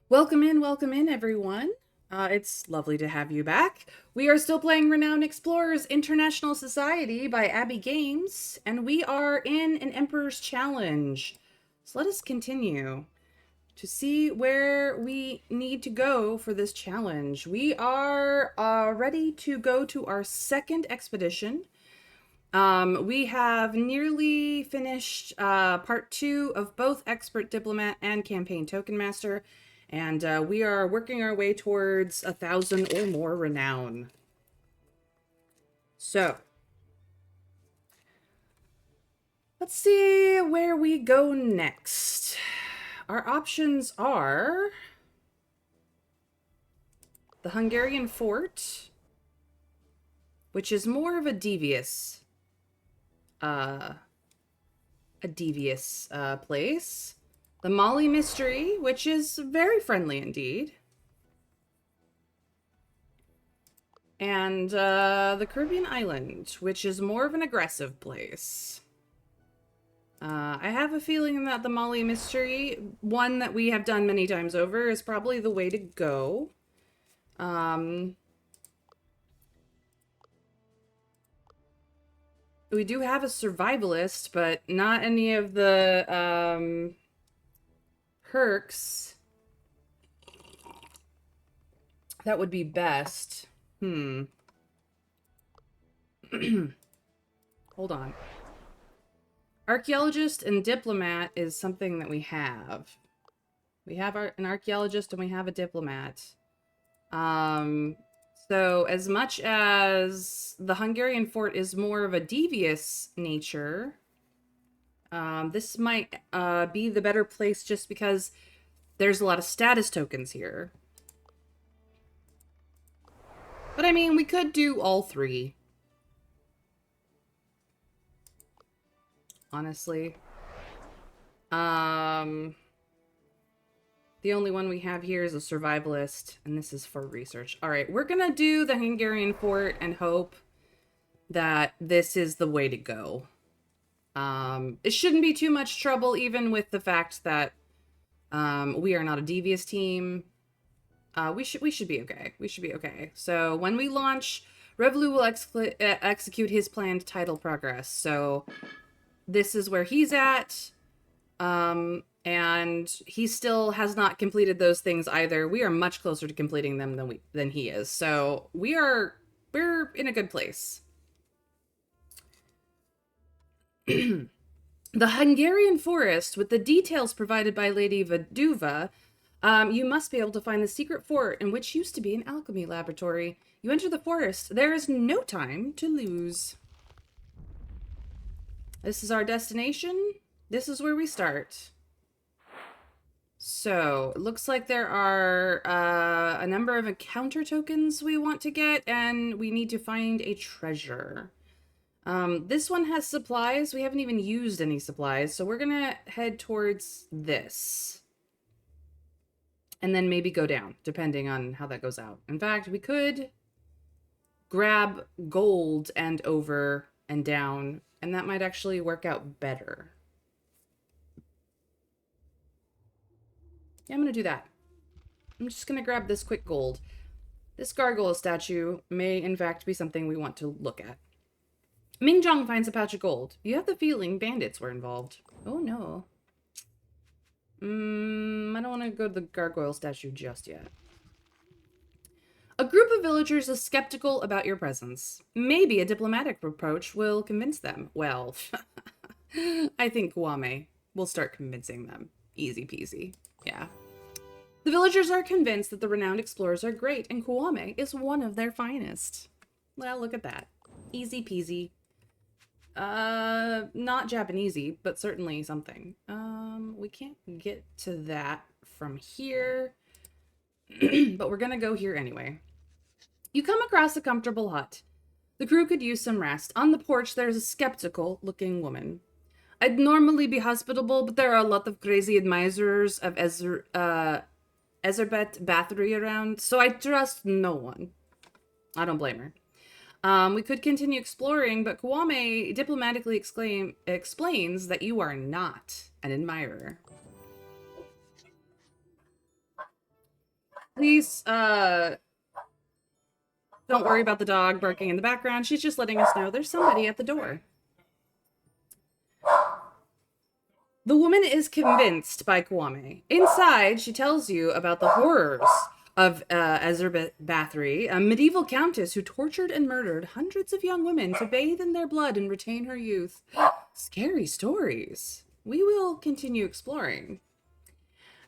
Welcome in, everyone. It's lovely to have you back. We are still playing Renowned Explorers International Society by Abbey Games, and we are in an Emperor's Challenge. So let us continue to see where we need to go for this challenge. We are ready to go to our second expedition. We have nearly finished part 2 of both Expert Diplomat and Campaign Token Master, and we are working our way towards 1,000 or more renown. So, let's see where we go next. Our options are the Hungarian fort, which is more of a devious place. The Mali Mystery, which is very friendly indeed. And the Caribbean Island, which is more of an aggressive place. I have a feeling that the Mali Mystery, one that we have done many times over, is probably the way to go. We do have a survivalist, but not any of the perks that would be best. Hold on. Archaeologist and diplomat is something that we have. We have an archaeologist and we have a diplomat. So as much as the Hungarian fort is more of a devious nature, this might be the better place just because there's a lot of status tokens here. But I mean, we could do all three. Honestly. The only one we have here is a survivalist, and this is for research. All right, we're gonna do the Hungarian fort and hope that this is the way to go. It shouldn't be too much trouble, even with the fact that we are not a devious team. We should be okay. We should be okay. So when we launch, Revolu will execute his planned title progress. So this is where he's at. And he still has not completed those things either. We are much closer to completing them than he is. So we're in a good place. The Hungarian forest, with the details provided by Lady Vaduva, you must be able to find the secret fort in which used to be an alchemy laboratory. You enter the forest. There is no time to lose. This is our destination. This is where we start. So, it looks like there are a number of encounter tokens we want to get, and we need to find a treasure. This one has supplies. We haven't even used any supplies, so we're gonna head towards this. And then maybe go down, depending on how that goes out. In fact, we could grab gold and over and down, and that might actually work out better. Yeah, I'm going to do that. I'm just going to grab this quick gold. This gargoyle statue may, in fact, be something we want to look at. Mingjong finds a patch of gold. You have the feeling bandits were involved. Oh, no. I don't want to go to the gargoyle statue just yet. A group of villagers is skeptical about your presence. Maybe a diplomatic approach will convince them. Well, I think Kwame will start convincing them. Easy peasy. Yeah. The villagers are convinced that the renowned explorers are great, and Kwame is one of their finest. Well, look at that. Easy peasy. Not Japanesey, but certainly something. We can't get to that from here, but we're gonna go here anyway. You come across a comfortable hut. The crew could use some rest. On the porch, there's a skeptical-looking woman. I'd normally be hospitable, but there are a lot of crazy admirers of Ezerbet Bathory around, so I trust no one. I don't blame her. We could continue exploring, but Kwame diplomatically explains that you are not an admirer. Please, don't worry about the dog barking in the background. She's just letting us know there's somebody at the door. The woman is convinced by Kwame. Inside, she tells you about the horrors of Ezra Bathory, a medieval countess who tortured and murdered hundreds of young women to bathe in their blood and retain her youth. Scary stories. We will continue exploring.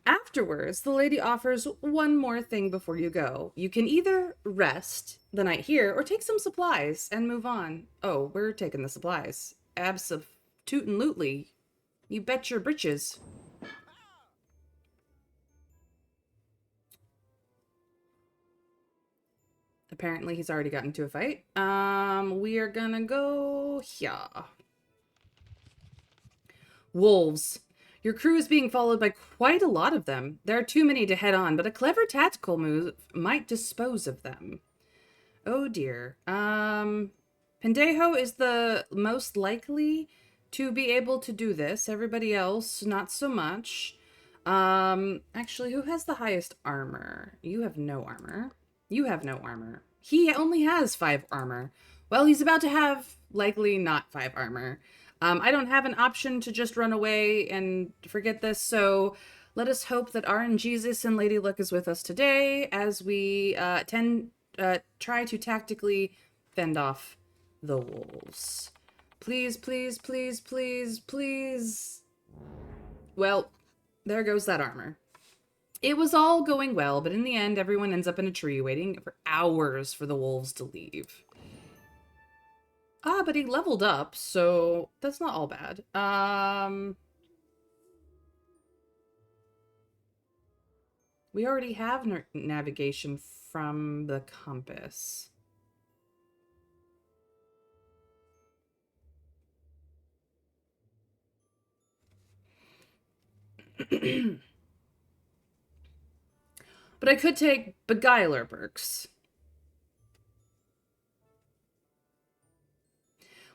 Afterwards, the lady offers one more thing before you go. You can either rest the night here or take some supplies and move on. Oh, we're taking the supplies. Abso-toot-and-lootly. You bet your britches. Apparently he's already gotten into a fight. We are gonna go here. Wolves. Your crew is being followed by quite a lot of them. There are too many to head on, but a clever tactical move might dispose of them. Oh dear. Pendejo is the most likely to be able to do this. Everybody else, not so much. Actually, who has the highest armor? You have no armor. You have no armor. He only has 5 armor. Well, he's about to have likely not 5 armor. I don't have an option to just run away and forget this, so let us hope that RNGesus and Lady Luck is with us today as we try to tactically fend off the wolves. Please, please, please, please, please. Well, there goes that armor. It was all going well, but in the end, everyone ends up in a tree waiting for hours for the wolves to leave. Ah, but he leveled up, so that's not all bad. We already have navigation from the compass. But I could take Beguiler perks.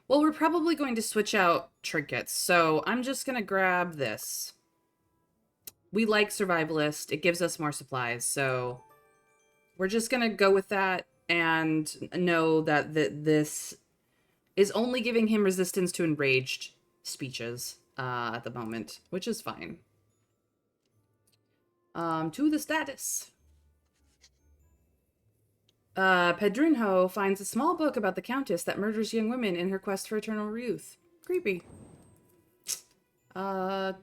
Well, we're probably going to switch out trinkets, so I'm just going to grab this. We like Survivalist. It gives us more supplies, so we're just going to go with that and know that this is only giving him resistance to enraged speeches at the moment, which is fine. To the status. Pedrinho finds a small book about the Countess that murders young women in her quest for eternal youth. Creepy. No,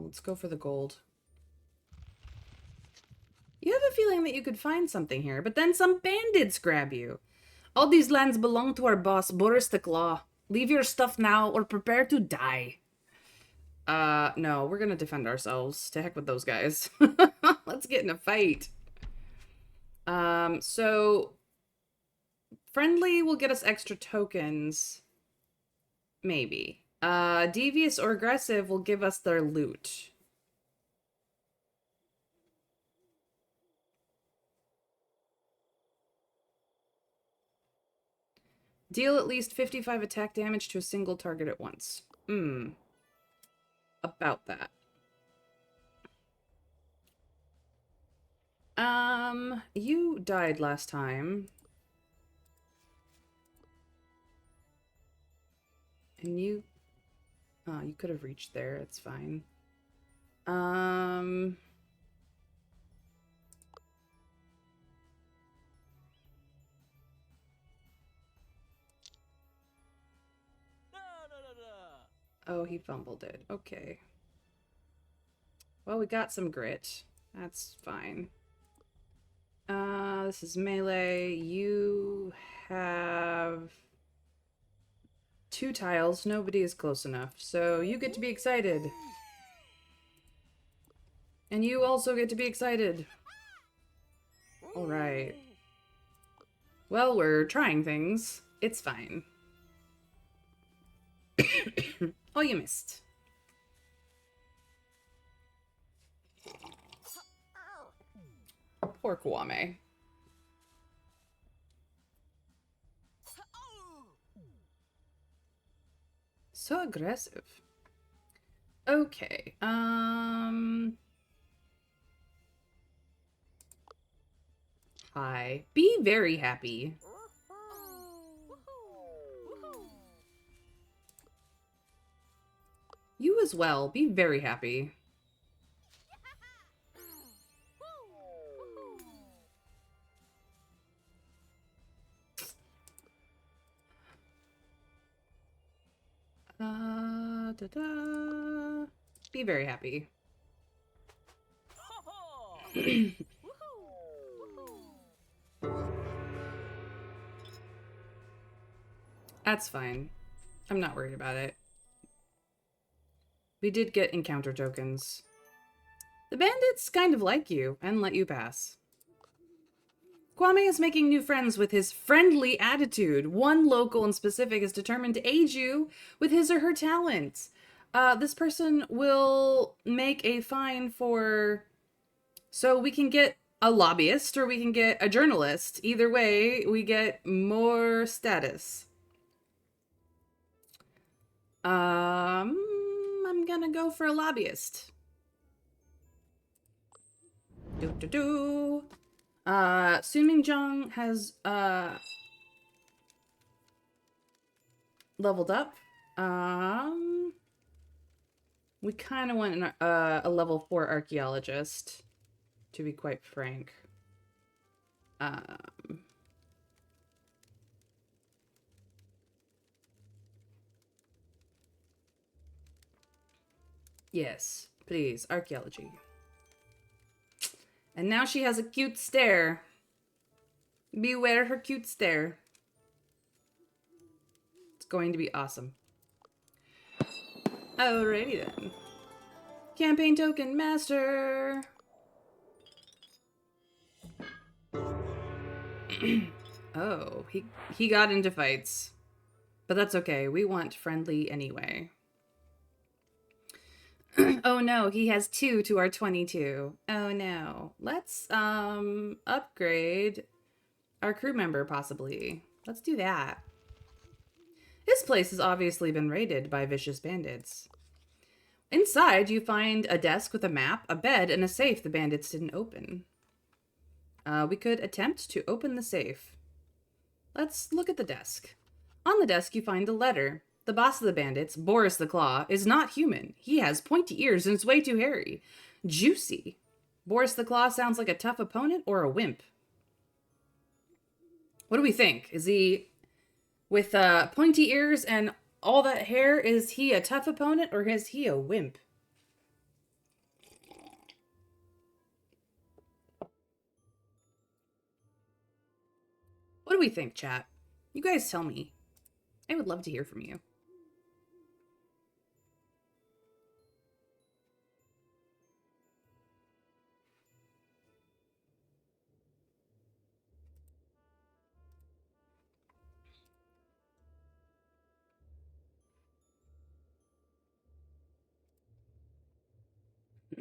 let's go for the gold. You have a feeling that you could find something here, but then some bandits grab you. All these lands belong to our boss, Boris the Claw. Leave your stuff now or prepare to die. No, we're gonna defend ourselves. To heck with those guys. Let's get in a fight. So friendly will get us extra tokens. Maybe. Devious or aggressive will give us their loot. Deal at least 55 attack damage to a single target at once. About that. You died last time. And you could have reached there, it's fine. Oh, he fumbled it. Okay. Well, we got some grit. That's fine. This is melee. You have 2 tiles. Nobody is close enough. So you get to be excited. And you also get to be excited. Alright. Well, we're trying things. It's fine. Oh, you missed. Poor Kwame. So aggressive. Okay. Hi. Be very happy. You as well. Be very happy. Da-da. Be very happy. That's fine. I'm not worried about it. We did get encounter tokens. The bandits kind of like you and let you pass. Kwame is making new friends with his friendly attitude. One local in specific is determined to aid you with his or her talents. This person will make a fine for... So we can get a lobbyist or we can get a journalist. Either way, we get more status. I'm gonna go for a lobbyist. Sunming Jung has leveled up. We kind of want a level 4 archaeologist, to be quite frank. Yes, please, archaeology. And now she has a cute stare. Beware her cute stare. It's going to be awesome. Alrighty then. Campaign token master. Oh, he got into fights. But that's okay. We want friendly anyway. Oh no, he has 2 to our 22. Oh no. Let's upgrade our crew member possibly. Let's do that. This place has obviously been raided by vicious bandits. Inside, you find a desk with a map, a bed, and a safe the bandits didn't open. We could attempt to open the safe. Let's look at the desk. On the desk, you find a letter. The boss of the bandits, Boris the Claw, is not human. He has pointy ears and is way too hairy. Juicy. Boris the Claw sounds like a tough opponent or a wimp. What do we think? Is he, with pointy ears and all that hair, is he a tough opponent or is he a wimp? What do we think, chat? You guys tell me. I would love to hear from you.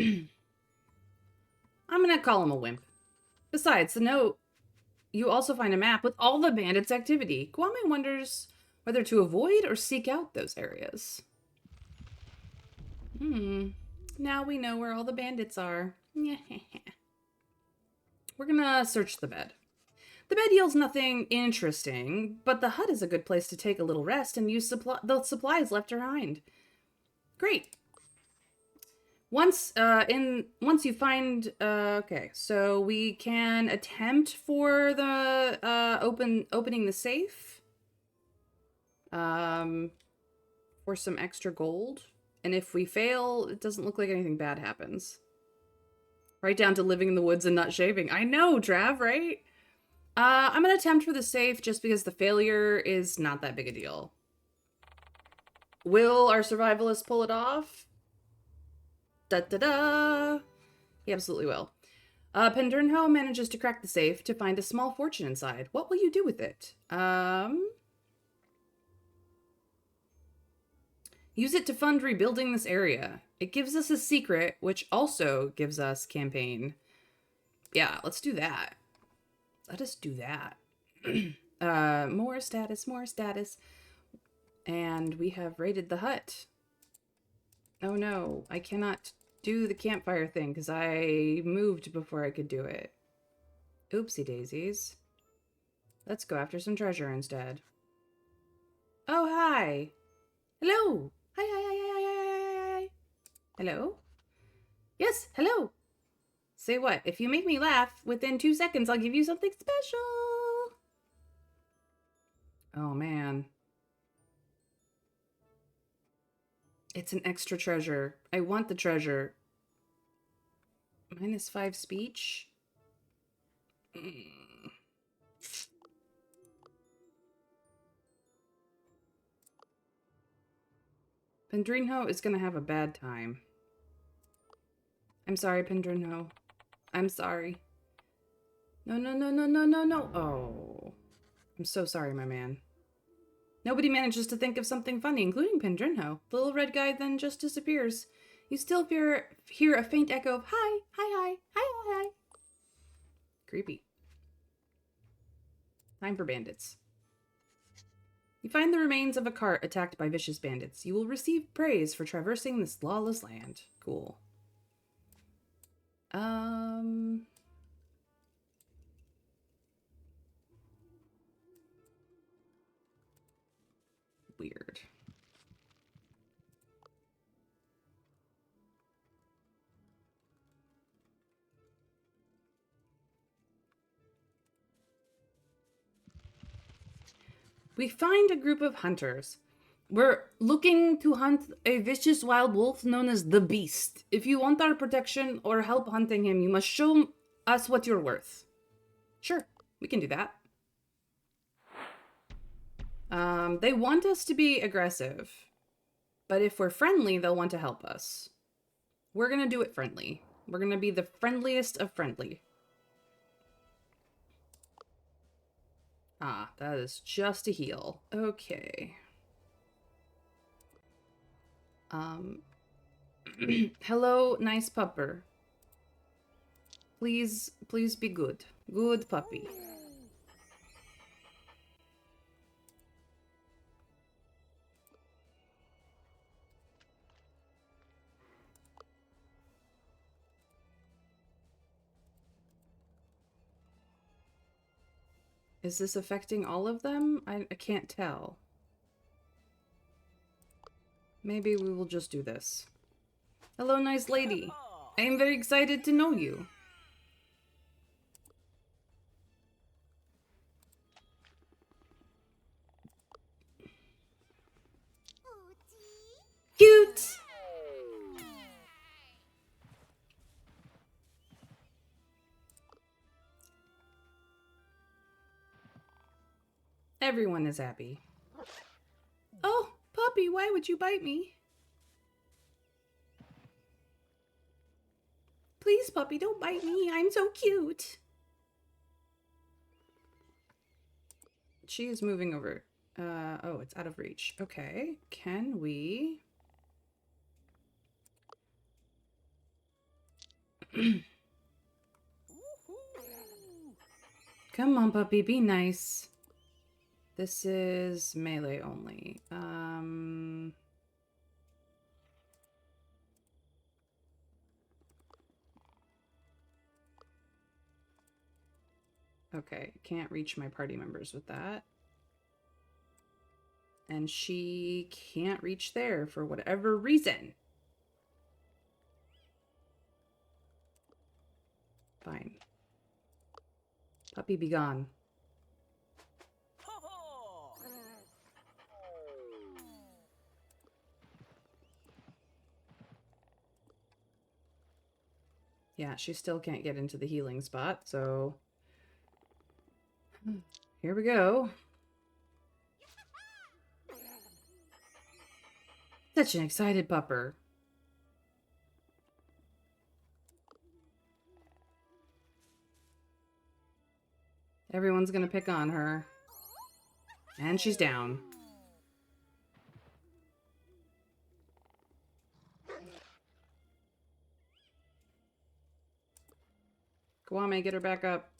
I'm gonna call him a wimp. Besides, the note, you also find a map with all the bandits' activity. Kwame wonders whether to avoid or seek out those areas. Now we know where all the bandits are. We're gonna search the bed. The bed yields nothing interesting, but the hut is a good place to take a little rest and use the supplies left behind. Great. Once you find okay, so we can attempt for the opening the safe for some extra gold, and if we fail, it doesn't look like anything bad happens. Right down to living in the woods and not shaving. I know, Trav, right? I'm gonna attempt for the safe just because the failure is not that big a deal. Will our survivalist pull it off? Da-da-da! He absolutely will. Pendernho manages to crack the safe to find a small fortune inside. What will you do with it? Use it to fund rebuilding this area. It gives us a secret, which also gives us campaign. Yeah, let's do that. Let us do that. More status, more status. And we have raided the hut. Oh no, I cannot do the campfire thing because I moved before I could do it. Oopsie daisies. Let's go after some treasure instead. Oh, hi. Hello. Hi, hi, hi, hi, hi, hi, hi. Hello? Yes, hello. Say what? If you make me laugh, within 2 seconds, I'll give you something special. Oh, man. It's an extra treasure. I want the treasure. -5 speech? Pendrinho is gonna have a bad time. I'm sorry, Pendrinho. I'm sorry. No, no, no, no, no, no, no. Oh. I'm so sorry, my man. Nobody manages to think of something funny, including Pendrinho. The little red guy then just disappears. You still hear a faint echo of hi, hi, hi, hi, hi, hi. Creepy. Time for bandits. You find the remains of a cart attacked by vicious bandits. You will receive praise for traversing this lawless land. Cool. Weird. We find a group of hunters. We're looking to hunt a vicious wild wolf known as the Beast. If you want our protection or help hunting him, you must show us what you're worth. Sure, we can do that. They want us to be aggressive. But if we're friendly, they'll want to help us. We're gonna do it friendly. We're gonna be the friendliest of friendly. Ah, that is just a heal. Okay. Hello, nice pupper. Please be good. Good puppy. Is this affecting all of them? I can't tell. Maybe we will just do this. Hello, nice lady. I am very excited to know you. Cute! Everyone is happy. Oh, puppy, why would you bite me? Please, puppy, don't bite me. I'm so cute. She is moving over. Oh, it's out of reach. Okay, can we... Come on, puppy, be nice. This is melee only. Okay, can't reach my party members with that. And she can't reach there for whatever reason. Fine. Puppy, be gone. Yeah, she still can't get into the healing spot, so... Here we go. Such an excited pupper. Everyone's gonna pick on her. And she's down. Kwame, get her back up.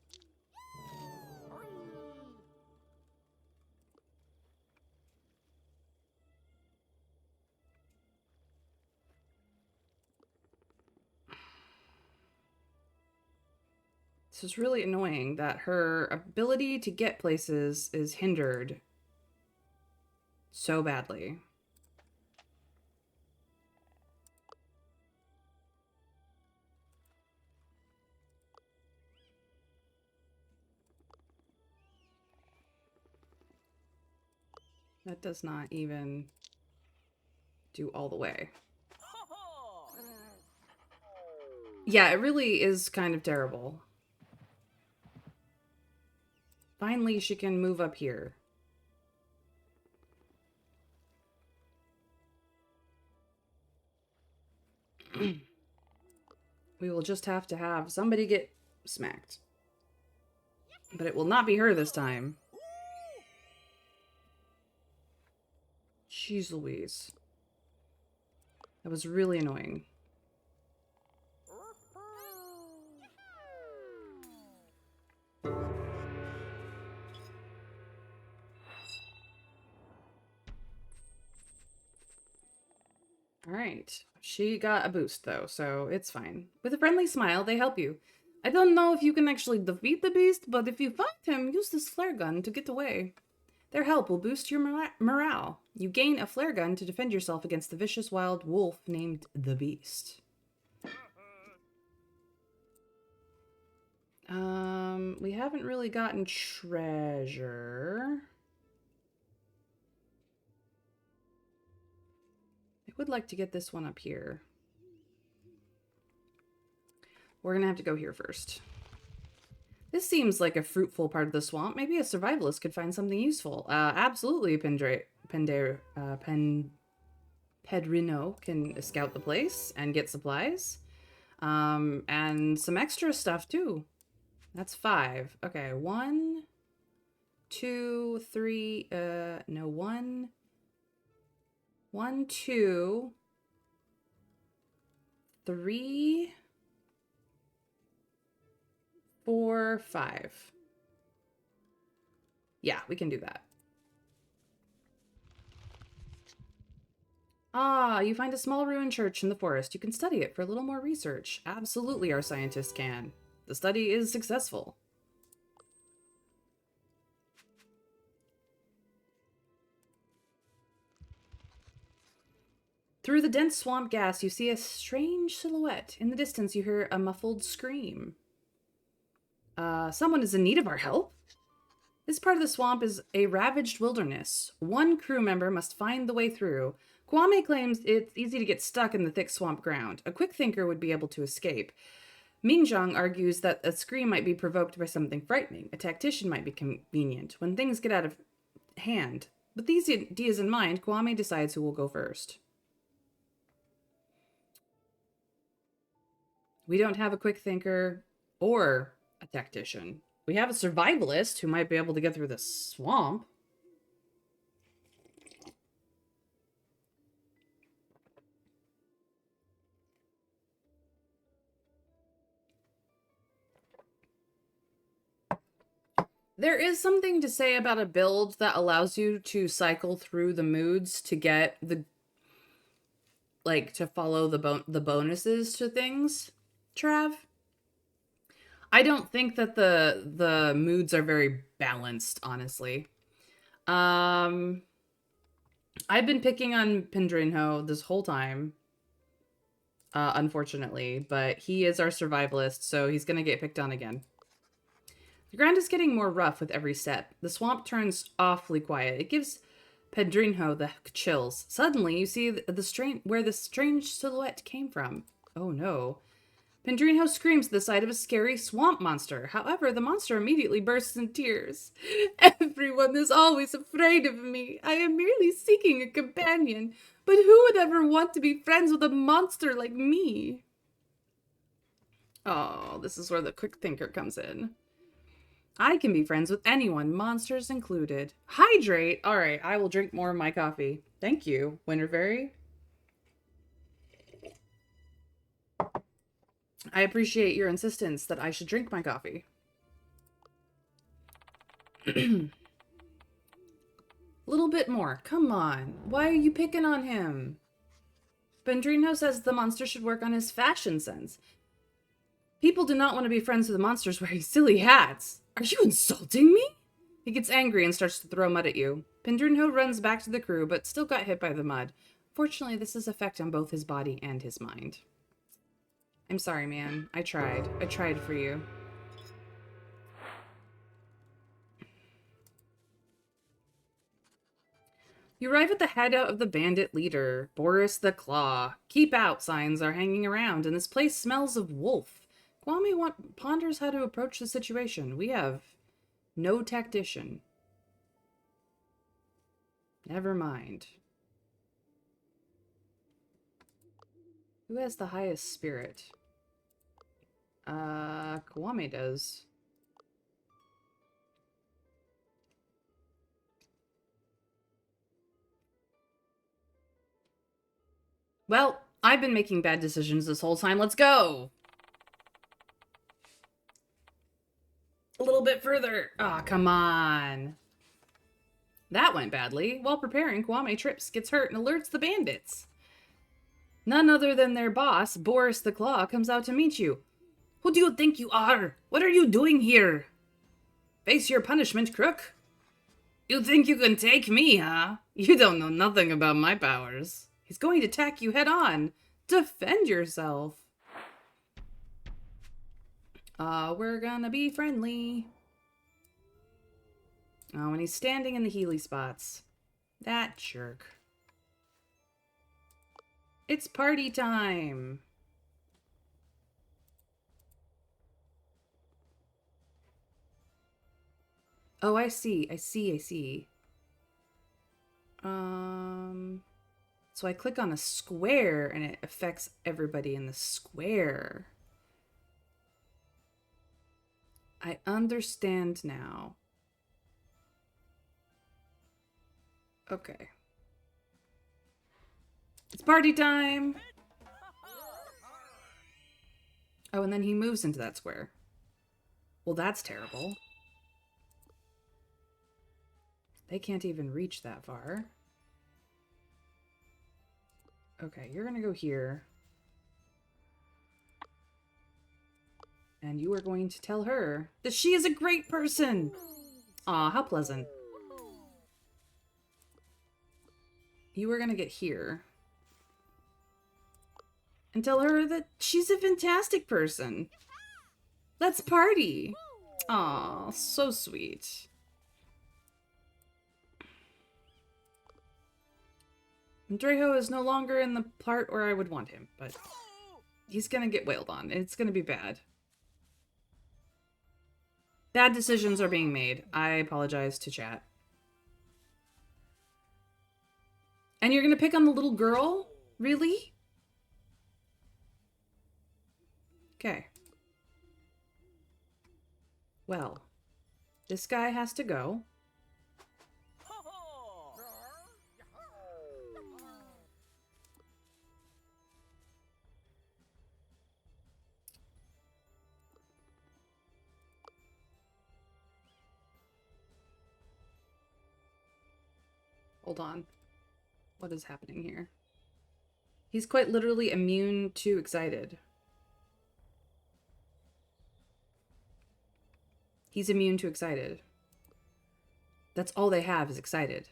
This is really annoying that her ability to get places is hindered so badly. That does not even do all the way. Yeah, it really is kind of terrible. Finally, she can move up here. We will just have to have somebody get smacked. But it will not be her this time. Jeez Louise. That was really annoying. Alright. She got a boost, though, so it's fine. With a friendly smile, they help you. I don't know if you can actually defeat the beast, but if you find him, use this flare gun to get away. Their help will boost your morale. You gain a flare gun to defend yourself against the vicious wild wolf named the Beast. We haven't really gotten treasure. I would like to get this one up here. We're gonna have to go here first. This seems like a fruitful part of the swamp. Maybe a survivalist could find something useful. Absolutely, Pedrino can scout the place and get supplies. And some extra stuff, too. That's 5. Okay, 1, 2, 3, no, 1, 2, 3, 4, 5. Yeah, we can do that. Ah, you find a small ruined church in the forest. You can study it for a little more research. Absolutely, our scientists can. The study is successful. Through the dense swamp gas, you see a strange silhouette. In the distance, you hear a muffled scream. Someone is in need of our help? This part of the swamp is a ravaged wilderness. One crew member must find the way through. Kwame claims it's easy to get stuck in the thick swamp ground. A quick thinker would be able to escape. Mingjong argues that a scream might be provoked by something frightening. A tactician might be convenient when things get out of hand. With these ideas in mind, Kwame decides who will go first. We don't have a quick thinker or a tactician. We have a survivalist who might be able to get through the swamp. There is something to say about a build that allows you to cycle through the moods to get the, like, to follow the bonuses to things, Trav. I don't think that the moods are very balanced, honestly. I've been picking on Pendrinho this whole time, unfortunately, but he is our survivalist, so he's gonna get picked on again. The ground is getting more rough with every step. The swamp turns awfully quiet. It gives Pedrinho the chills. Suddenly, you see where the strange silhouette came from. Oh no. Pedrinho screams at the sight of a scary swamp monster. However, the monster immediately bursts in tears. Everyone is always afraid of me. I am merely seeking a companion. But who would ever want to be friends with a monster like me? Oh, this is where the quick thinker comes in. I can be friends with anyone, monsters included. Hydrate? Alright, I will drink more of my coffee. Thank you, Winterberry. I appreciate your insistence that I should drink my coffee. A little bit more. Come on. Why are you picking on him? Pendrino says the monster should work on his fashion sense. People do not want to be friends with the monsters wearing silly hats. Are you insulting me? He gets angry and starts to throw mud at you. Pendrinho runs back to the crew, but still got hit by the mud. Fortunately, this has effect on both his body and his mind. I'm sorry, man. I tried. I tried for you. You arrive at the hideout of the bandit leader, Boris the Claw. Keep out signs are hanging around, and this place smells of wolf. Kwame ponders how to approach the situation. We have no tactician. Never mind. Who has the highest spirit? Kwame does. Well, I've been making bad decisions this whole time. Let's go! A little bit further. Ah, oh, come on. That went badly. While preparing, Kwame trips, gets hurt, and alerts the bandits. None other than their boss, Boris the Claw, comes out to meet you. Who do you think you are? What are you doing here? Face your punishment, crook. You think you can take me, huh? You don't know nothing about my powers. He's going to attack you head on. Defend yourself. We're gonna be friendly. Oh, and he's standing in the Healy spots. That jerk. It's party time. Oh, I see. I see. So I click on a square and it affects everybody in the square. I understand now. Okay. It's party time! Oh, and then he moves into that square. Well, that's terrible. They can't even reach that far. Okay, you're gonna go here. And you are going to tell her that she is a great person! Aw, how pleasant. You are gonna get here. And tell her that she's a fantastic person. Let's party! Aw, so sweet. Dreho is no longer in the part where I would want him, but he's gonna get wailed on. It's gonna be bad. Bad decisions are being made. I apologize to chat. And you're gonna pick on the little girl? Really? Okay. Well, this guy has to go. Hold on. What is happening here? He's quite literally immune to excited. He's immune to excited. That's all they have is excited.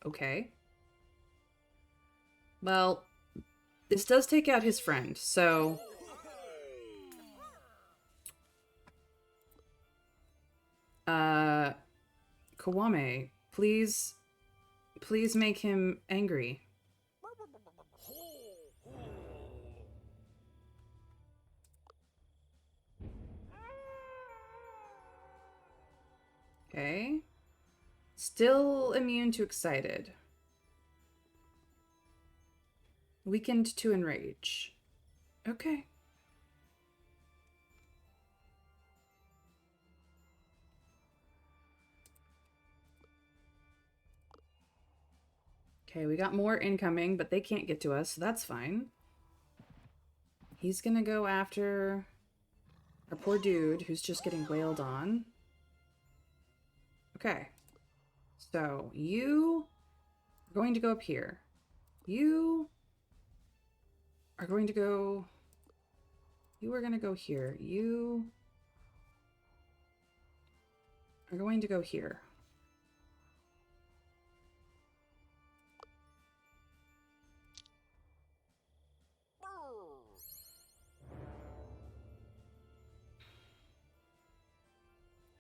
Okay. Well, this does take out his friend, so... Kwame, please make him angry. Okay. Still immune to excited. Weakened to enrage. Okay. Okay, we got more incoming, but they can't get to us, so that's fine. He's gonna go after our poor dude who's just getting wailed on. Okay. So, you are going to go up here. You are going to go... You are going to go here. You are going to go here.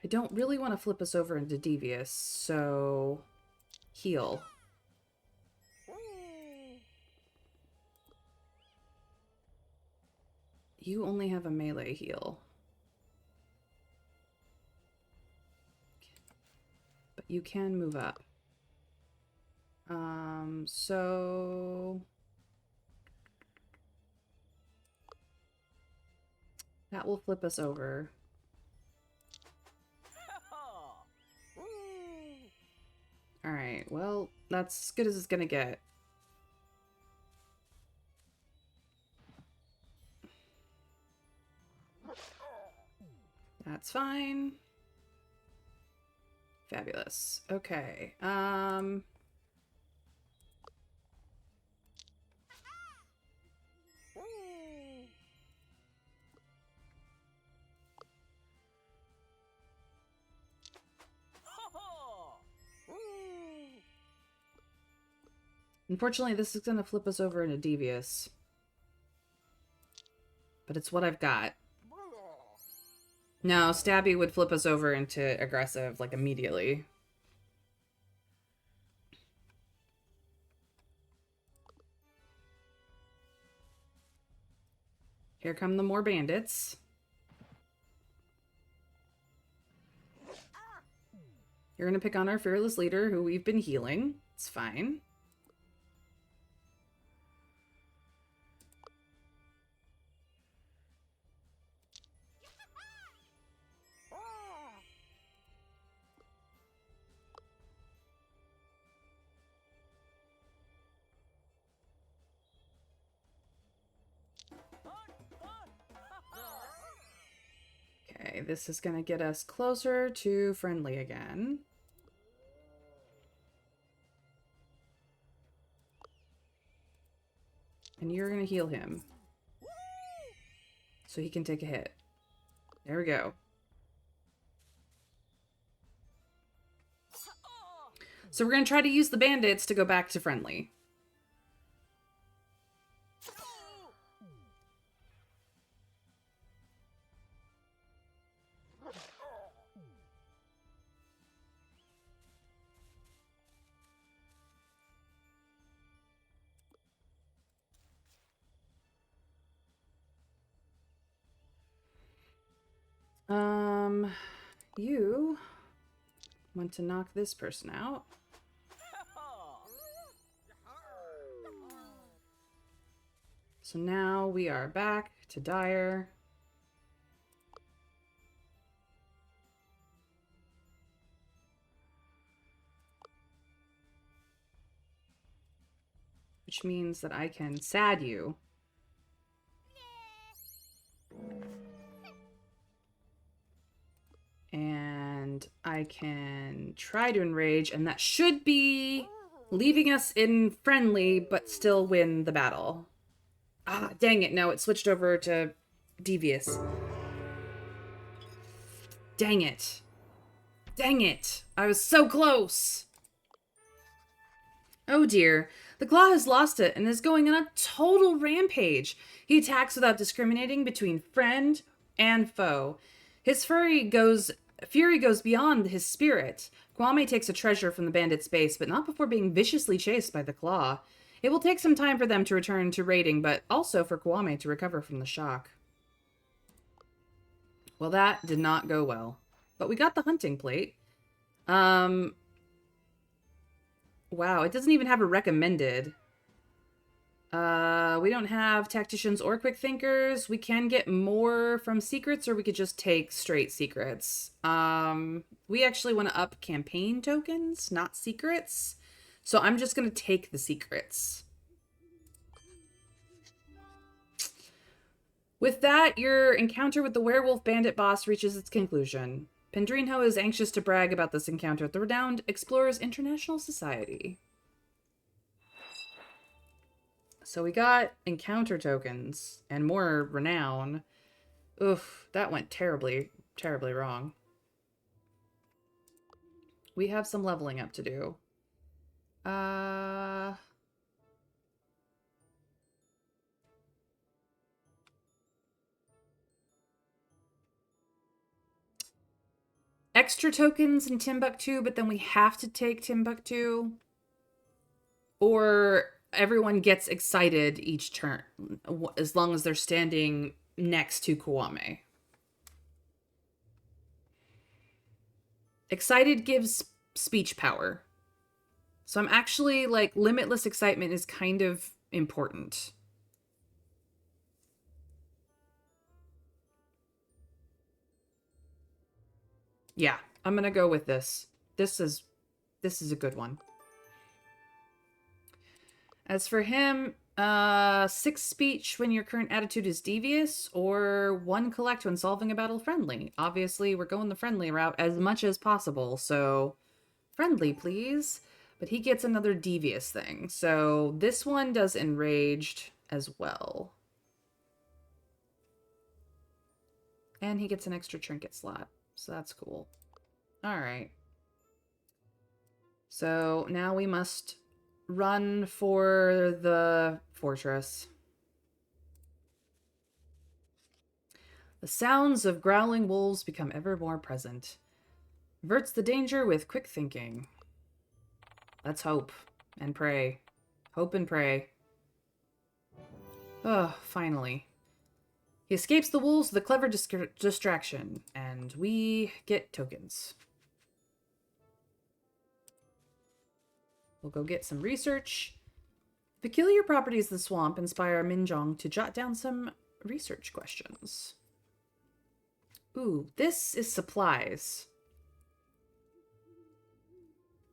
I don't really want to flip us over into Devious, so heal. You only have a melee heal. But you can move up. So... that will flip us over. Alright, well, that's as good as it's gonna get. That's fine. Fabulous. Okay. Unfortunately, this is gonna flip us over into Devious. But it's what I've got. No, Stabby would flip us over into aggressive, like, immediately. Here come the more bandits. You're gonna pick on our fearless leader, who we've been healing. It's fine. Okay, this is gonna get us closer to friendly again. And you're gonna heal him. So he can take a hit. There we go. So we're gonna try to use the bandits to go back to friendly. You want to knock this person out. So now we are back to Dire. Which means that I can sad you. And I can try to enrage, and that should be leaving us in friendly, but still win the battle. Ah, dang it. No, it switched over to Devious. Dang it. Dang it. I was so close. Oh dear. The Claw has lost it and is going on a total rampage. He attacks without discriminating between friend and foe. His fury goes beyond his spirit. Kwame takes a treasure from the bandit's base, but not before being viciously chased by the Claw. It will take some time for them to return to raiding, but also for Kwame to recover from the shock. Well, that did not go well. But we got the hunting plate. Wow, it doesn't even have a recommended. We don't have tacticians or quick thinkers. We can get more from secrets, or we could just take straight secrets. We actually want to up campaign tokens, not secrets. So I'm just going to take the secrets. With that, your encounter with the werewolf bandit boss reaches its conclusion. Pendrinho is anxious to brag about this encounter at the renowned Explorers International Society. So we got encounter tokens and more renown. Oof, that went terribly, terribly wrong. We have some leveling up to do. Extra tokens in Timbuktu, but then we have to take Timbuktu. Or everyone gets excited each turn, as long as they're standing next to Kwame. Excited gives speech power. So I'm actually, like, limitless excitement is kind of important. Yeah, I'm gonna go with this. This is a good one. As for him, 6 speech when your current attitude is devious, or 1 collect when solving a battle friendly. Obviously, we're going the friendly route as much as possible, so friendly, please. But he gets another devious thing. So this one does enraged as well. And he gets an extra trinket slot. So that's cool. Alright. So now we must run for the fortress. The sounds of growling wolves become ever more present. Averts the danger with quick thinking. Let's hope and pray. Hope and pray. Oh, finally. He escapes the wolves with a clever distraction, and we get tokens. We'll go get some research. Peculiar properties of the swamp inspire Minjong to jot down some research questions. Ooh, this is supplies.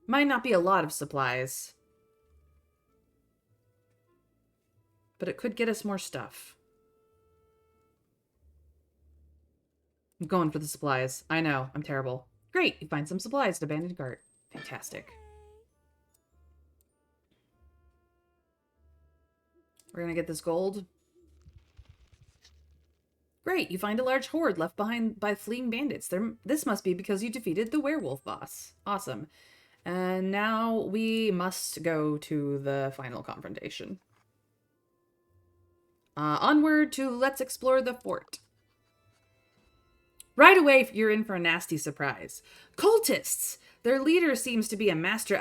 Might not be a lot of supplies, but it could get us more stuff. I'm going for the supplies. I know, I'm terrible. Great, you find some supplies at abandoned cart. Fantastic. We're gonna get this gold. Great, you find a large horde left behind by fleeing bandits. This must be because you defeated the werewolf boss. Awesome. And now we must go to the final confrontation. Onward to Let's Explore the Fort. Right away, you're in for a nasty surprise. Cultists! Their leader seems to be the master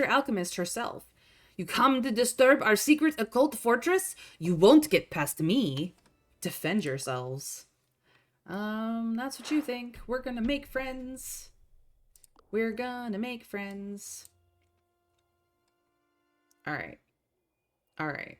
alchemist herself. You come to disturb our secret occult fortress? You won't get past me. Defend yourselves. That's what you think. We're gonna make friends. We're gonna make friends. Alright. Alright.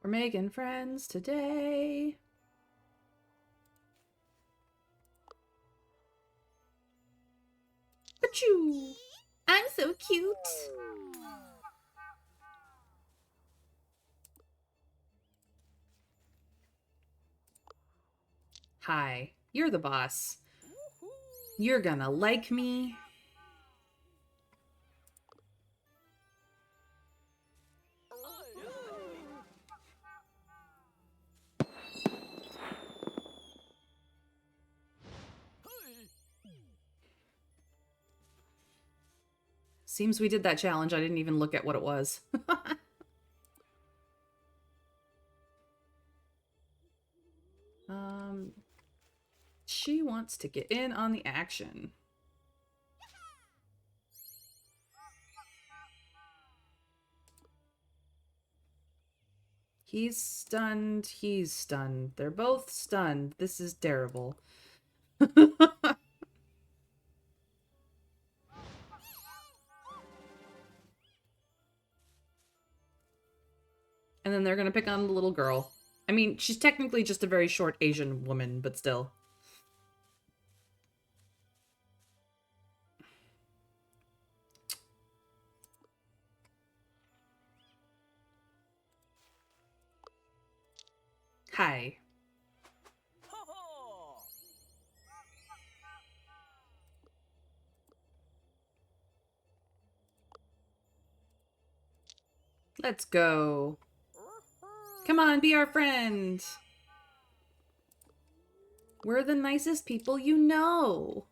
We're making friends today. Achoo! I'm so cute. Hi, you're the boss. You're gonna like me. Seems we did that challenge. I didn't even look at what it was. She wants to get in on the action. He's stunned. He's stunned. They're both stunned. This is terrible. And then they're gonna pick on the little girl. I mean, she's technically just a very short Asian woman, but still. Hi. Let's go. Come on, be our friend. We're the nicest people you know.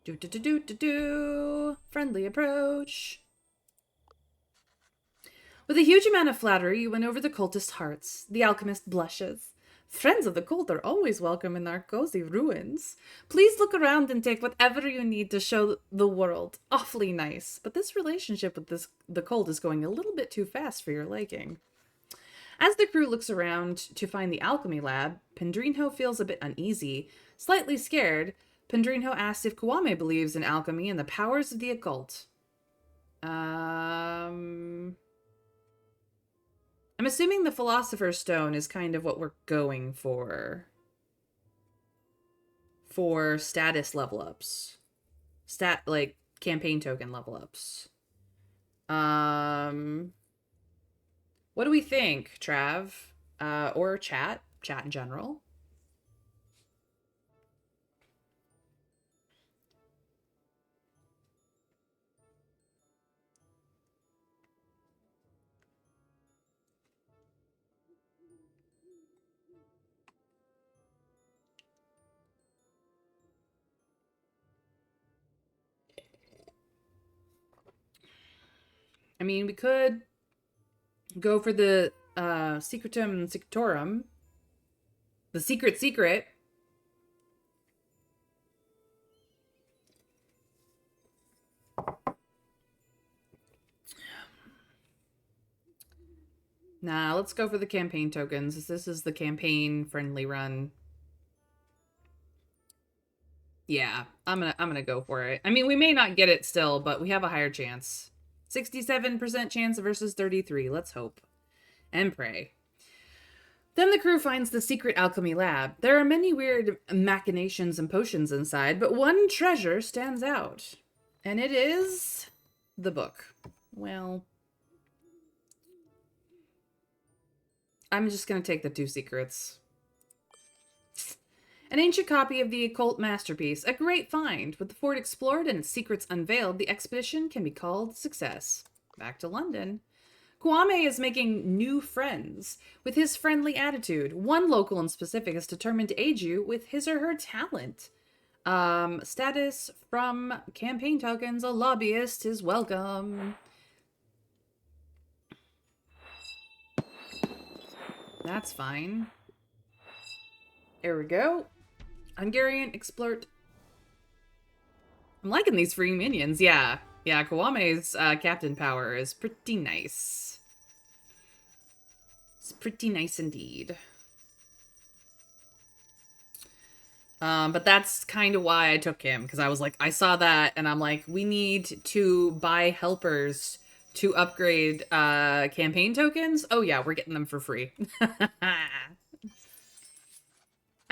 Do. Friendly approach. With a huge amount of flattery, you win over the cultist hearts. The alchemist blushes. Friends of the cult are always welcome in our cozy ruins. Please look around and take whatever you need to show the world. Awfully nice. But this relationship with the cult is going a little bit too fast for your liking. As the crew looks around to find the alchemy lab, Pendrinho feels a bit uneasy. Slightly scared, Pendrinho asks if Kwame believes in alchemy and the powers of the occult. I'm assuming the Philosopher's Stone is kind of what we're going for status level ups. Like, campaign token level ups. What do we think, Trav? Or chat in general? I mean, we could go for the Secretum Sectorum. The secret. Nah, let's go for the campaign tokens. This is the campaign-friendly run. Yeah, I'm gonna go for it. I mean, we may not get it still, but we have a higher chance. 67% chance versus 33. Let's hope. And pray. Then the crew finds the secret alchemy lab. There are many weird machinations and potions inside, but one treasure stands out. And it is the book. Well, I'm just going to take the 2 secrets. An ancient copy of the occult masterpiece, a great find. With the fort explored and its secrets unveiled, the expedition can be called a success. Back to London. Kwame is making new friends. With his friendly attitude, one local in specific is determined to aid you with his or her talent. Status from campaign tokens, a lobbyist is welcome. That's fine. There we go. Hungarian explort. I'm liking these free minions, yeah. Yeah, Kwame's captain power is pretty nice. It's pretty nice indeed. But that's kind of why I took him, because I was like, I saw that, and I'm like, we need to buy helpers to upgrade campaign tokens. Oh yeah, we're getting them for free.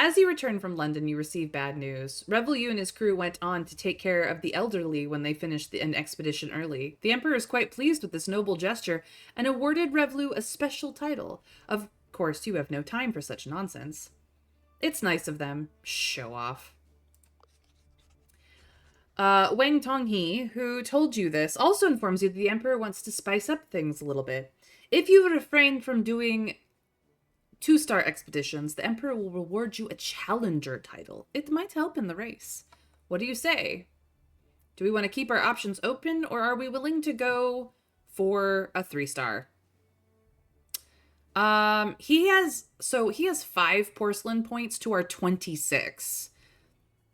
As you return from London, you receive bad news. Revelu and his crew went on to take care of the elderly when they finished an expedition early. The Emperor is quite pleased with this noble gesture and awarded Revelu a special title. Of course, you have no time for such nonsense. It's nice of them. Show off. Wang Tonghe, who told you this, also informs you that the Emperor wants to spice up things a little bit. If you refrain from doing 2-star expeditions, the Emperor will reward you a challenger title. It might help in the race. What do you say? Do we want to keep our options open, or are we willing to go for a 3-star? He has 5 porcelain points to our 26.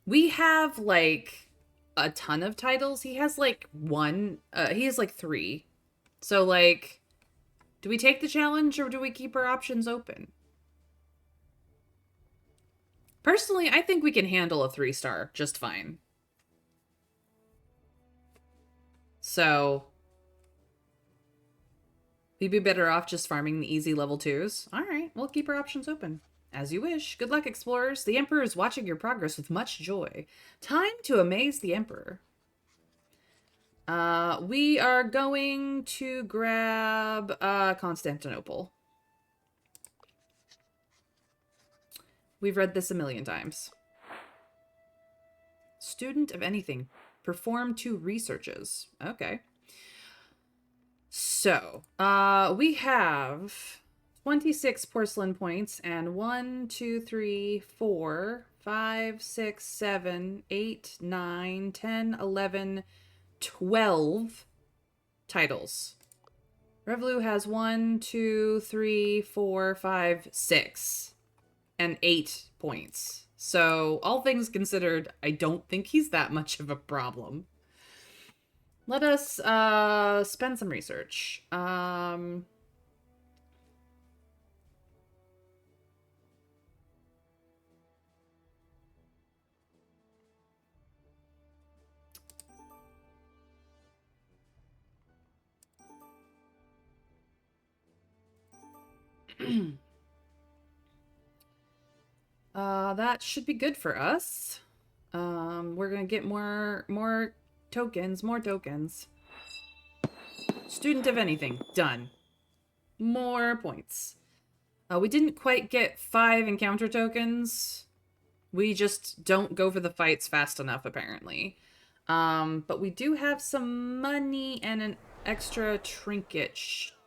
We have like a ton of titles. He has like 1. He has like 3. So like, do we take the challenge or do we keep our options open? Personally, I think we can handle a 3-star just fine. So we'd be better off just farming the easy level 2s. All right, we'll keep our options open. As you wish. Good luck, explorers. The Emperor is watching your progress with much joy. Time to amaze the Emperor. We are going to grab Constantinople. We've read this a million times. Student of anything. Perform 2 researches. Okay. So, we have 26 porcelain points and 1, 2, 3, 4, 5, 6, 7, 8, 9, 10, 11, 12 titles. Revolu has 1, 2, 3, 4, 5, 6, and 8 points. So, all things considered, I don't think he's that much of a problem. Let us spend some research. That should be good for us. We're gonna get more tokens, more tokens. Student of anything, done. More points. We didn't quite get 5 encounter tokens. We just don't go for the fights fast enough, apparently. But we do have some money and an extra trinket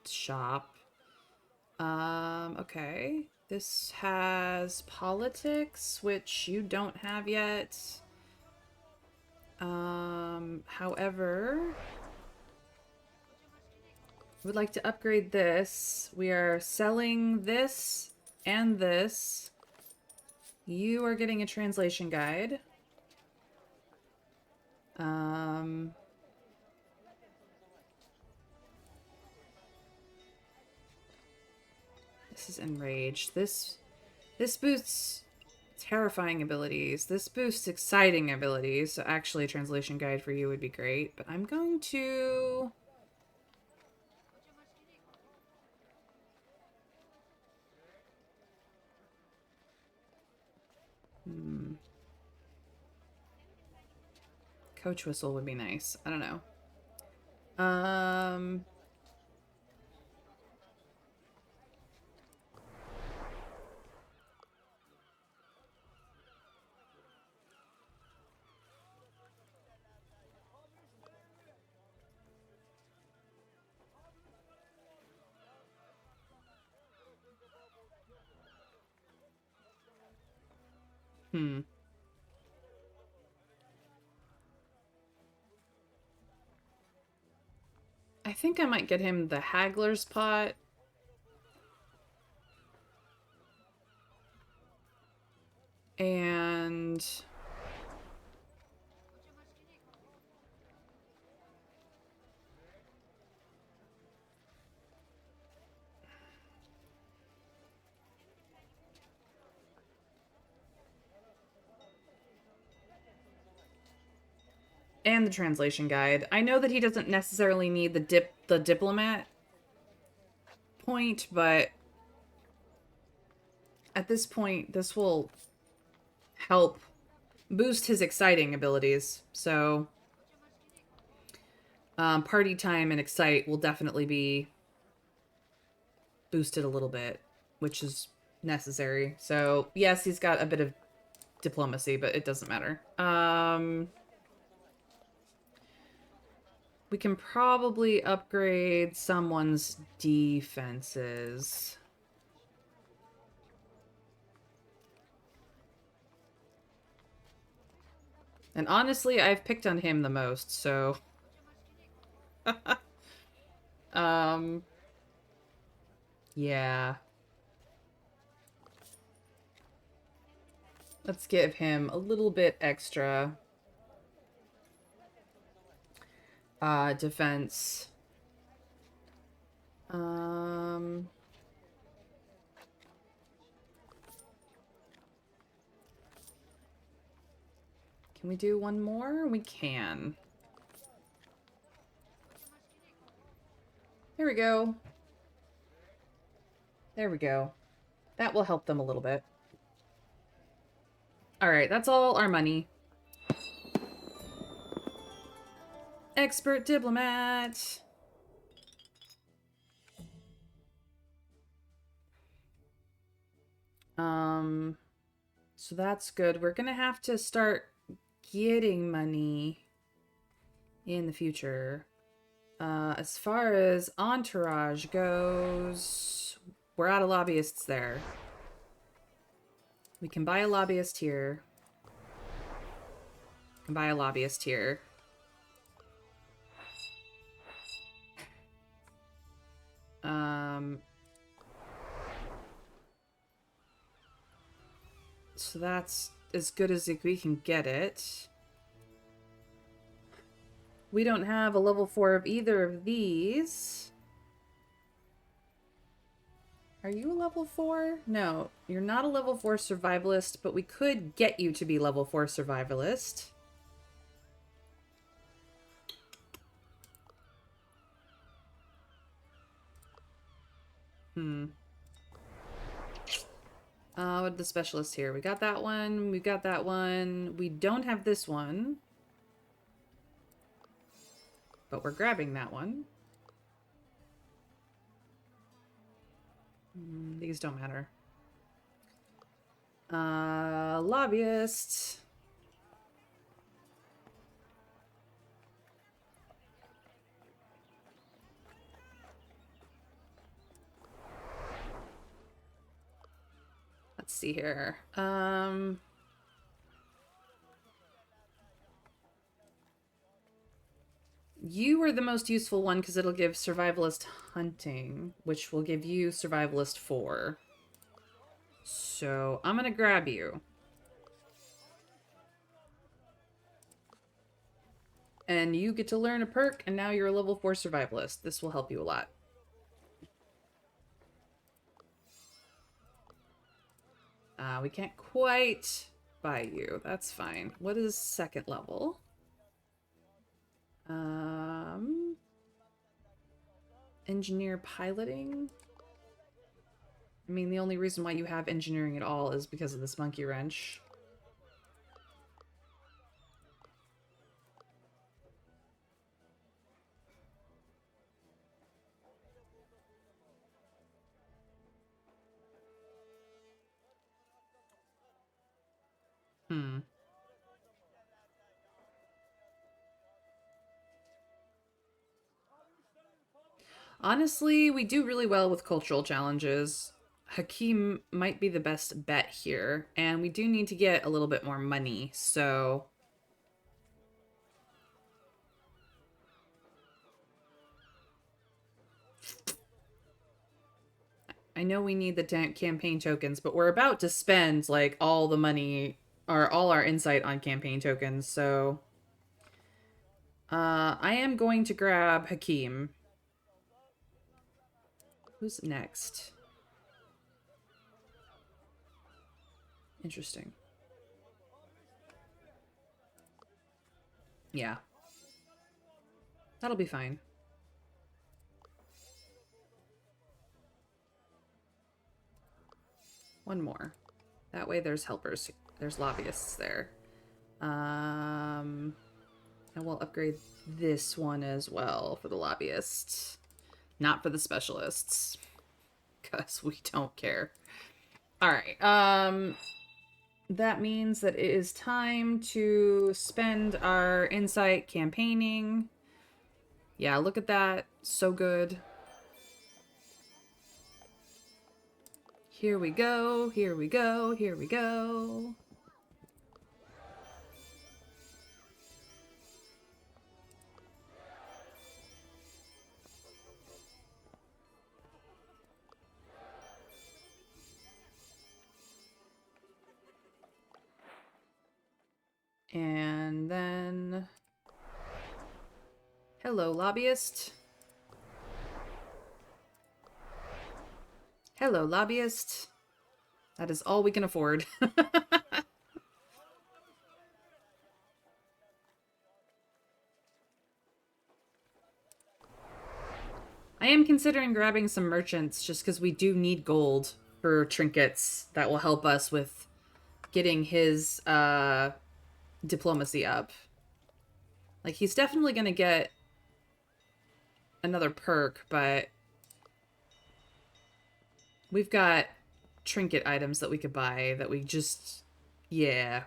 shop. Okay. This has politics, which you don't have yet. However, would like to upgrade this. We are selling this and this. You are getting a translation guide. This is enraged. This boosts terrifying abilities. This boosts exciting abilities. So actually a translation guide for you would be great. But I'm going to... Coach whistle would be nice. I don't know. I think I might get him the Haggler's Pot. And... and the translation guide. I know that he doesn't necessarily need the diplomat point, but at this point, this will help boost his exciting abilities. So, party time and excite will definitely be boosted a little bit, which is necessary. So, yes, he's got a bit of diplomacy, but it doesn't matter. We can probably upgrade someone's defenses. And honestly, I've picked on him the most, so... yeah. Let's give him a little bit extra defense. Can we do one more? We can. There we go. There we go. That will help them a little bit. Alright, that's all our money. Expert diplomat. So that's good. We're gonna have to start getting money in the future. As far as entourage goes, we're out of lobbyists there. We can buy a lobbyist here. Can buy a lobbyist here. So that's as good as we can get it. We don't have a level 4 of either of these. Are you a level 4? No, you're not a level 4 survivalist, but we could get you to be level 4 survivalist. What are the specialists here? We got that one. We got that one. We don't have this one. But we're grabbing that one. These don't matter. Lobbyists. Let's see here. You are the most useful one because it'll give survivalist hunting, which will give you survivalist 4. So I'm gonna grab you. And you get to learn a perk, and now you're a level 4 survivalist. This will help you a lot. We can't quite buy you. That's fine. What is second level? Engineer piloting? I mean, the only reason why you have engineering at all is because of this monkey wrench. Honestly, we do really well with cultural challenges. Hakeem might be the best bet here, and we do need to get a little bit more money, so... I know we need the campaign tokens, but we're about to spend, like, all the money, or all our insight on campaign tokens, so... I am going to grab Hakeem. Who's next? Interesting. Yeah. That'll be fine. One more. That way there's helpers. There's lobbyists there. And we'll upgrade this one as well for the lobbyists. Not for the specialists. Because we don't care. Alright. That means that it is time to spend our insight campaigning. Yeah, look at that. So good. Here we go, here we go, here we go. And then... Hello, lobbyist. Hello, lobbyist. That is all we can afford. I am considering grabbing some merchants just because we do need gold for trinkets that will help us with getting his diplomacy up. Like, he's definitely gonna get another perk, but we've got trinket items that we could buy that we just... Yeah.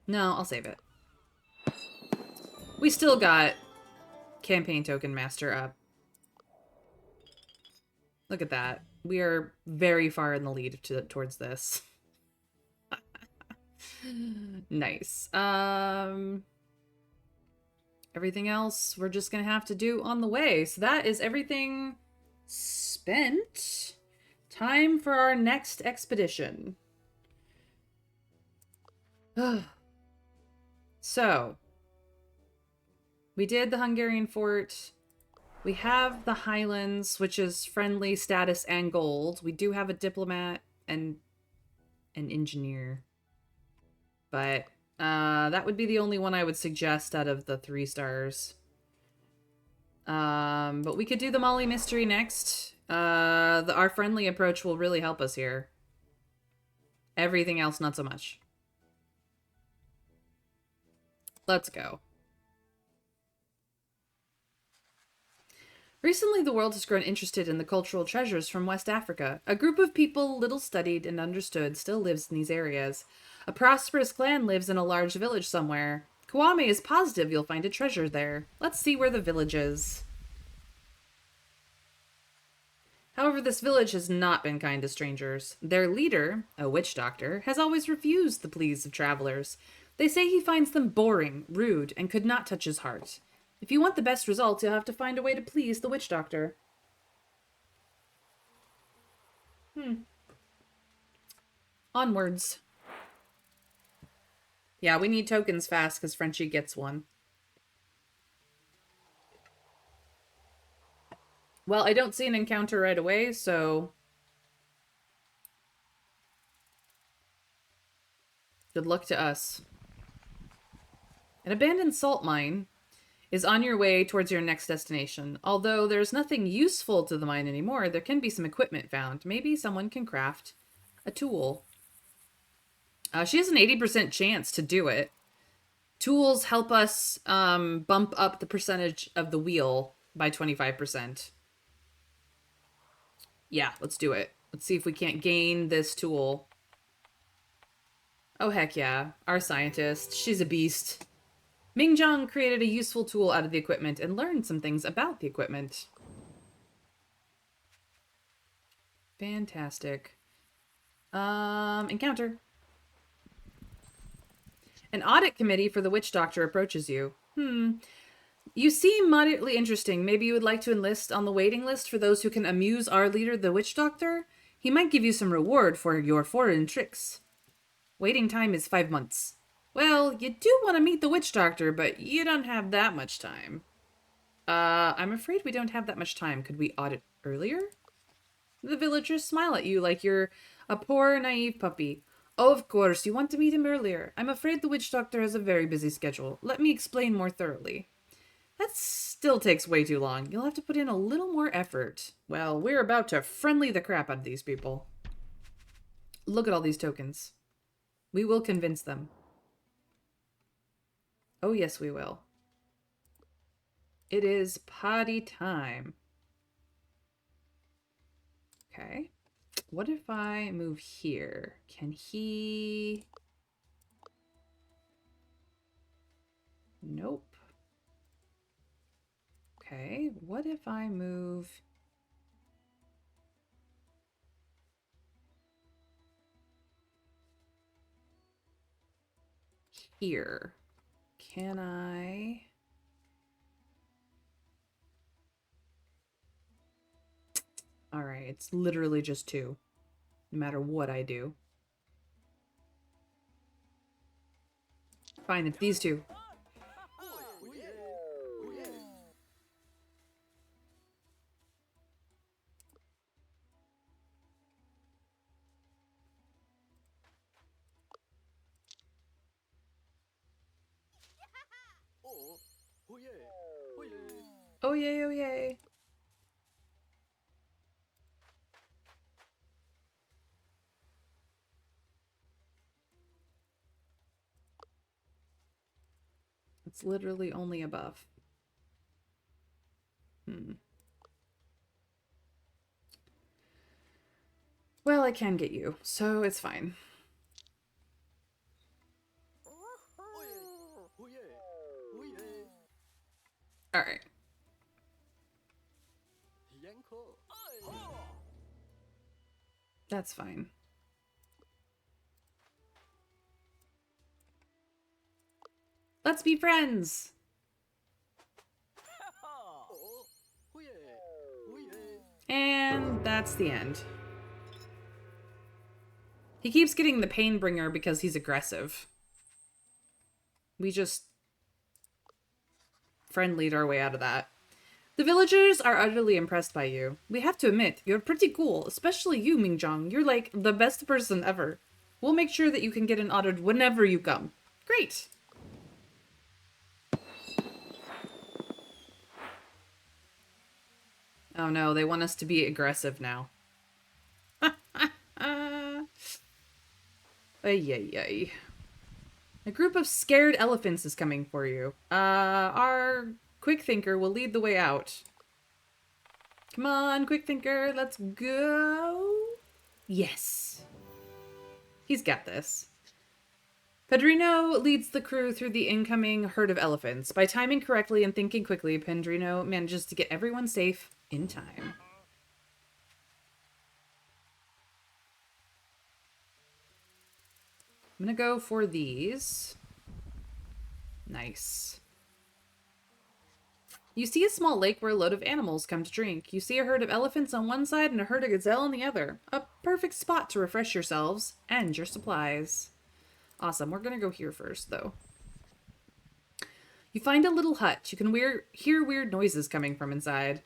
No, I'll save it. We still got campaign token master up. Look at that. We are very far in the lead towards this. Nice. Everything else we're just gonna have to do on the way. So that is everything spent. Time for our next expedition. So, we did the Hungarian fort. We have the Highlands, which is friendly, status, and gold. We do have a diplomat and an engineer. But that would be the only one I would suggest out of the 3 stars. But we could do the Mali mystery next. Our friendly approach will really help us here. Everything else, not so much. Let's go. Recently, the world has grown interested in the cultural treasures from West Africa. A group of people little studied and understood still lives in these areas. A prosperous clan lives in a large village somewhere. Kwame is positive you'll find a treasure there. Let's see where the village is. However, this village has not been kind to strangers. Their leader, a witch doctor, has always refused the pleas of travelers. They say he finds them boring, rude, and could not touch his heart. If you want the best results, you'll have to find a way to please the witch doctor. Onwards. Yeah, we need tokens fast because Frenchie gets one. Well, I don't see an encounter right away, so... Good luck to us. An abandoned salt mine is on your way towards your next destination. Although there's nothing useful to the mine anymore, there can be some equipment found. Maybe someone can craft a tool. She has an 80% chance to do it. Tools help us bump up the percentage of the wheel by 25%. Yeah, let's do it. Let's see if we can't gain this tool. Oh, heck yeah. Our scientist. She's a beast. Mingjiang created a useful tool out of the equipment and learned some things about the equipment. Fantastic. Encounter. An audit committee for the witch doctor approaches you. You seem moderately interesting. Maybe you would like to enlist on the waiting list for those who can amuse our leader, the witch doctor? He might give you some reward for your foreign tricks. Waiting time is 5 months. Well, you do want to meet the witch doctor, but you don't have that much time. I'm afraid we don't have that much time. Could we audit earlier? The villagers smile at you like you're a poor, naive puppy. Oh, of course, you want to meet him earlier. I'm afraid the witch doctor has a very busy schedule. Let me explain more thoroughly. That still takes way too long. You'll have to put in a little more effort. Well, we're about to friendly the crap out of these people. Look at all these tokens. We will convince them. Oh, yes, we will. It is potty time. Okay. What if I move here? Can he... Nope. Okay. What if I move... here? Can I... Alright, it's literally just 2. No matter what I do. Fine, it's these 2. Oh yay, oh yay. It's literally only above. Well, I can get you, so it's fine. Alright. That's fine. Let's be friends! And that's the end. He keeps getting the Painbringer because he's aggressive. We just friendlied our way out of that. The villagers are utterly impressed by you. We have to admit, you're pretty cool, especially you, Mingjong. You're like the best person ever. We'll make sure that you can get an honored whenever you come. Great! Oh no, they want us to be aggressive now. Ay, ay, ay. A group of scared elephants is coming for you. Our quick thinker will lead the way out. Come on, quick thinker, let's go. Yes. He's got this. Pedrino leads the crew through the incoming herd of elephants. By timing correctly and thinking quickly, Pedrino manages to get everyone safe in time. I'm gonna go for these. Nice. You see a small lake where a load of animals come to drink. You see a herd of elephants on one side and a herd of gazelle on the other. A perfect spot to refresh yourselves and your supplies. Awesome. We're gonna go here first, though. You find a little hut. You can hear weird noises coming from inside.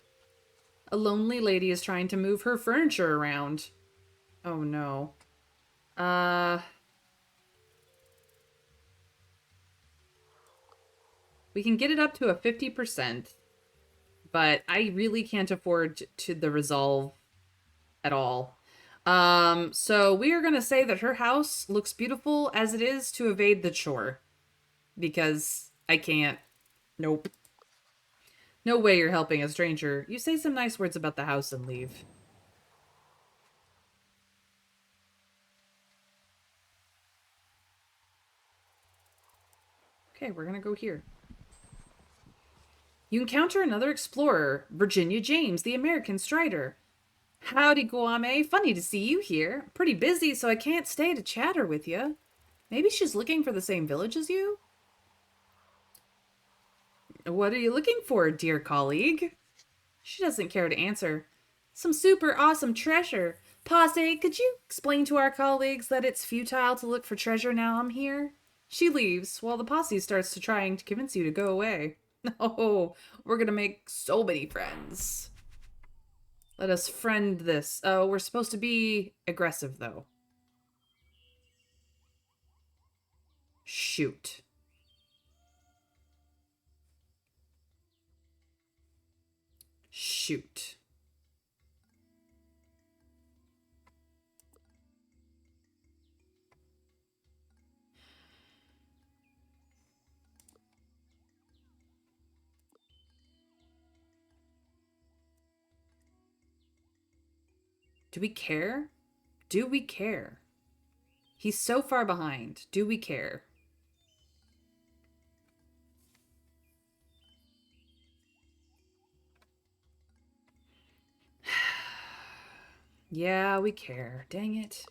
A lonely lady is trying to move her furniture around. Oh, no. We can get it up to a 50%, but I really can't afford to the resolve at all. So we are going to say that her house looks beautiful as it is to evade the chore. Because I can't. Nope. No way you're helping a stranger. You say some nice words about the house and leave. Okay, we're going to go here. You encounter another explorer, Virginia James, the American Strider. Howdy, Guame. Funny to see you here. Pretty busy, so I can't stay to chatter with you. Maybe she's looking for the same village as you? What are you looking for, dear colleague? She doesn't care to answer. Some super awesome treasure. Posse, could you explain to our colleagues that it's futile to look for treasure now I'm here? She leaves, while the posse starts to trying to convince you to go away. Oh, we're gonna make so many friends. Let us friend this. Oh, we're supposed to be aggressive, though. Shoot. Shoot. Do we care? Do we care? He's so far behind. Do we care? Yeah, we care. Dang it.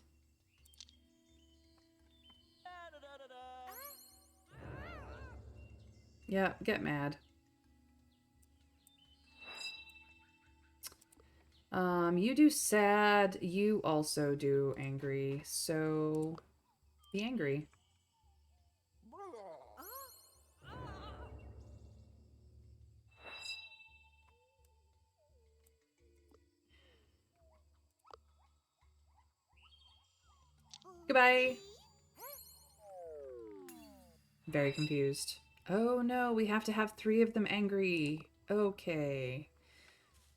Yeah, get mad. You do sad. You also do angry. So, be angry. Goodbye. Very confused. Oh no, we have to have 3 of them angry. Okay.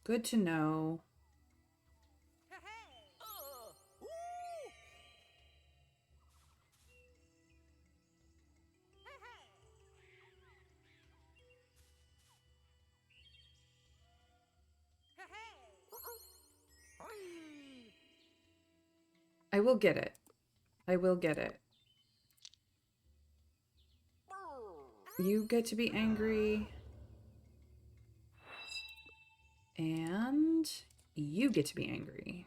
Good to know. I will get it. I will get it. You get to be angry. And you get to be angry.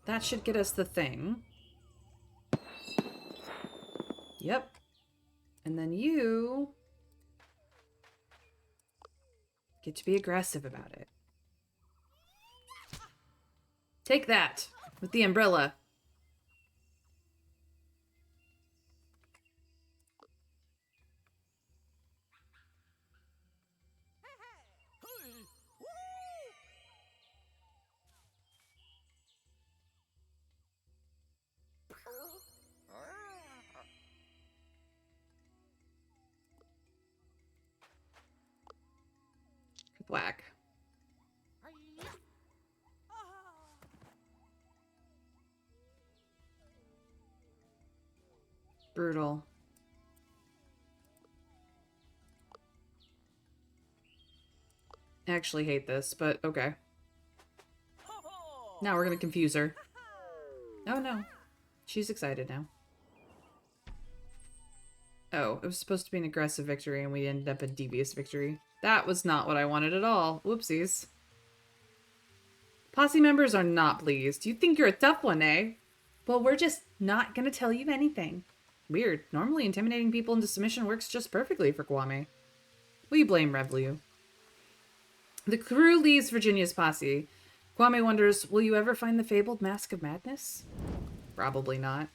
That should get us the thing. Yep. And then you get to be aggressive about it. Take that with the umbrella. Whack. Brutal. I actually hate this, but okay. Now we're gonna confuse her. Oh no. She's excited now. Oh, it was supposed to be an aggressive victory and we ended up a devious victory. That was not what I wanted at all. Whoopsies. Posse members are not pleased. You think you're a tough one, eh? Well, we're just not gonna tell you anything. Weird. Normally intimidating people into submission works just perfectly for Kwame. We blame Revlu. The crew leaves Virginia's posse. Kwame wonders, will you ever find the fabled Mask of Madness? Probably not.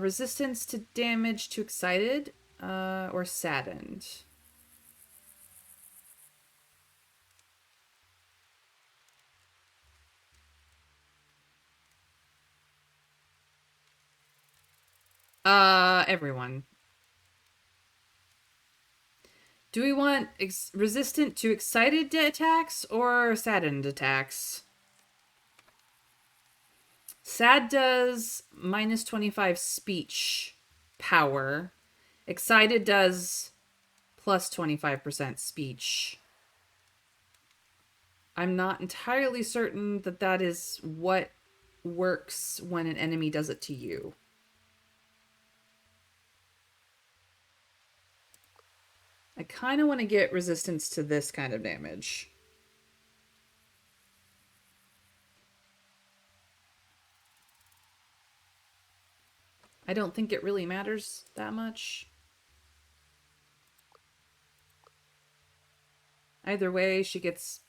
Resistance to damage to excited, or saddened. Everyone. Do we want resistant to excited attacks or saddened attacks? Sad does minus 25 speech power. Excited does plus 25% speech. I'm not entirely certain that that is what works when an enemy does it to you. I kind of want to get resistance to this kind of damage. I don't think it really matters that much. Either way, she gets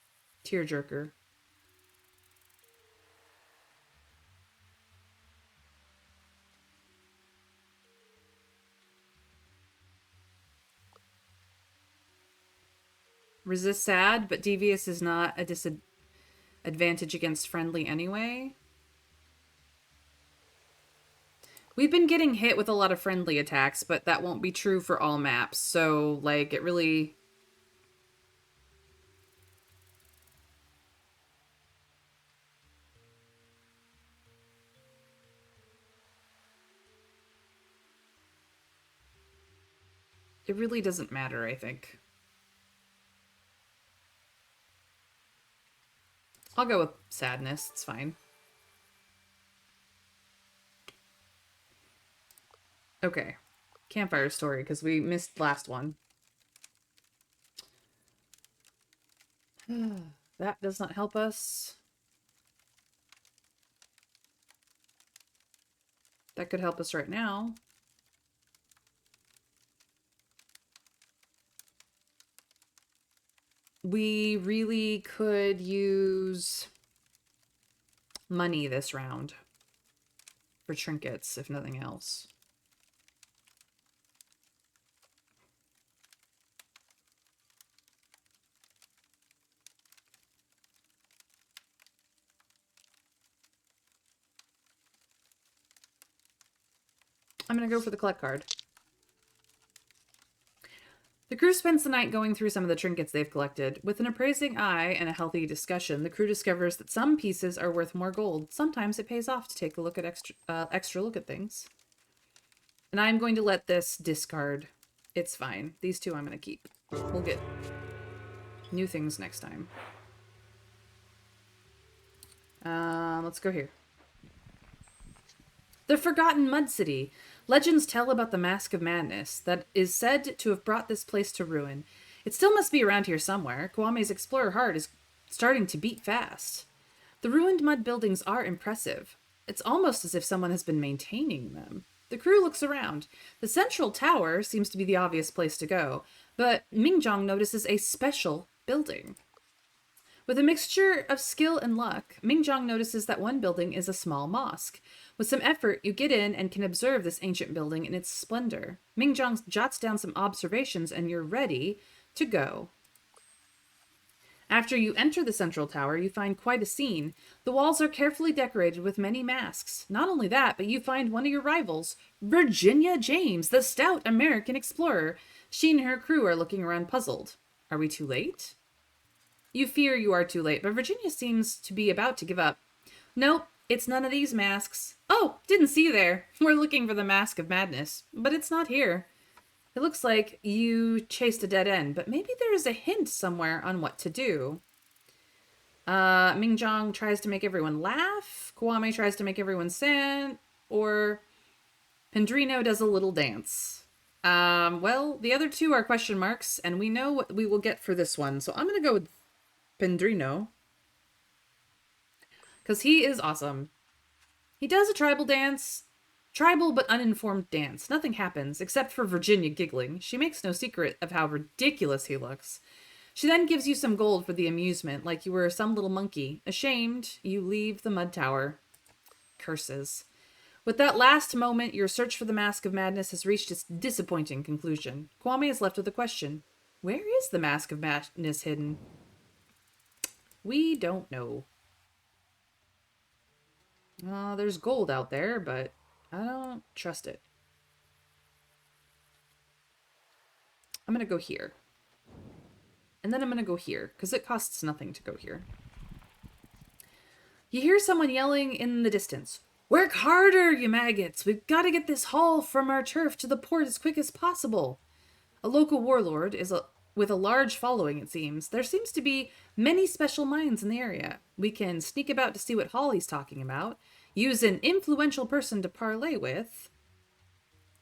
tearjerker. Resist sad, but devious is not a disadvantage against friendly anyway. We've been getting hit with a lot of friendly attacks, but that won't be true for all maps. So, like, it really... It really doesn't matter, I think. I'll go with sadness. It's fine. Okay. Campfire story, because we missed last one. That does not help us. That could help us right now. We really could use money this round for trinkets, if nothing else. I'm going to go for the collect card. The crew spends the night going through some of the trinkets they've collected. With an appraising eye and a healthy discussion, the crew discovers that some pieces are worth more gold. Sometimes it pays off to take a look at extra look at things. And I'm going to let this discard. It's fine. These two I'm going to keep. We'll get new things next time. Let's go here. The Forgotten Mud City. Legends tell about the Mask of Madness that is said to have brought this place to ruin. It still must be around here somewhere. Kwame's explorer heart is starting to beat fast. The ruined mud buildings are impressive. It's almost as if someone has been maintaining them. The crew looks around. The central tower seems to be the obvious place to go, but Mingjong notices a special building. With a mixture of skill and luck, Mingjong notices that one building is a small mosque. With some effort, you get in and can observe this ancient building in its splendor. Mingjong jots down some observations and you're ready to go. After you enter the central tower, you find quite a scene. The walls are carefully decorated with many masks. Not only that, but you find one of your rivals, Virginia James, the stout American explorer. She and her crew are looking around puzzled. Are we too late? You fear you are too late, but Virginia seems to be about to give up. Nope, it's none of these masks. Oh, didn't see you there. We're looking for the Mask of Madness, but it's not here. It looks like you chased a dead end, but maybe there is a hint somewhere on what to do. Mingjong tries to make everyone laugh. Kwame tries to make everyone sad. Or Pendrino does a little dance. Well, the other two are question marks, and we know what we will get for this one. So I'm going to go with Pendrino. Because he is awesome. He does a tribal dance. Tribal but uninformed dance. Nothing happens, except for Virginia giggling. She makes no secret of how ridiculous he looks. She then gives you some gold for the amusement, like you were some little monkey. Ashamed, you leave the mud tower. Curses. With that last moment, your search for the Mask of Madness has reached its disappointing conclusion. Kwame is left with a question. Where is the Mask of Madness hidden? We don't know. There's gold out there, but I don't trust it. I'm going to go here. And then I'm going to go here, because it costs nothing to go here. You hear someone yelling in the distance. Work harder, you maggots! We've got to get this haul from our turf to the port as quick as possible. A local warlord is with a large following, it seems. There seems to be many special mines in the area. We can sneak about to see what haul he's talking about. Use an influential person to parley with.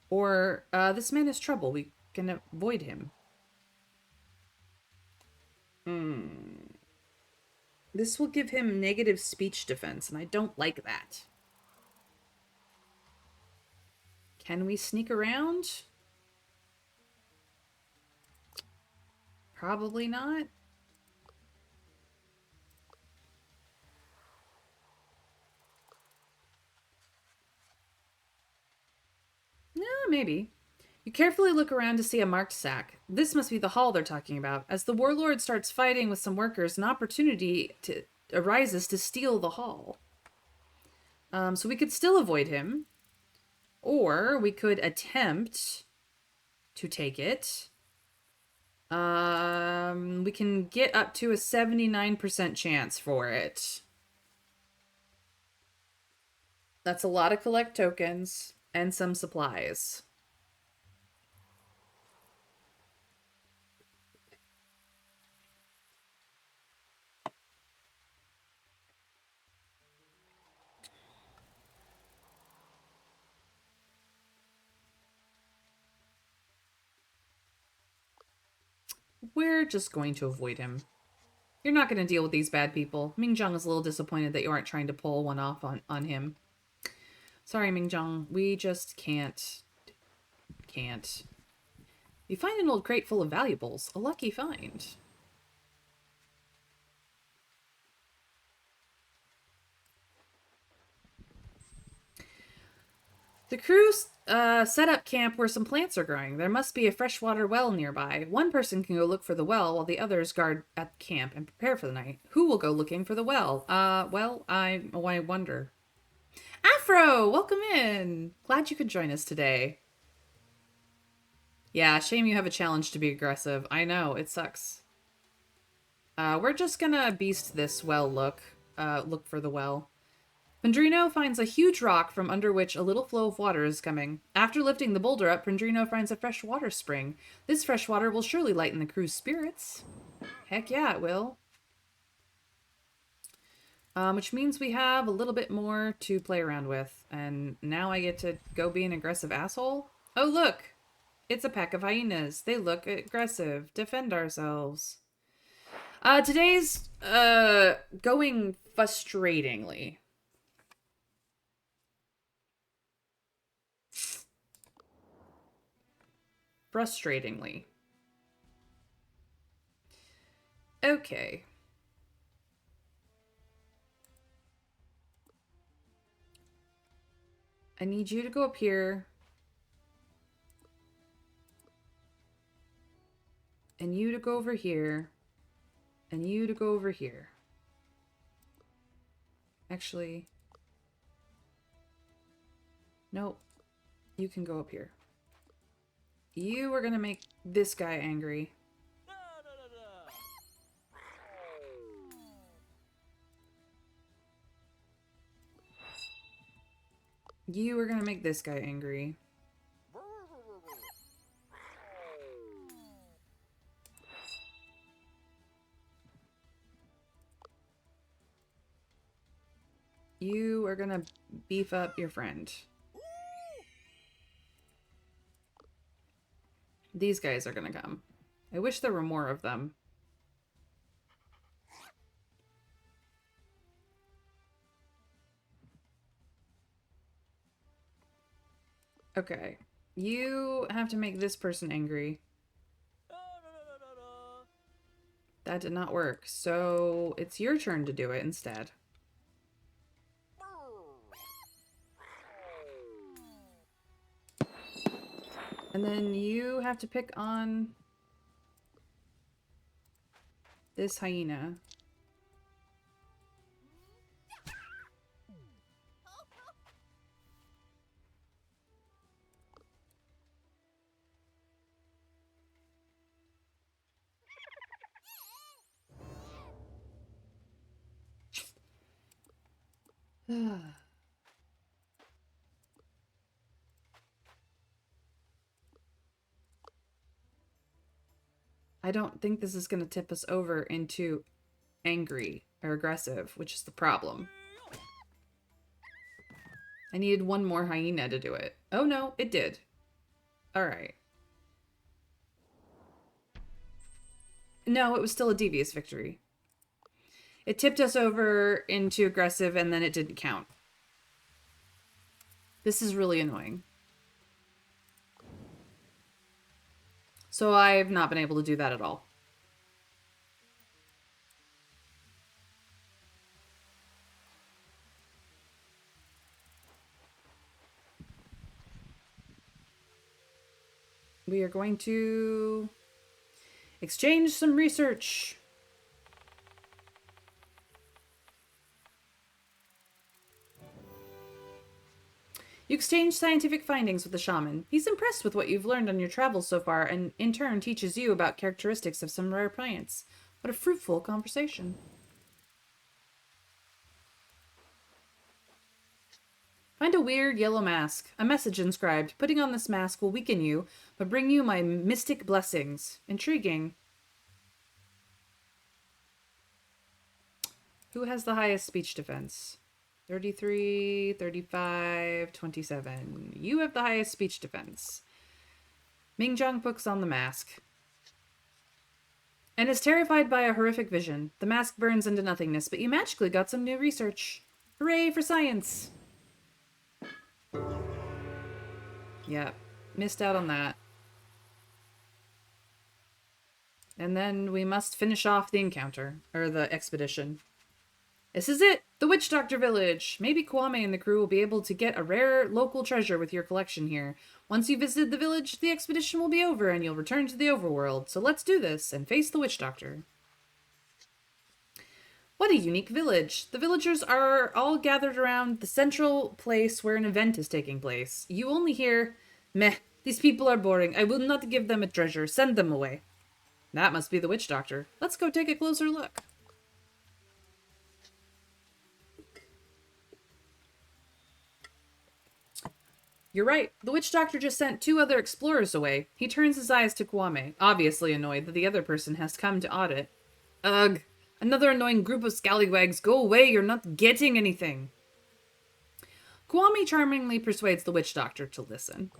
Or, this man is trouble. We can avoid him. This will give him negative speech defense, and I don't like that. Can we sneak around? Probably not. No, maybe. You carefully look around to see a marked sack. This must be the hall they're talking about. As the warlord starts fighting with some workers, an opportunity arises to steal the hall. So we could still avoid him. Or we could attempt to take it. We can get up to a 79% chance for it. That's a lot of collect tokens and some supplies. We're just going to avoid him. You're not going to deal with these bad people. Mingjong is a little disappointed that you aren't trying to pull one off on him. Sorry, Mingjong. We just can't. You find an old crate full of valuables. A lucky find. The crew set up camp where some plants are growing. There must be a freshwater well nearby. One person can go look for the well while the others guard at camp and prepare for the night. Who will go looking for the well? I wonder. Afro, welcome in. Glad you could join us today. Yeah, shame you have a challenge to be aggressive. I know, it sucks. We're just gonna beast this well look for the well. Pendrino finds a huge rock from under which a little flow of water is coming. After lifting the boulder up, Pendrino finds a fresh water spring. This fresh water will surely lighten the crew's spirits. Heck yeah, it will. Which means we have a little bit more to play around with. And now I get to go be an aggressive asshole? Oh, look! It's a pack of hyenas. They look aggressive. Defend ourselves. Today's, going frustratingly. Frustratingly. Okay. I need you to go up here. And you to go over here. And you to go over here. Actually... Nope. You can go up here. You are gonna make this guy angry. You are gonna make this guy angry. You are gonna beef up your friend. These guys are gonna come. I wish there were more of them. Okay. You have to make this person angry. That did not work, so it's your turn to do it instead. And then you have to pick on this hyena. I don't think this is going to tip us over into angry or aggressive, which is the problem. I needed one more hyena to do it. Oh no, it did. Alright. No, it was still a devious victory. It tipped us over into aggressive and then it didn't count. This is really annoying. So I've not been able to do that at all. We are going to exchange some research. You exchange scientific findings with the shaman. He's impressed with what you've learned on your travels so far, and in turn teaches you about characteristics of some rare plants. What a fruitful conversation. Find a weird yellow mask. A message inscribed. Putting on this mask will weaken you, but bring you my mystic blessings. Intriguing. Who has the highest speech defense? 33, 35, 27. You have the highest speech defense. Mingjong puts on the mask. And is terrified by a horrific vision. The mask burns into nothingness, but you magically got some new research. Hooray for science! Yeah, missed out on that. And then we must finish off the encounter, or the expedition. This is it! The Witch Doctor Village! Maybe Kwame and the crew will be able to get a rare local treasure with your collection here. Once you visited the village, the expedition will be over and you'll return to the overworld. So let's do this and face the Witch Doctor. What a unique village. The villagers are all gathered around the central place where an event is taking place. You only hear, "Meh, these people are boring. I will not give them a treasure. Send them away." That must be the Witch Doctor. Let's go take a closer look. You're right. The Witch Doctor just sent 2 other explorers away. He turns his eyes to Kwame, obviously annoyed that the other person has come to audit. Ugh. Another annoying group of scallywags. Go away, you're not getting anything. Kwame charmingly persuades the witch doctor to listen.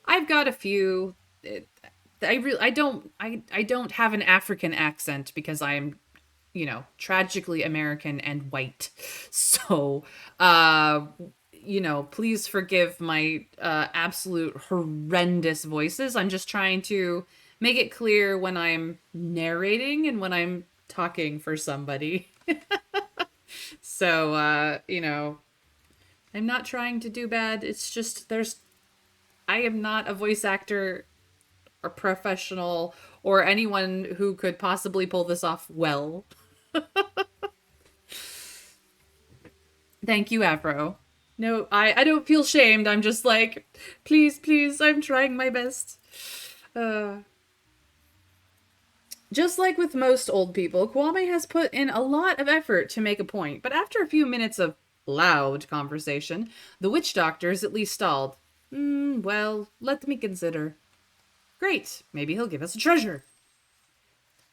I've got a few. I don't have an African accent because I am, tragically American and white. So, please forgive my absolute horrendous voices. I'm just trying to make it clear when I'm narrating and when I'm talking for somebody. So, I'm not trying to do bad. It's just I am not a voice actor or professional or anyone who could possibly pull this off well. Thank you, Afro. No, I don't feel shamed. I'm just like, please, I'm trying my best. Just like with most old people, Kwame has put in a lot of effort to make a point, but after a few minutes of loud conversation, the witch doctor is at least stalled. Well, let me consider. Great, maybe he'll give us a treasure.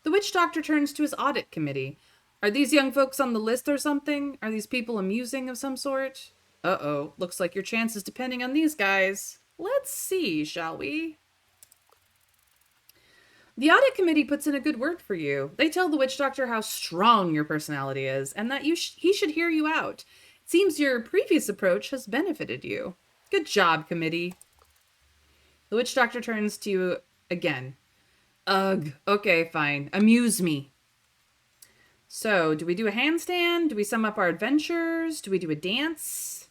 The witch doctor turns to his audit committee. Are these young folks on the list or something? Are these people amusing of some sort? Uh-oh, looks like your chance is depending on these guys. Let's see, shall we? The audit committee puts in a good word for you. They tell the witch doctor how strong your personality is and that he should hear you out. It seems your previous approach has benefited you. Good job, committee. The witch doctor turns to you again. Ugh, okay, fine. Amuse me. So, do we do a handstand? Do we sum up our adventures? Do we do a dance?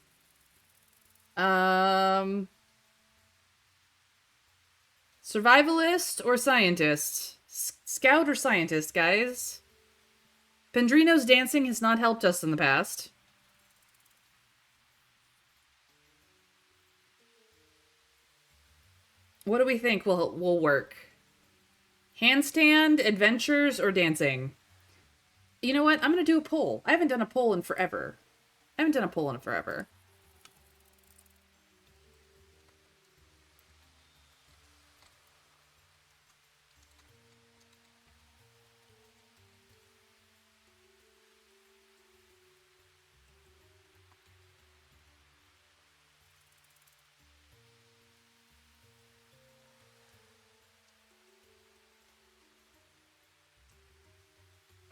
Survivalist or scientist? Scout or scientist, guys? Pendrino's dancing has not helped us in the past. What do we think will work? Handstand, adventures, or dancing? You know what? I'm going to do a poll. I haven't done a poll in forever.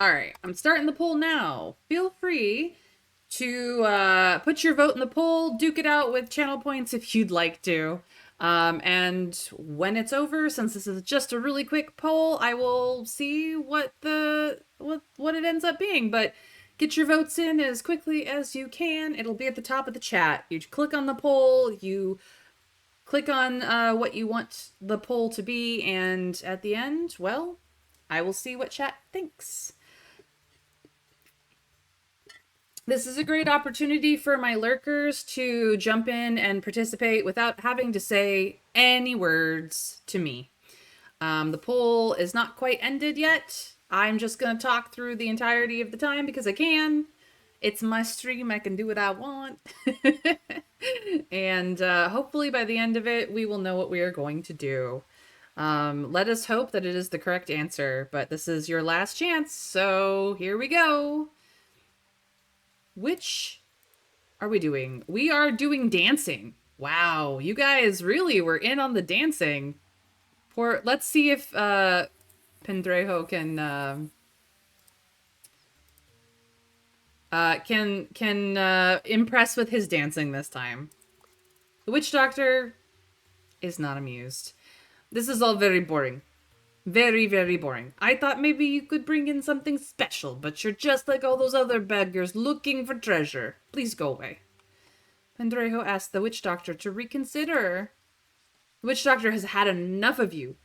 All right, I'm starting the poll now. Feel free to put your vote in the poll, duke it out with channel points if you'd like to. And when it's over, since this is just a really quick poll, I will see what it ends up being. But get your votes in as quickly as you can. It'll be at the top of the chat. You click on the poll, you click on what you want the poll to be, and at the end, well, I will see what chat thinks. This is a great opportunity for my lurkers to jump in and participate without having to say any words to me. The poll is not quite ended yet. I'm just going to talk through the entirety of the time because I can. It's my stream. I can do what I want. And hopefully by the end of it, we will know what we are going to do. Let us hope that it is the correct answer, but this is your last chance, so here we go. Which are we doing? We are doing dancing. Wow, you guys really were in on the dancing. Let's see if Pendrejo can impress with his dancing this time. The witch doctor is not amused. This is all very boring. Very, very boring. I thought maybe you could bring in something special, but you're just like all those other beggars looking for treasure. Please go away. Pendrejo asked the witch doctor to reconsider. The witch doctor has had enough of you.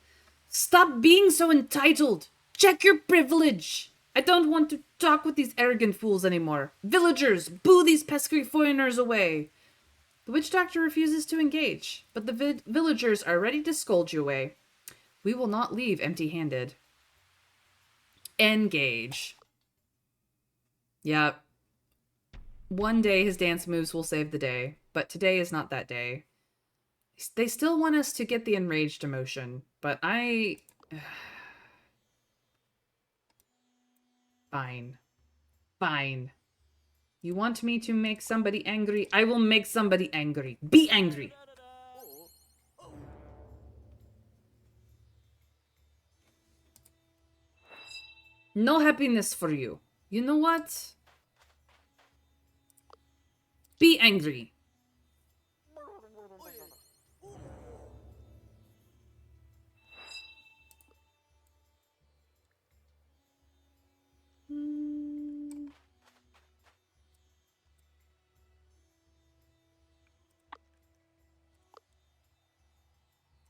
Stop being so entitled. Check your privilege. I don't want to talk with these arrogant fools anymore. Villagers, boo these pesky foreigners away. The witch doctor refuses to engage, but the villagers are ready to scold you away. We will not leave empty-handed. Engage. Yep. One day his dance moves will save the day, but today is not that day. They still want us to get the enraged emotion, but Fine. Fine. You want me to make somebody angry? I will make somebody angry. Be angry. No happiness for you. You know what? Be angry.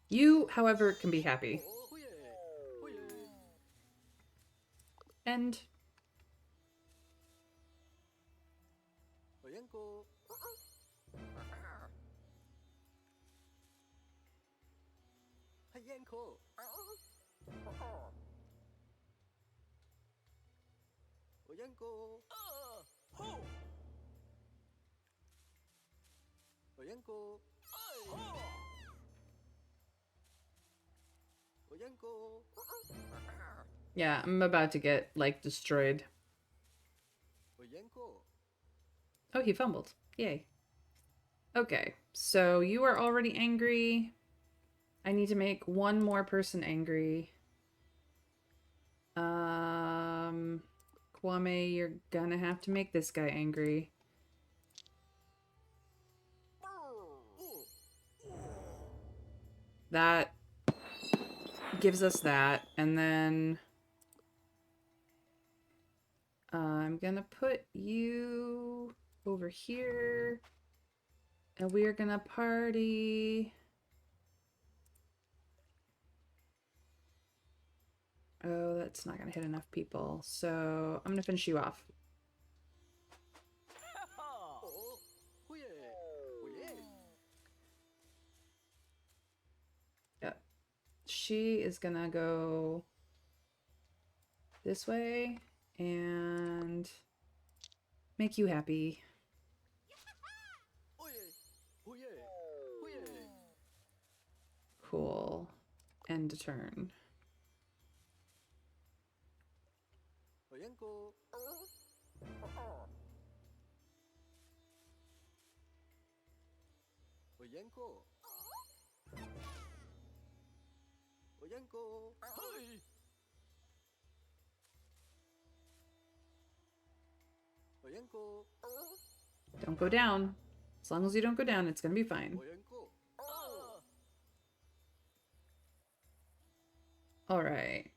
You, however, can be happy. And yeah, I'm about to get, like, destroyed. Oh, he fumbled. Yay. Okay, so you are already angry. I need to make one more person angry. Kwame, you're gonna have to make this guy angry. That gives us that, and then I'm gonna put you over here, and we are gonna party. Oh, that's not gonna hit enough people, so I'm gonna finish you off. Yep. She is gonna go this way and make you happy. Cool. End a turn. Don't go down. As long as you don't go down, it's gonna be fine. Alright.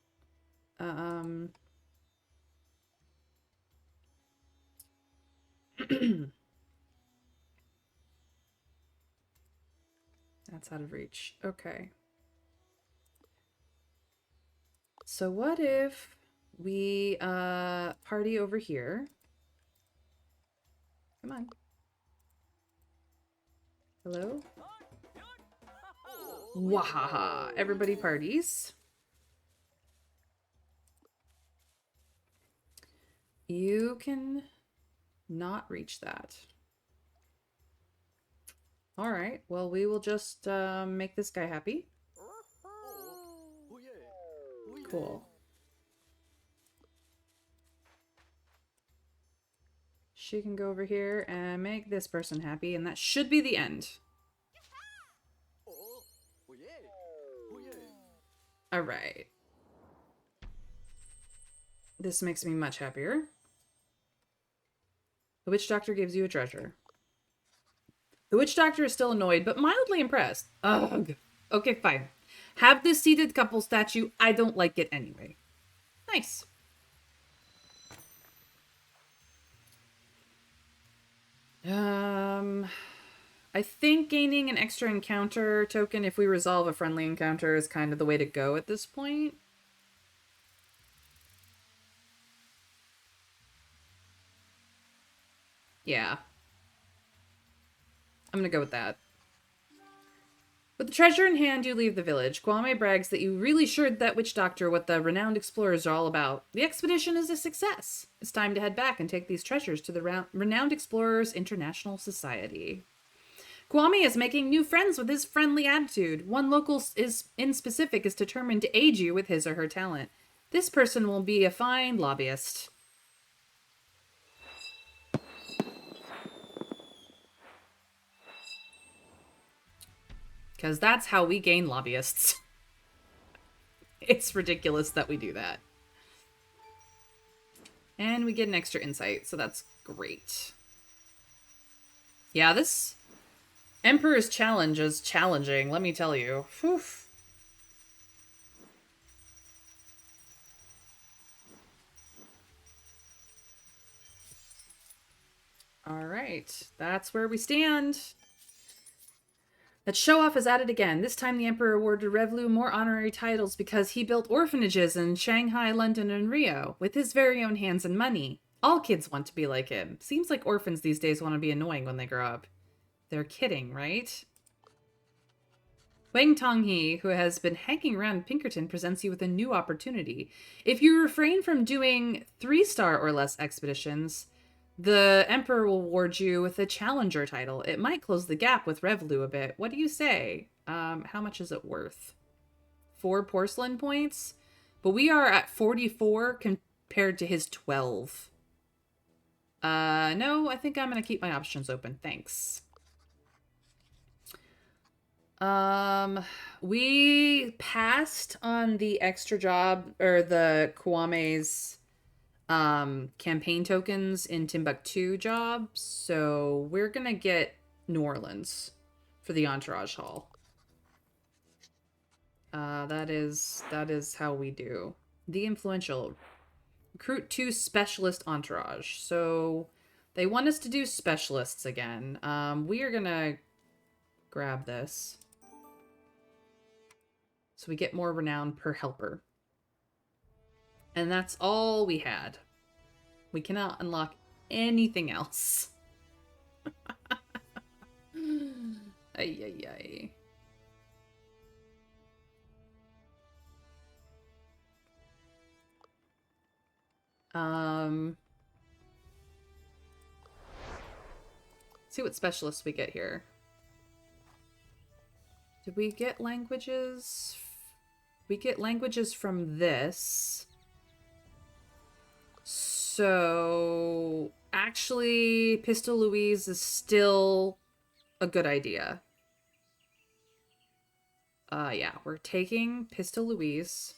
That's out of reach. Okay. So what if we party over here? Come on. Hello? Wahaha. Everybody parties. You can not reach that. Alright, well, we will just make this guy happy. Cool. She can go over here and make this person happy, and that should be the end. Alright. This makes me much happier. The witch doctor gives you a treasure. The witch doctor is still annoyed, but mildly impressed. Ugh. Okay, fine. Have this seated couple statue. I don't like it anyway. Nice. I think gaining an extra encounter token if we resolve a friendly encounter is kind of the way to go at this point. Yeah. I'm gonna go with that. With the treasure in hand, you leave the village. Kwame brags that you really assured that witch doctor what the renowned explorers are all about. The expedition is a success. It's time to head back and take these treasures to the Renowned Explorers International Society. Kwame is making new friends with his friendly attitude. One local in specific is determined to aid you with his or her talent. This person will be a fine lobbyist. Because that's how we gain lobbyists. It's ridiculous that we do that. And we get an extra insight, so that's great. Yeah, this Emperor's Challenge is challenging, let me tell you. Whew. All right, that's where we stand. That show-off is at it again. This time the Emperor awarded Revlu more honorary titles because he built orphanages in Shanghai, London, and Rio with his very own hands and money. All kids want to be like him. Seems like orphans these days want to be annoying when they grow up. They're kidding, right? Wang Tonghe, who has been hanging around Pinkerton, presents you with a new opportunity. If you refrain from doing 3-star or less expeditions, the Emperor will award you with a Challenger title. It might close the gap with Revlu a bit. What do you say? How much is it worth? 4 porcelain points? But we are at 44 compared to his 12. No, I think I'm going to keep my options open. Thanks. We passed on the extra job, or the Kwame's campaign tokens in Timbuktu job, so we're gonna get New Orleans for the Entourage Hall. That is how we do. The influential. Recruit 2 specialist entourage. So they want us to do specialists again. We are gonna grab this. So we get more renown per helper. And that's all we had. We cannot unlock anything else. Ay, ay, ay. See what specialists we get here. Did we get languages? We get languages from this. So, actually, Pistol Louise is still a good idea. Yeah, we're taking Pistol Louise.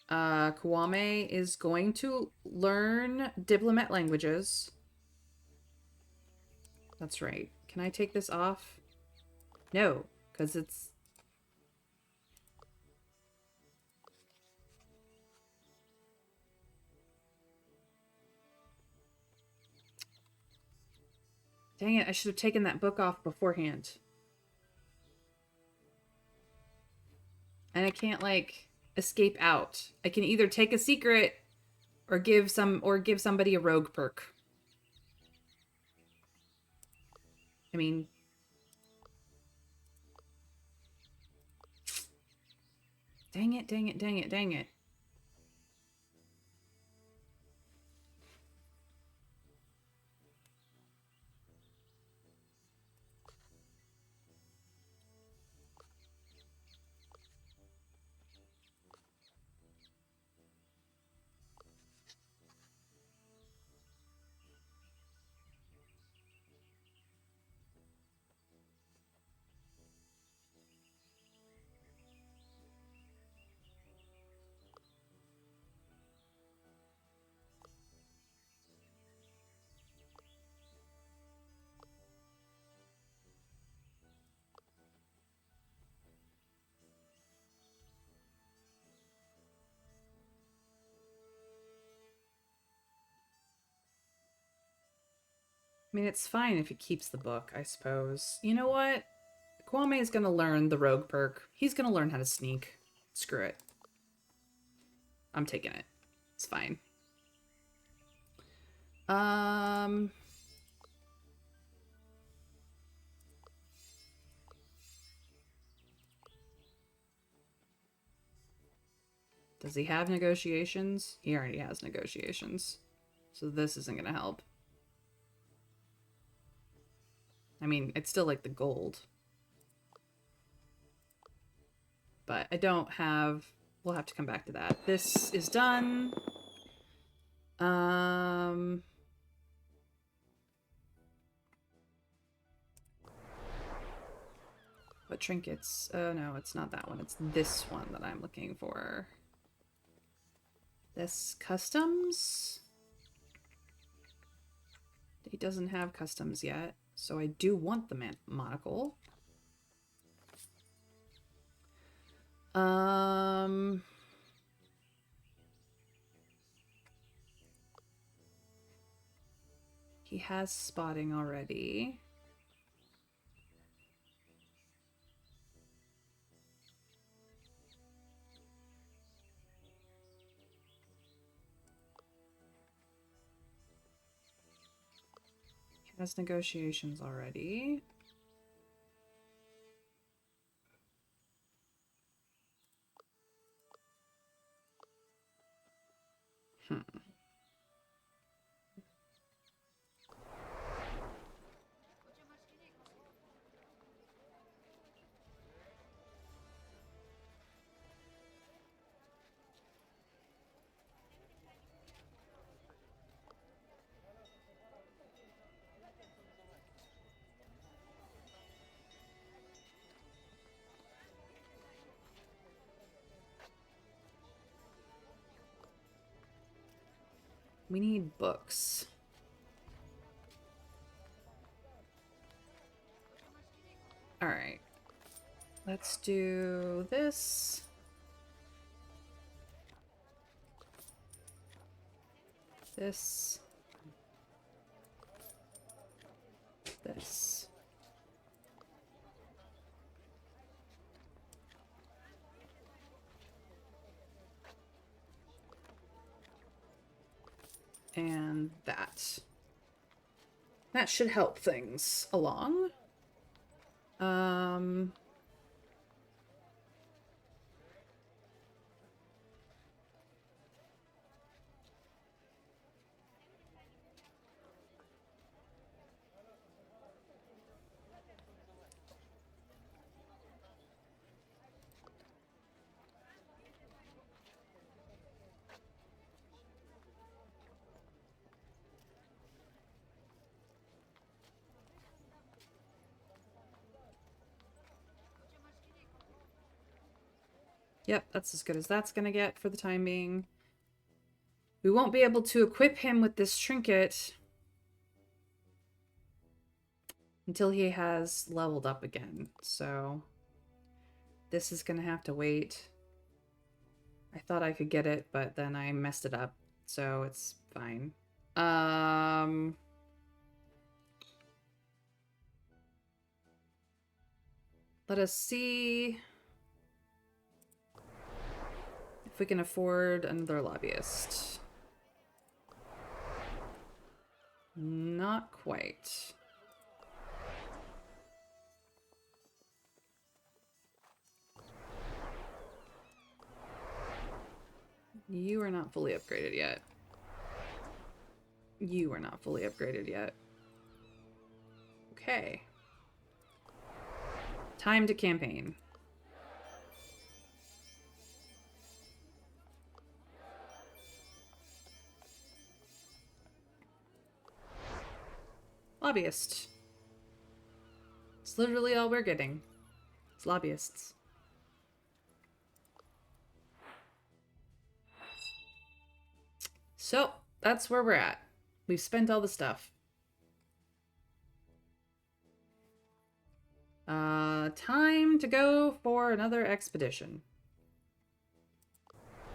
Kwame is going to learn diplomat languages. That's right. Can I take this off? No, because it's... Dang it, I should have taken that book off beforehand. And I can't, like, escape out. I can either take a secret or give somebody a rogue perk. I mean... Dang it, dang it, dang it, dang it. I mean, it's fine if he keeps the book, I suppose. You know what? Kwame is going to learn the rogue perk. He's going to learn how to sneak. Screw it. I'm taking it. It's fine. Does he have negotiations? He already has negotiations. So this isn't going to help. I mean, it's still like the gold. But I don't have... We'll have to come back to that. This is done. What trinkets? Oh no, it's not that one. It's this one that I'm looking for. This customs? He doesn't have customs yet, so I do want the monocle. He has spotting already. He has negotiations already. We need books. All right. Let's do this. This. This. And that. That should help things along. Yep, that's as good as that's gonna get for the time being. We won't be able to equip him with this trinket until he has leveled up again, so this is gonna have to wait. I thought I could get it, but then I messed it up, so it's fine. Let us see if we can afford another lobbyist. Not quite. You are not fully upgraded yet. You are not fully upgraded yet. Okay. Time to campaign. Lobbyist. It's literally all we're getting. It's lobbyists. So, that's where we're at. We've spent all the stuff. Time to go for another expedition.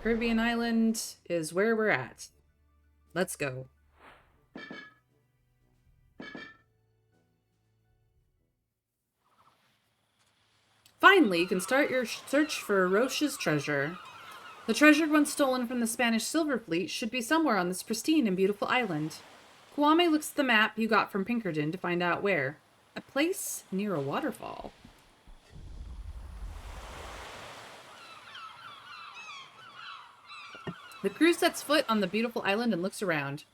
Caribbean Island is where we're at. Let's go. Finally, you can start your search for Roche's treasure. The treasure once stolen from the Spanish Silver Fleet should be somewhere on this pristine and beautiful island. Kwame looks at the map you got from Pinkerton to find out where. A place near a waterfall. The crew sets foot on the beautiful island and looks around.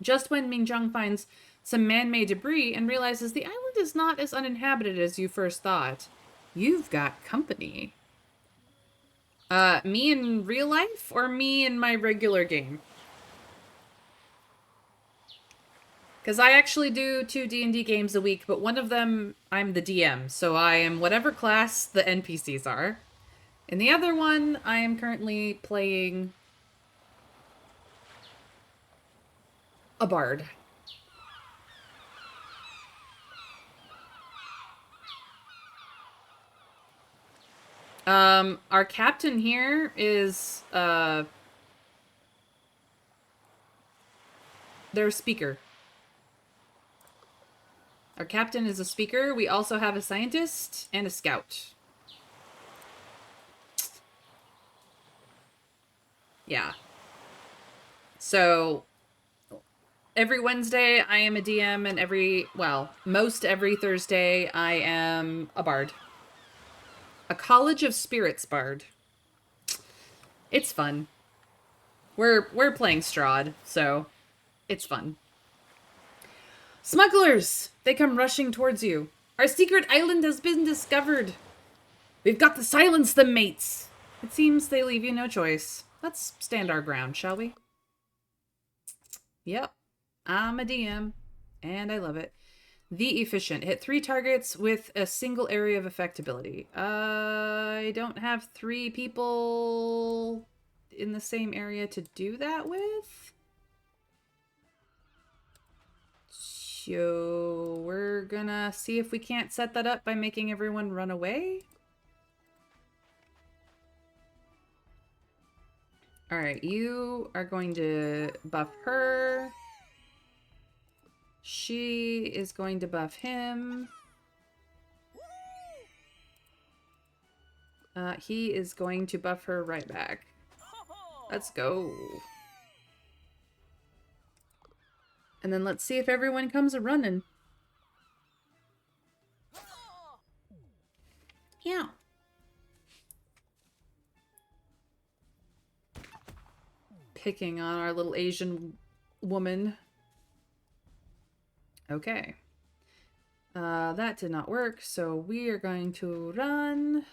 Just when Mingjung finds some man-made debris and realizes the island is not as uninhabited as you first thought. You've got company. Me in real life or me in my regular game? Because I actually do 2 D&D games a week, but one of them I'm the DM, so I am whatever class the NPCs are. In the other one, I am currently playing a bard. Our captain here is, their speaker. Our captain is a speaker. We also have a scientist and a scout. Yeah. So, every Wednesday I am a DM, and most every Thursday I am a bard. A College of Spirits bard. It's fun. We're playing Strahd, so it's fun. Smugglers! They come rushing towards you. Our secret island has been discovered. We've got to silence them, mates. It seems they leave you no choice. Let's stand our ground, shall we? Yep. I'm a DM, and I love it. The Efficient. Hit 3 targets with a single area of effect ability. I don't have 3 people in the same area to do that with. So we're gonna see if we can't set that up by making everyone run away. Alright, you are going to buff her. She is going to buff him. He is going to buff her right back. Let's go. And then let's see if everyone comes a-running. Yeah. Picking on our little Asian woman. Okay. That did not work, so we are going to run.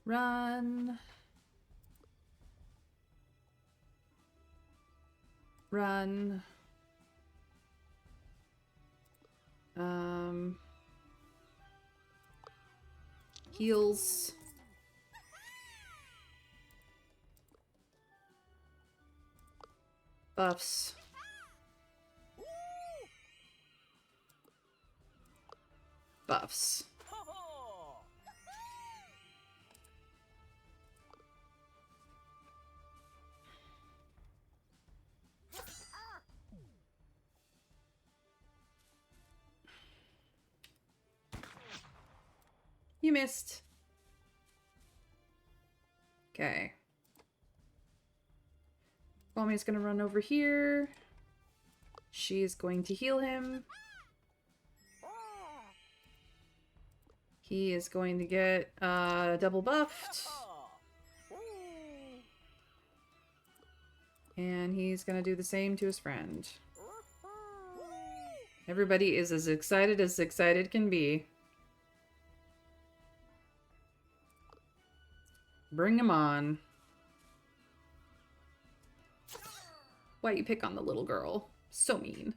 Run. Run. Heals. Buffs. Buffs. You missed. Okay. Kwami's gonna run over here. She's going to heal him. He is going to get double buffed. And he's gonna do the same to his friend. Everybody is as excited can be. Bring him on. Why you pick on the little girl? So mean.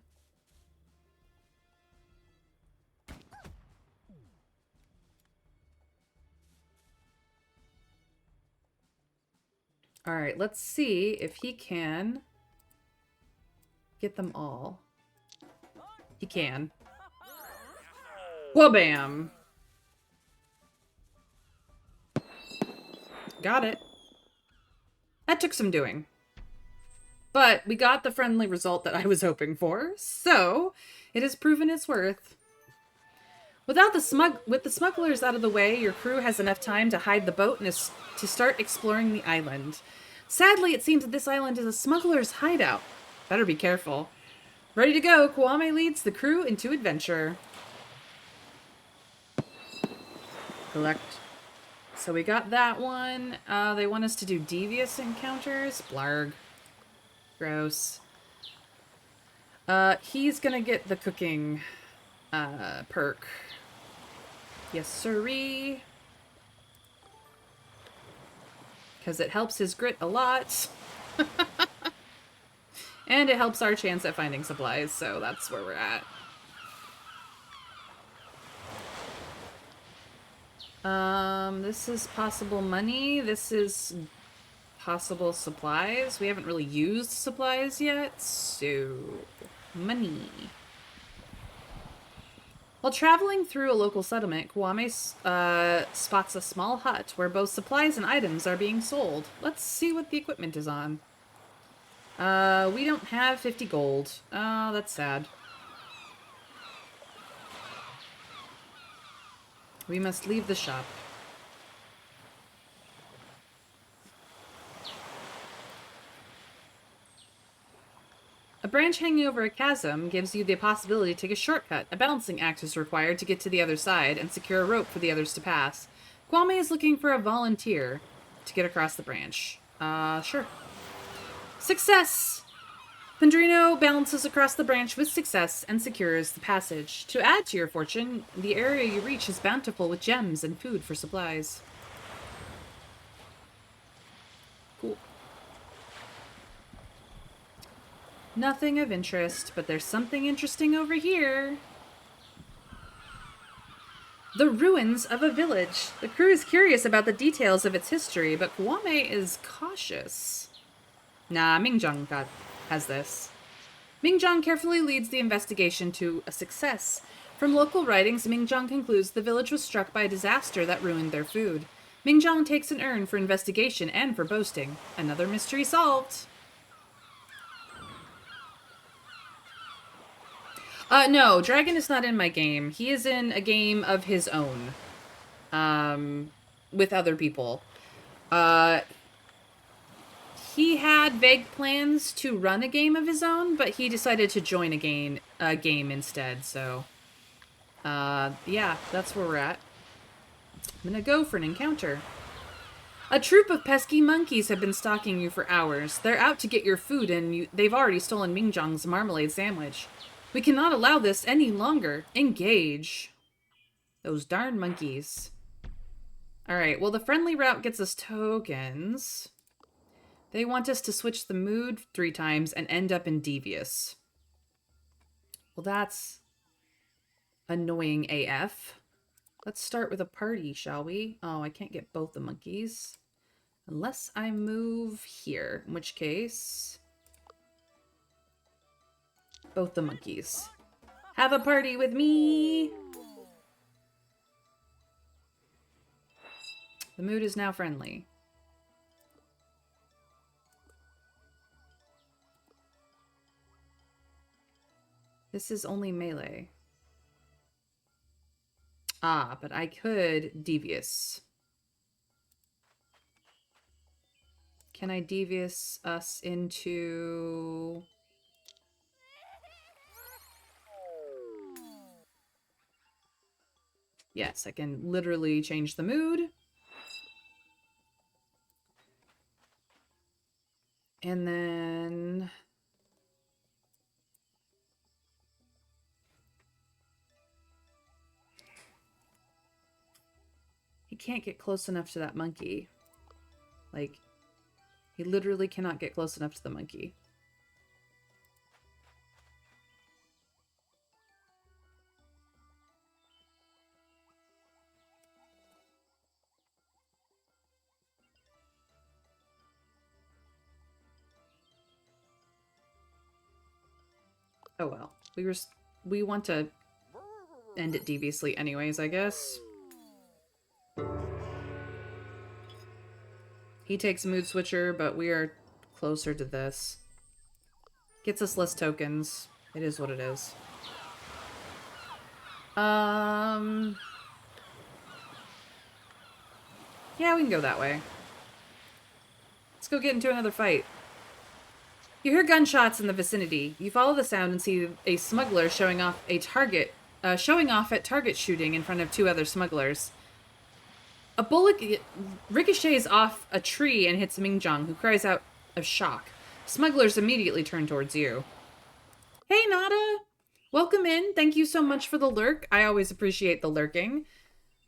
Alright, let's see if he can get them all. He can. Wha-bam! Got it. That took some doing. But we got the friendly result that I was hoping for, so it has proven its worth. With the smugglers out of the way, your crew has enough time to hide the boat and to start exploring the island. Sadly, it seems that this island is a smuggler's hideout. Better be careful. Ready to go, Kwame leads the crew into adventure. Collect. So we got that one. They want us to do devious encounters. Blarg. Gross. He's gonna get the cooking perk. Yes, sirree. Because it helps his grit a lot. And it helps our chance at finding supplies, so that's where we're at. This is possible money. This is possible supplies. We haven't really used supplies yet, so money. While traveling through a local settlement, Kwame spots a small hut where both supplies and items are being sold. Let's see what the equipment is on. We don't have 50 gold. Oh, that's sad. We must leave the shop. A branch hanging over a chasm gives you the possibility to take a shortcut. A balancing act is required to get to the other side and secure a rope for the others to pass. Kwame is looking for a volunteer to get across the branch. Sure. Success! Pendrino balances across the branch with success and secures the passage. To add to your fortune, the area you reach is bountiful with gems and food for supplies. Cool. Nothing of interest, but there's something interesting over here. The ruins of a village. The crew is curious about the details of its history, but Kwame is cautious. Nah, Mingjong has this. Mingjong carefully leads the investigation to a success. From local writings, Mingjong concludes the village was struck by a disaster that ruined their food. Mingjong takes an urn for investigation and for boasting. Another mystery solved. No, Dragon is not in my game. He is in a game of his own. With other people. He had vague plans to run a game of his own, but he decided to join a game instead, so... yeah, that's where we're at. I'm gonna go for an encounter. A troop of pesky monkeys have been stalking you for hours. They're out to get your food, and they've already stolen Mingjong's marmalade sandwich. We cannot allow this any longer. Engage. Those darn monkeys. Alright, well, the friendly route gets us tokens. They want us to switch the mood 3 times and end up in devious. Well, that's annoying AF. Let's start with a party, shall we? Oh, I can't get both the monkeys. Unless I move here, in which case... both the monkeys. Have a party with me! The mood is now friendly. This is only melee. Ah, but I could devious. Can I devious us into... Yes, I can literally change the mood. And then... he can't get close enough to that monkey. Like, he literally cannot get close enough to the monkey. Oh well. We want to end it deviously anyways, I guess. He takes a mood switcher, but we are closer to this. Gets us less tokens. It is what it is. Yeah, we can go that way. Let's go get into another fight. You hear gunshots in the vicinity. You follow the sound and see a smuggler showing off at target shooting in front of 2 other smugglers. A bullet ricochets off a tree and hits Mingjong, who cries out of shock. Smugglers immediately turn towards you. Hey, Nada! Welcome in. Thank you so much for the lurk. I always appreciate the lurking.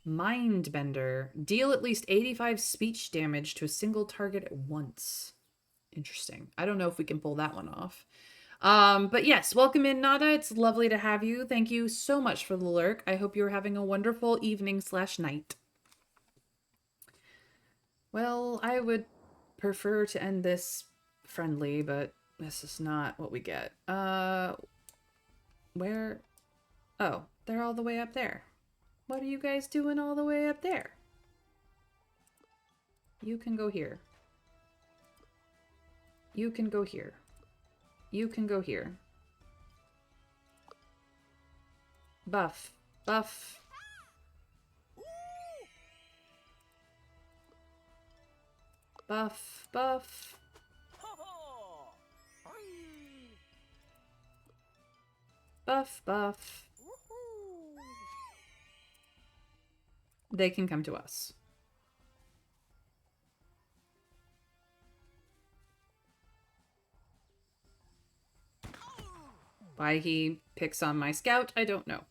Mindbender. Deal at least 85 speech damage to a single target at once. Interesting. I don't know if we can pull that one off. But yes, welcome in, Nada. It's lovely to have you. Thank you so much for the lurk. I hope you're having a wonderful evening/night. Well, I would prefer to end this friendly, but this is not what we get. Where? Oh, they're all the way up there. What are you guys doing all the way up there? You can go here. You can go here. You can go here. Buff. Buff. Buff. Buff. Buff. Buff. They can come to us. Why he picks on my scout, I don't know.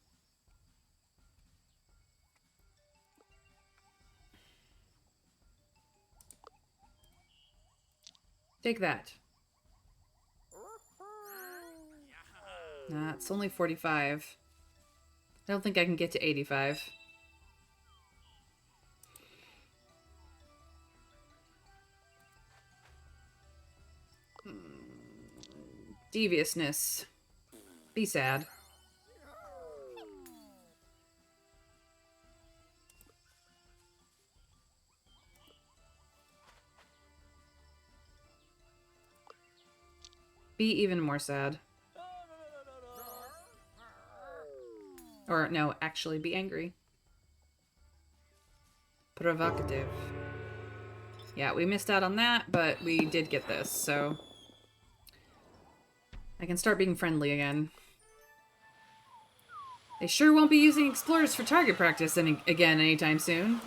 Take that. Nah, it's only 45. I don't think I can get to 85. Deviousness. Be sad. Be even more sad. Or, no, actually be angry. Provocative. Yeah, we missed out on that, but we did get this, so... I can start being friendly again. They sure won't be using explorers for target practice again anytime soon.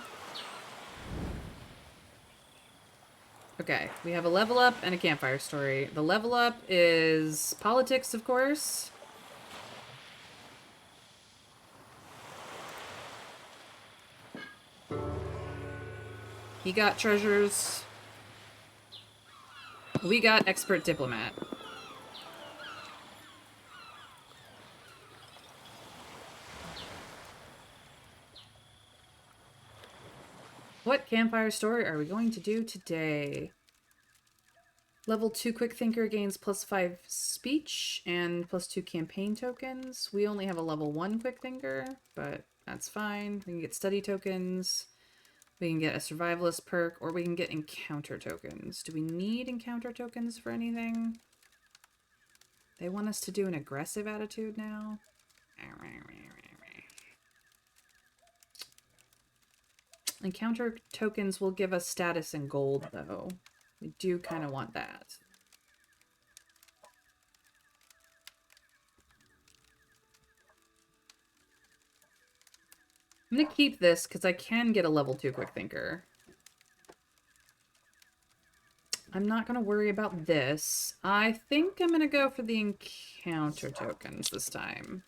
Okay, we have a level up and a campfire story. The level up is politics, of course. He got treasures. We got expert diplomat. What campfire story are we going to do today? Level 2 quick thinker gains +5 speech and +2 campaign tokens. We only have a level 1 quick thinker, but that's fine. We can get study tokens. We can get a survivalist perk, or we can get encounter tokens. Do we need encounter tokens for anything? They want us to do an aggressive attitude now? Encounter tokens will give us status and gold, though. We do kind of want that. I'm going to keep this because I can get a level 2 quick thinker. I'm not going to worry about this. I think I'm going to go for the encounter tokens this time.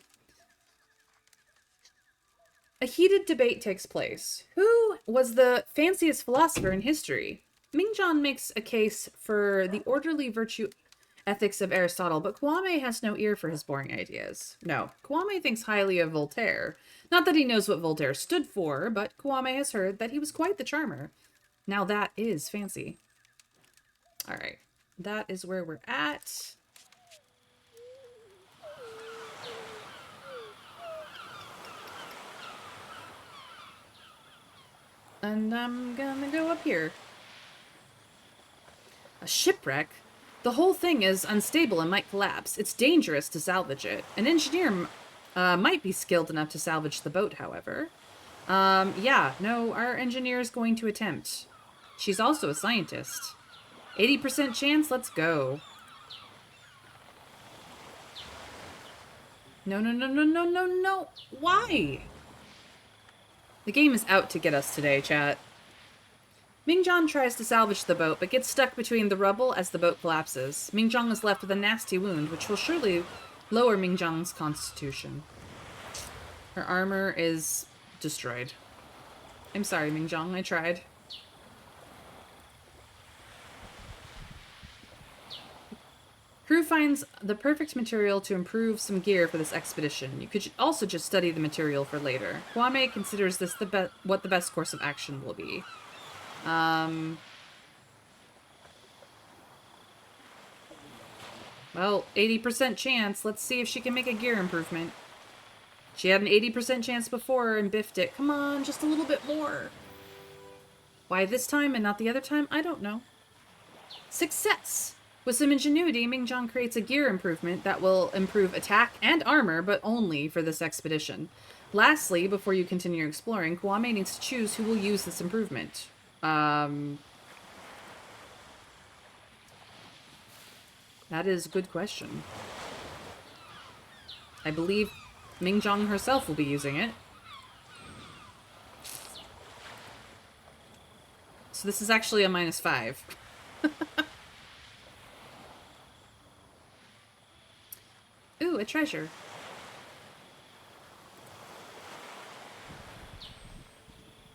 A heated debate takes place. Who was the fanciest philosopher in history? Mingzhan makes a case for the orderly virtue ethics of Aristotle, but Kwame has no ear for his boring ideas. No, Kwame thinks highly of Voltaire. Not that he knows what Voltaire stood for, but Kwame has heard that he was quite the charmer. Now that is fancy. Alright, that is where we're at. And I'm gonna go up here. A shipwreck? The whole thing is unstable and might collapse. It's dangerous to salvage it. An engineer might be skilled enough to salvage the boat, however. Yeah, no, our engineer is going to attempt. She's also a scientist. 80% chance, let's go. No, no, no, no, no, no, no. Why? The game is out to get us today, chat. Mingzhan tries to salvage the boat, but gets stuck between the rubble as the boat collapses. Mingzhan is left with a nasty wound, which will surely lower Mingzhan's constitution. Her armor is destroyed. I'm sorry, Mingzhan, I tried. Crew finds the perfect material to improve some gear for this expedition. You could also just study the material for later. Kwame considers this what the best course of action will be. Well, 80% chance. Let's see if she can make a gear improvement. She had an 80% chance before and biffed it. Come on, just a little bit more. Why this time and not the other time? I don't know. Success! With some ingenuity, Mingjong creates a gear improvement that will improve attack and armor, but only for this expedition. Lastly, before you continue exploring, Kwame needs to choose who will use this improvement. That is a good question. I believe Mingjong herself will be using it. So this is actually a -5. Ooh, a treasure.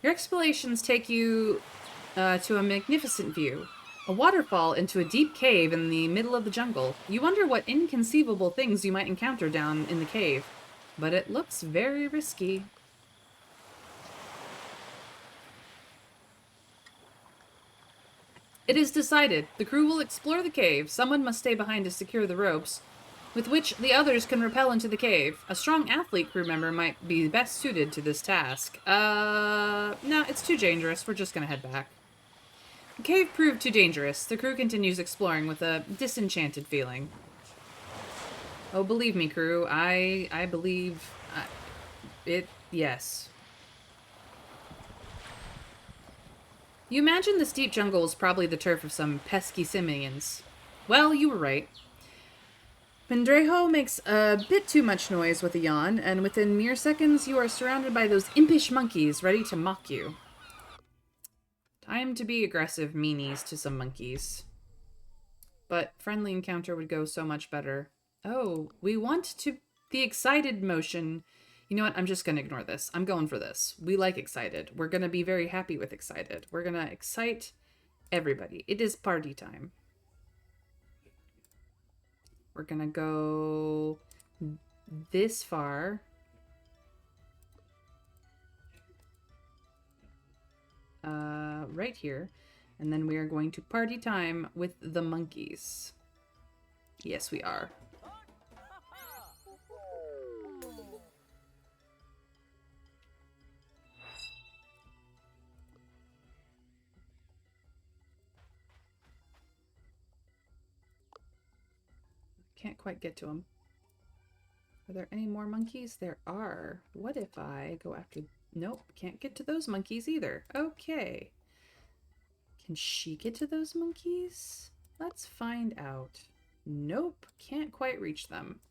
Your explorations take you to a magnificent view. A waterfall into a deep cave in the middle of the jungle. You wonder what inconceivable things you might encounter down in the cave. But it looks very risky. It is decided. The crew will explore the cave. Someone must stay behind to secure the ropes, with which the others can rappel into the cave. A strong athlete crew member might be best suited to this task. No, it's too dangerous. We're just gonna head back. The cave proved too dangerous. The crew continues exploring with a disenchanted feeling. Oh, believe me, crew. I believe it. Yes. You imagine this deep jungle is probably the turf of some pesky simians. Well, you were right. Pendrejo makes a bit too much noise with a yawn, and within mere seconds you are surrounded by those impish monkeys ready to mock you. Time to be aggressive meanies to some monkeys. But friendly encounter would go so much better. Oh, we want to... The excited motion. You know what? I'm just going to ignore this. I'm going for this. We like excited. We're going to be very happy with excited. We're going to excite everybody. It is party time. We're going to go this far. Right here. And then we are going to party time with the monkeys. Yes, we are. Can't quite get to them. Are there any more monkeys? There are. What if I go after... Nope, can't get to those monkeys either. Okay. Can she get to those monkeys? Let's find out. Nope, can't quite reach them.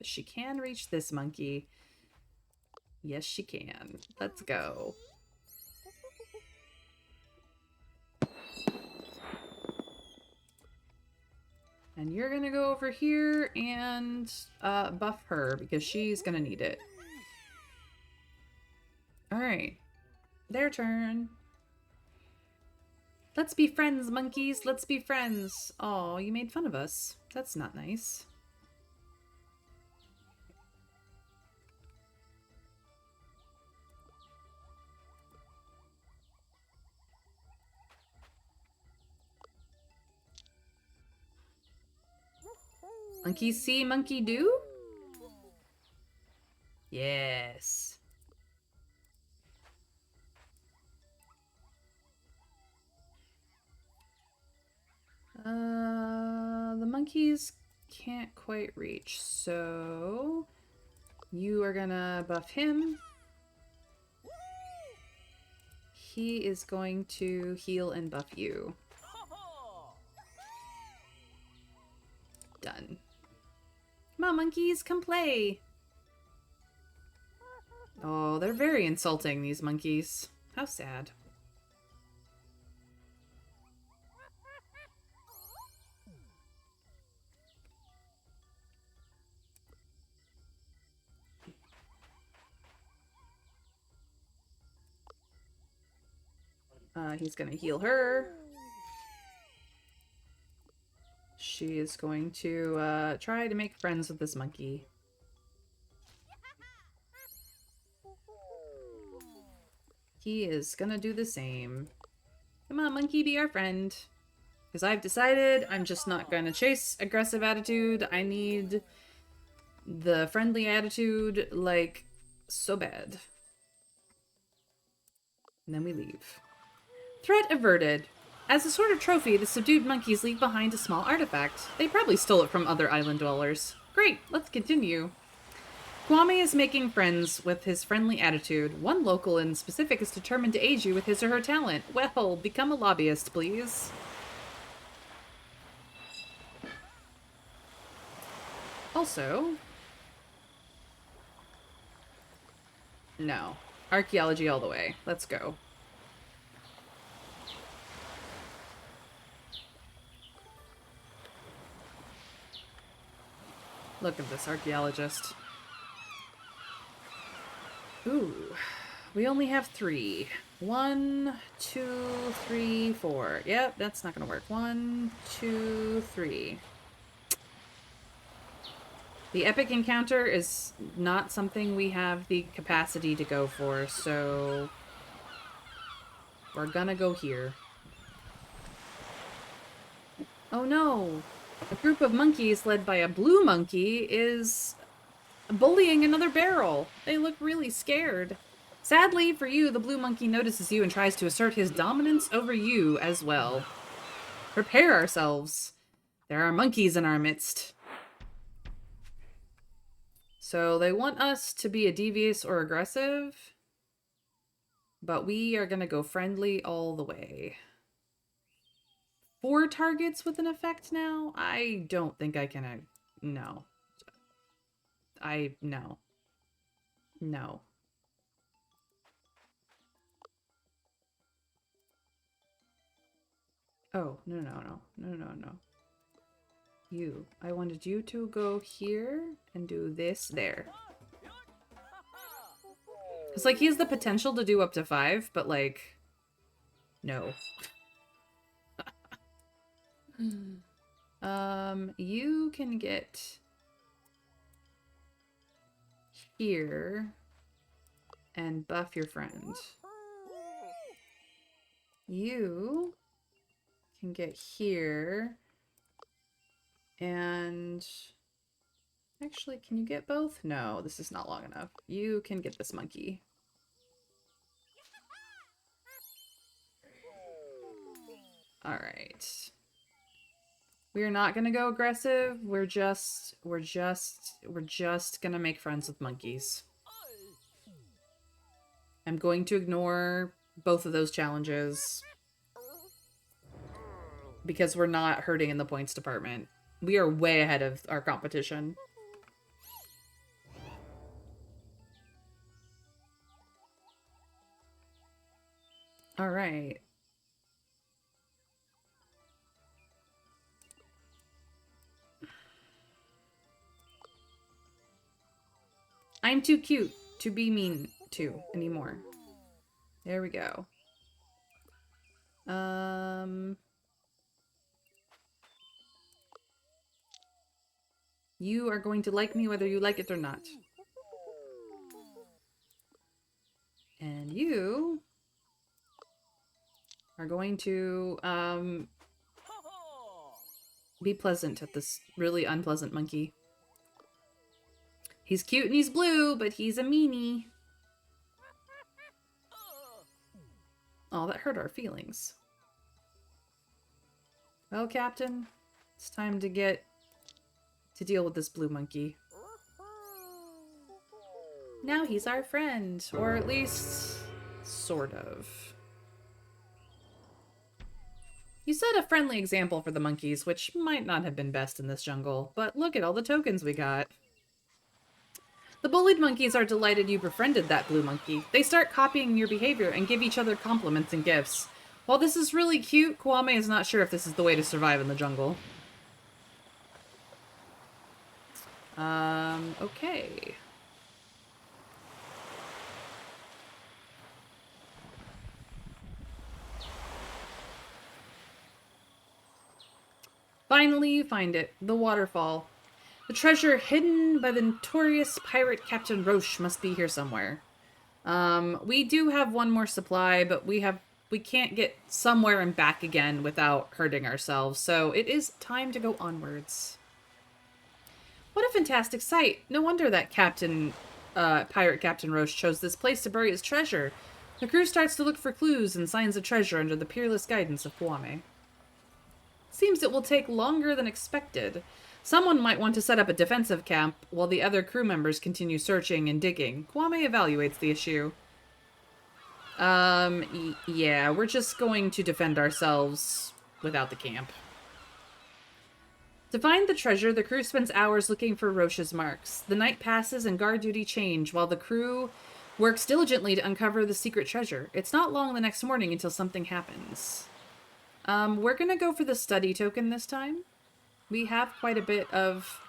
She can reach this monkey. Yes, she can. Let's go. And you're gonna go over here and buff her because she's gonna need it. Alright. Their turn. Let's be friends, monkeys. Let's be friends. Oh, you made fun of us. That's not nice. Monkey see, monkey do? Yes. The monkeys can't quite reach, so you are gonna buff him. He is going to heal and buff you. Done. Come on, monkeys, come play. Oh, they're very insulting, these monkeys. How sad. He's gonna heal her. she is going to try to make friends with this monkey. He is gonna do the same. Come on, monkey, be our friend. Because I've decided I'm just not gonna chase aggressive attitude. I need the friendly attitude, like, so bad. And then we leave. Threat averted. As a sort of trophy, the subdued monkeys leave behind a small artifact. They probably stole it from other island dwellers. Great, let's continue. Kwame is making friends with his friendly attitude. One local in specific is determined to aid you with his or her talent. Well, become a lobbyist, please. Also... no. Archaeology all the way. Let's go. Look at this archaeologist. Ooh. We only have 3. 1, 2, 3, 4. Yep, that's not gonna work. 1, 2, 3. The epic encounter is not something we have the capacity to go for, so we're gonna go here. Oh no! A group of monkeys led by a blue monkey is bullying another barrel. They look really scared. Sadly for you, the blue monkey notices you and tries to assert his dominance over you as well. Prepare ourselves. There are monkeys in our midst. So they want us to be a devious or aggressive, but we are gonna go friendly all the way. 4 targets with an effect now? I don't think I can... no. No. No. Oh, no. You. I wanted you to go here and do this there. Because, like, he has the potential to do up to 5, but, like, no. You can get here and buff your friend. You can get here and... actually, can you get both? No, this is not long enough. You can get this monkey. Alright. We are not gonna go aggressive. We're just gonna make friends with monkeys. I'm going to ignore both of those challenges because we're not hurting in the points department. We are way ahead of our competition. All right. I'm too cute to be mean to anymore. There we go. You are going to like me whether you like it or not. And you are going to be pleasant at this really unpleasant monkey. He's cute and he's blue, but he's a meanie. Oh, that hurt our feelings. Well, Captain, it's time to deal with this blue monkey. Now he's our friend, or at least sort of. You set a friendly example for the monkeys, which might not have been best in this jungle, but look at all the tokens we got. The bullied monkeys are delighted you befriended that blue monkey. They start copying your behavior and give each other compliments and gifts. While this is really cute, Kwame is not sure if this is the way to survive in the jungle. Okay. Finally, you find it. The waterfall. The treasure hidden by the notorious pirate Captain Roche must be here somewhere. We do have one more supply, but we can't get somewhere and back again without hurting ourselves, so it is time to go onwards. What a fantastic sight. No wonder that pirate Captain Roche chose this place to bury his treasure. The crew starts to look for clues and signs of treasure under the peerless guidance of Kwame. Seems it will take longer than expected. Someone might want to set up a defensive camp while the other crew members continue searching and digging. Kwame evaluates the issue. Yeah, we're just going to defend ourselves without the camp. To find the treasure, the crew spends hours looking for Roche's marks. The night passes and guard duty change while the crew works diligently to uncover the secret treasure. It's not long the next morning until something happens. We're gonna go for the study token this time. We have quite a bit of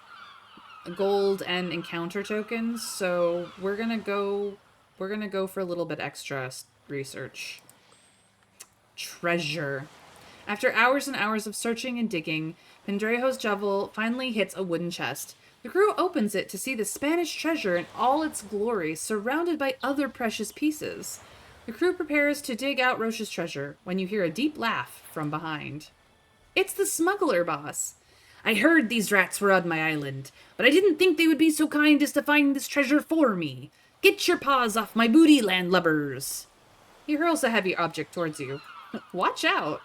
gold and encounter tokens, so we're gonna go for a little bit extra research. Treasure. After hours and hours of searching and digging, Pendrejo's shovel finally hits a wooden chest. The crew opens it to see the Spanish treasure in all its glory, surrounded by other precious pieces. The crew prepares to dig out Roche's treasure when you hear a deep laugh from behind. It's the smuggler boss. I heard these rats were on my island, but I didn't think they would be so kind as to find this treasure for me. Get your paws off my booty, landlubbers. He hurls a heavy object towards you. Watch out.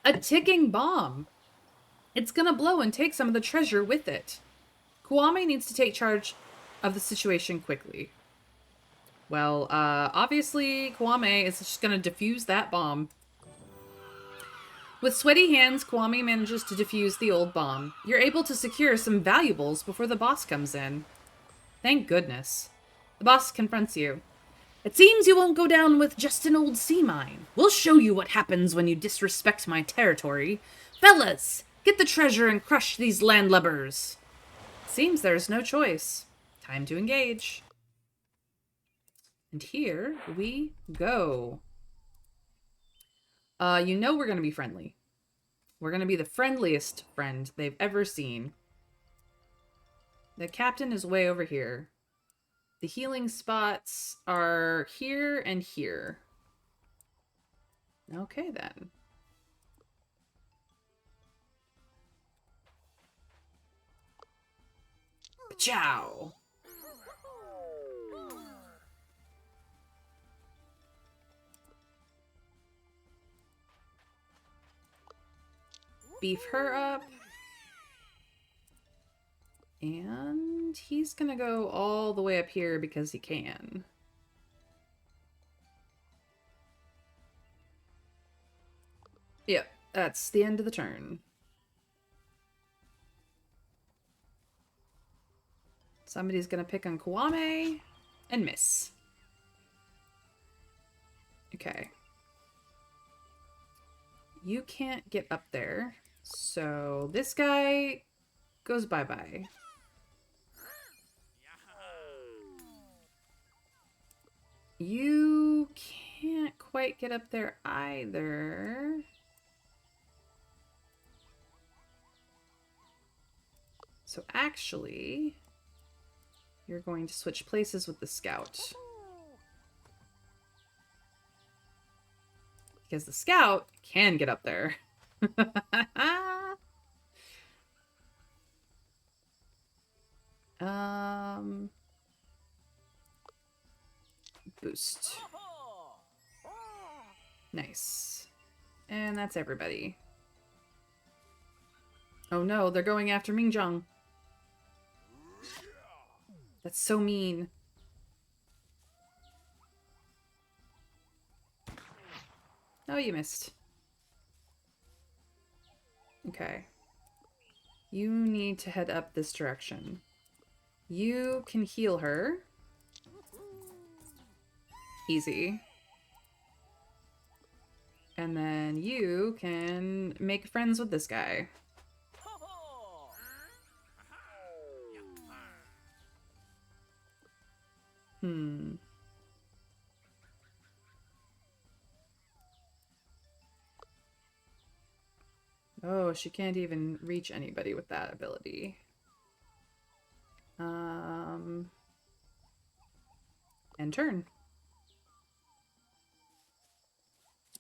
A ticking bomb. It's gonna blow and take some of the treasure with it. Kwame needs to take charge of the situation quickly. Well, obviously, Kwame is just gonna defuse that bomb. With sweaty hands, Kwame manages to defuse the old bomb. You're able to secure some valuables before the boss comes in. Thank goodness. The boss confronts you. It seems you won't go down with just an old sea mine. We'll show you what happens when you disrespect my territory. Fellas, get the treasure and crush these landlubbers. Seems there's no choice. Time to engage. And here we go. You know we're going to be friendly. We're going to be the friendliest friend they've ever seen. The captain is way over here. The healing spots are here and here. Okay, then. Ciao. Beef her up. And he's gonna go all the way up here because he can. Yep, that's the end of the turn. Somebody's gonna pick on Kwame and miss. Okay. You can't get up there. So this guy goes bye-bye. You can't quite get up there either. So actually, you're going to switch places with the scout. Because the scout can get up there. Boost. Nice. And that's everybody. Oh no, they're going after Mingjong. That's so mean. Oh, you missed. Okay. You need to head up this direction. You can heal her. Easy. And then you can make friends with this guy. Oh, she can't even reach anybody with that ability. And turn.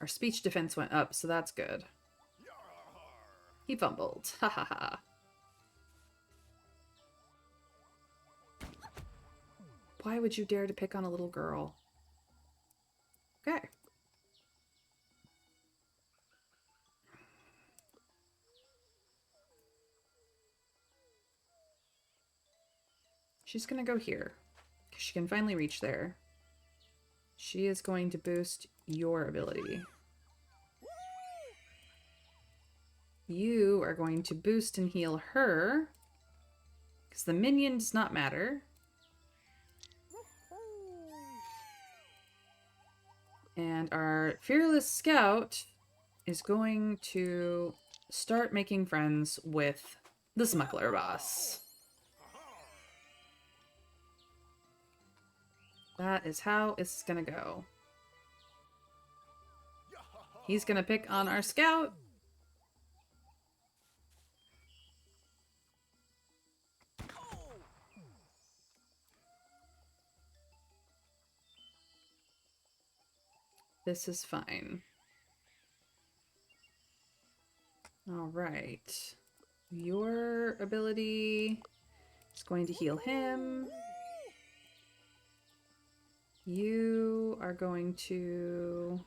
Our speech defense went up, so that's good. He fumbled. Ha ha ha. Why would you dare to pick on a little girl? Okay. She's gonna go here. She can finally reach there. She is going to boost your ability. You are going to boost and heal her, because the minion does not matter. And our fearless scout is going to start making friends with the smuggler boss. That is how it's gonna go. He's gonna pick on our scout. This is fine. All right. Your ability is going to heal him. You are going to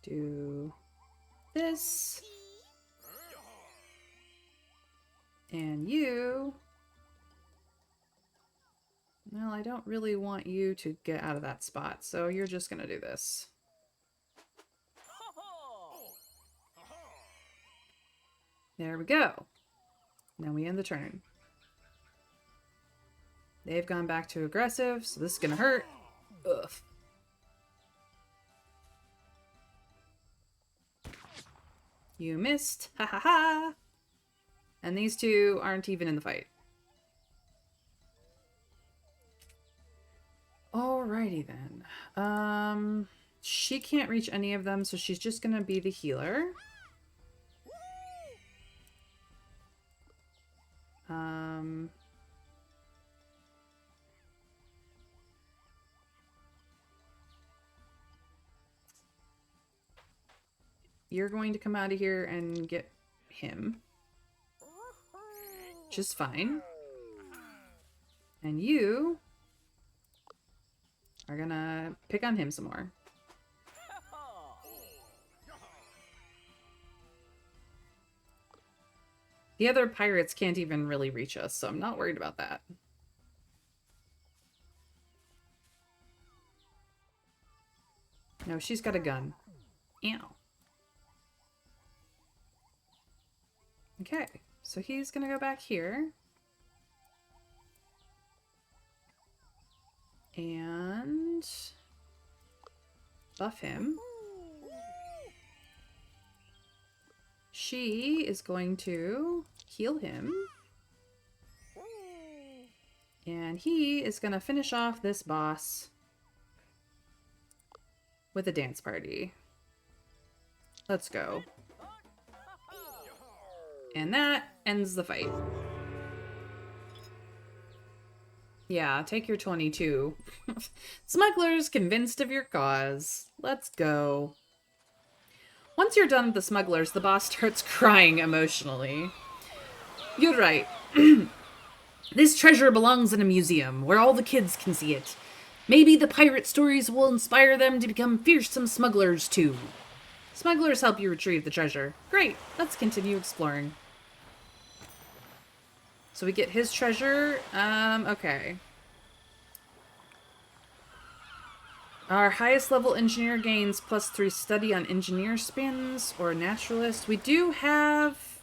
do this. And you... Well, I don't really want you to get out of that spot, so you're just gonna do this. There we go. Now we end the turn. They've gone back to aggressive, so this is gonna hurt. Ugh. You missed. Ha ha ha! And these two aren't even in the fight. Alrighty then. She can't reach any of them, so she's just gonna be the healer. You're going to come out of here and get him. Which is fine. And you are gonna pick on him some more. The other pirates can't even really reach us, so I'm not worried about that. No, she's got a gun. Ew. Okay, so he's gonna go back here. And buff him. She is going to heal him. And he is going to finish off this boss with a dance party. Let's go. And that ends the fight. Yeah, take your 22. Smugglers convinced of your cause. Let's go. Once you're done with the smugglers, the boss starts crying emotionally. You're right. This treasure belongs in a museum where all the kids can see it. Maybe the pirate stories will inspire them to become fearsome smugglers too. Smugglers help you retrieve the treasure. Great, let's continue exploring. So we get his treasure. Okay. Our highest level engineer gains +3 study on engineer spins or naturalist. We do have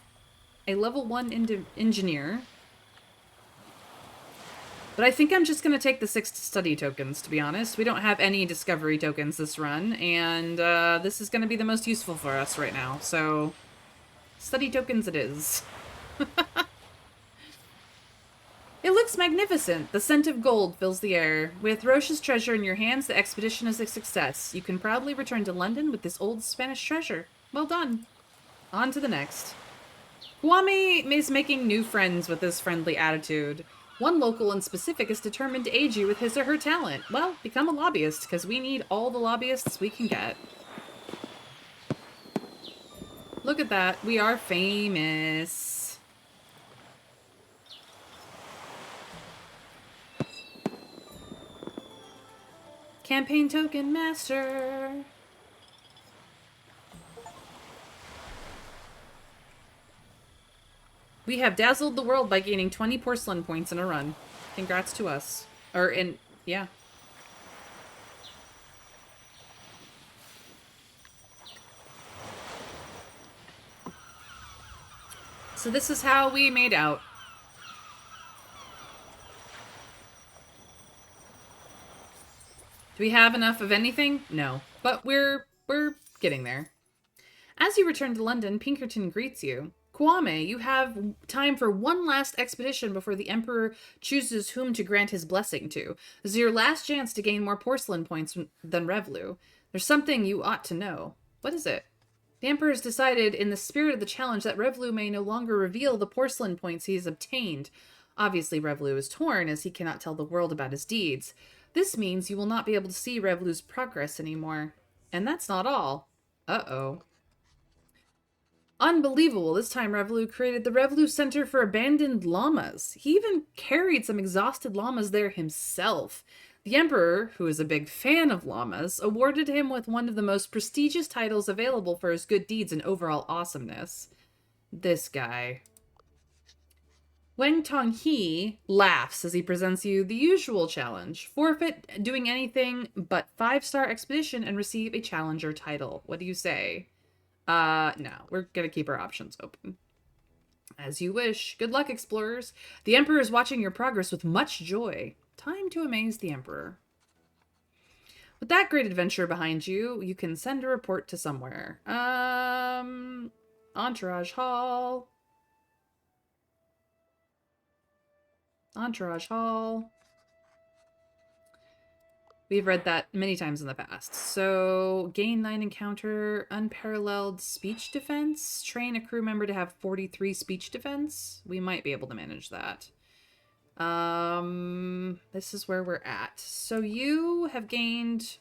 a level 1 engineer. But I think I'm just going to take the 6 study tokens, to be honest. We don't have any discovery tokens this run, and this is going to be the most useful for us right now. So, study tokens it is. It looks magnificent. The scent of gold fills the air. With Roche's treasure in your hands, the expedition is a success. You can proudly return to London with this old Spanish treasure. Well done. On to the next. Kwame is making new friends with this friendly attitude. One local in specific is determined to aid you with his or her talent. Well, become a lobbyist, because we need all the lobbyists we can get. Look at that. We are famous. Campaign token master. We have dazzled the world by gaining 20 porcelain points in a run. Congrats to us. Yeah. So this is how we made out. Do we have enough of anything? No. But we're getting there. As you return to London, Pinkerton greets you. Kwame, you have time for one last expedition before the Emperor chooses whom to grant his blessing to. This is your last chance to gain more porcelain points than Revlu. There's something you ought to know. What is it? The Emperor has decided, in the spirit of the challenge, that Revlu may no longer reveal the porcelain points he has obtained. Obviously, Revlu is torn, as he cannot tell the world about his deeds. This means you will not be able to see Revlu's progress anymore. And that's not all. Uh-oh. Unbelievable. This time Revlu created the Revlu Center for Abandoned Llamas. He even carried some exhausted llamas there himself. The Emperor, who is a big fan of llamas, awarded him with one of the most prestigious titles available for his good deeds and overall awesomeness. This guy. Wang Tonghe laughs as he presents you the usual challenge. Forfeit doing anything but 5-star expedition and receive a challenger title. What do you say? No, we're gonna keep our options open. As you wish. Good luck, explorers. The Emperor is watching your progress with much joy. Time to amaze the Emperor. With that great adventure behind you, you can send a report to somewhere. Entourage Hall. Entourage Hall. We've read that many times in the past. So, gain 9 encounter, unparalleled speech defense. Train a crew member to have 43 speech defense. We might be able to manage that. This is where we're at. So you have gained...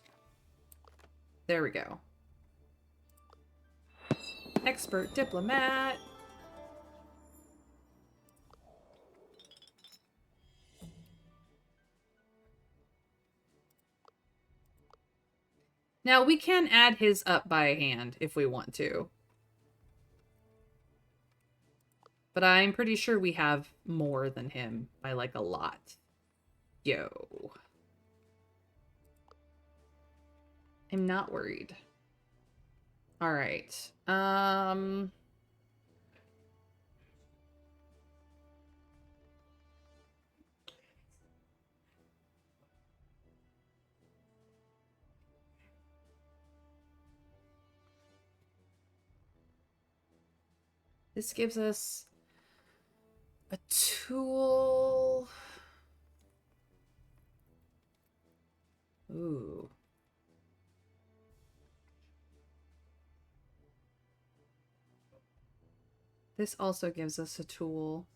There we go. Expert diplomat. Now, we can add his up by hand if we want to. But I'm pretty sure we have more than him by, like, a lot. Yo. I'm not worried. Alright. This gives us a tool. Ooh. This also gives us a tool.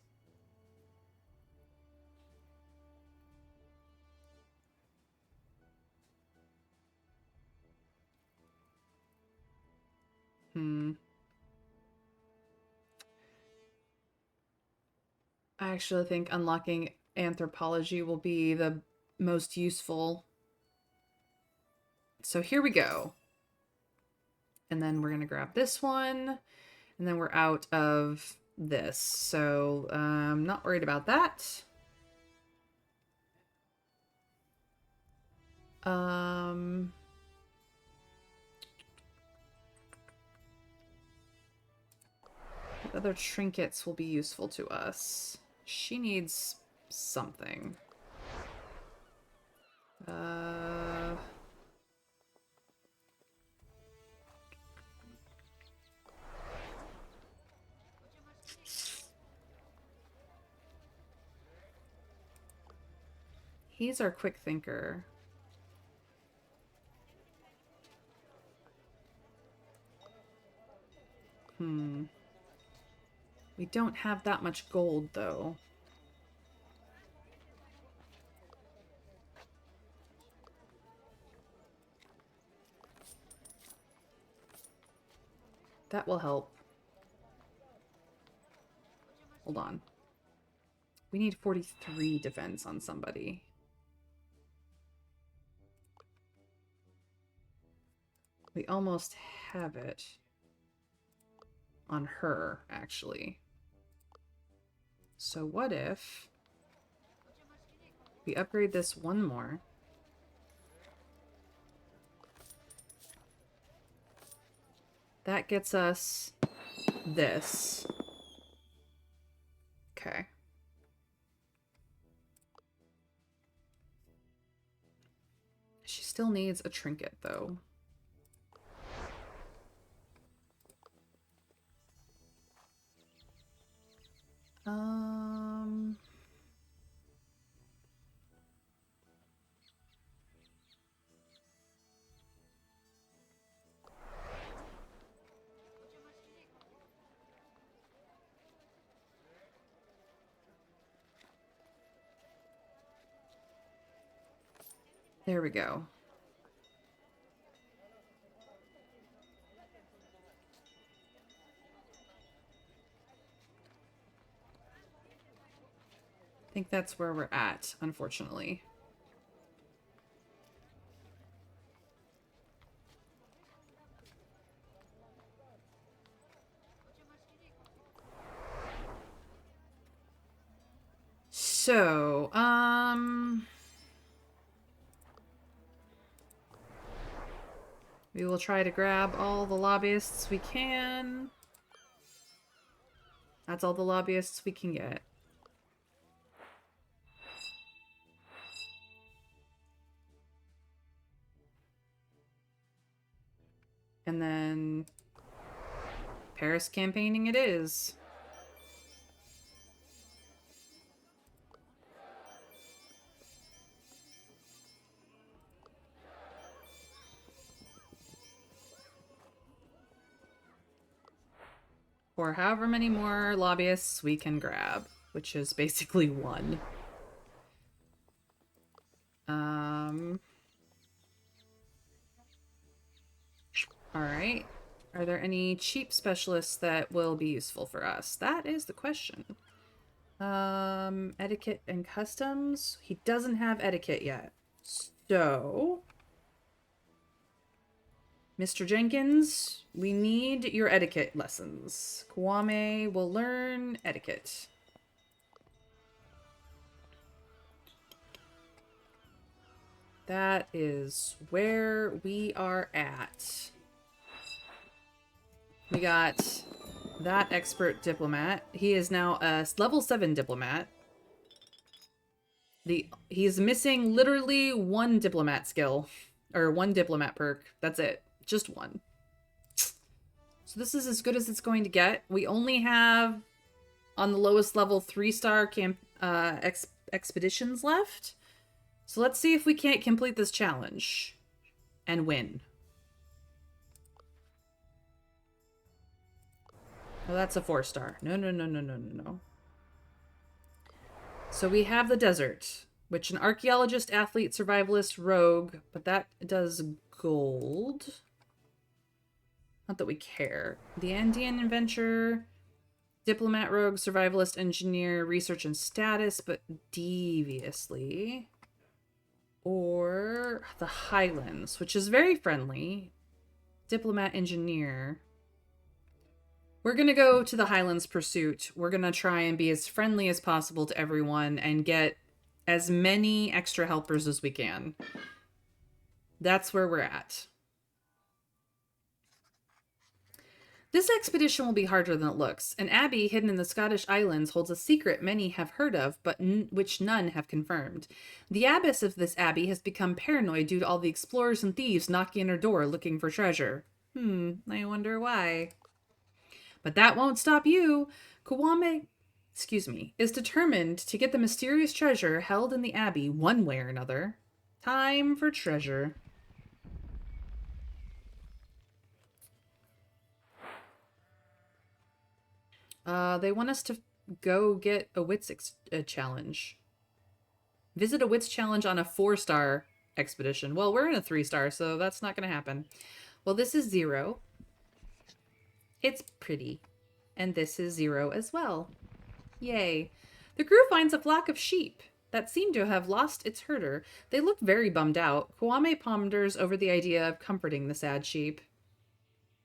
I actually think unlocking anthropology will be the most useful. So here we go. And then we're going to grab this one. And then we're out of this. So I'm not worried about that. What other trinkets will be useful to us? She needs something. He's our quick thinker. We don't have that much gold, though. That will help. Hold on. We need 43 defense on somebody. We almost have it on her, actually. So what if we upgrade this one more? That gets us this. Okay. She still needs a trinket, though. There we go. I think that's where we're at, unfortunately. So, we will try to grab all the lobbyists we can. That's all the lobbyists we can get. And then Paris campaigning it is. Or however many more lobbyists we can grab, which is basically one. Alright. Are there any cheap specialists that will be useful for us? That is the question. Etiquette and customs. He doesn't have etiquette yet. So, Mr. Jenkins, we need your etiquette lessons. Kwame will learn etiquette. That is where we are at. We got that expert diplomat. He is now a level 7 diplomat. He's missing literally one diplomat skill. Or one diplomat perk. That's it. Just one. So this is as good as it's going to get. We only have, on the lowest level, 3-star expeditions left. So let's see if we can't complete this challenge. And win. Oh, that's a 4-star. No. So we have the desert, which an archaeologist, athlete, survivalist, rogue, but that does gold. Not that we care. The Andean adventure, diplomat, rogue, survivalist, engineer, research and status, but deviously. Or the Highlands, which is very friendly. Diplomat, engineer. We're going to go to the Highlands Pursuit. We're going to try and be as friendly as possible to everyone and get as many extra helpers as we can. That's where we're at. This expedition will be harder than it looks. An abbey hidden in the Scottish Islands holds a secret many have heard of, but which none have confirmed. The abbess of this abbey has become paranoid due to all the explorers and thieves knocking on her door looking for treasure. I wonder why. But that won't stop you. Kwame excuse me, is determined to get the mysterious treasure held in the Abbey one way or another. Time for treasure. They want us to go get a wits challenge. Visit a wits challenge on a 4-star expedition. Well, we're in a 3-star, so that's not going to happen. Well, this is 0. It's pretty. And this is 0 as well. Yay. The crew finds a flock of sheep that seem to have lost its herder. They look very bummed out. Kwame ponders over the idea of comforting the sad sheep.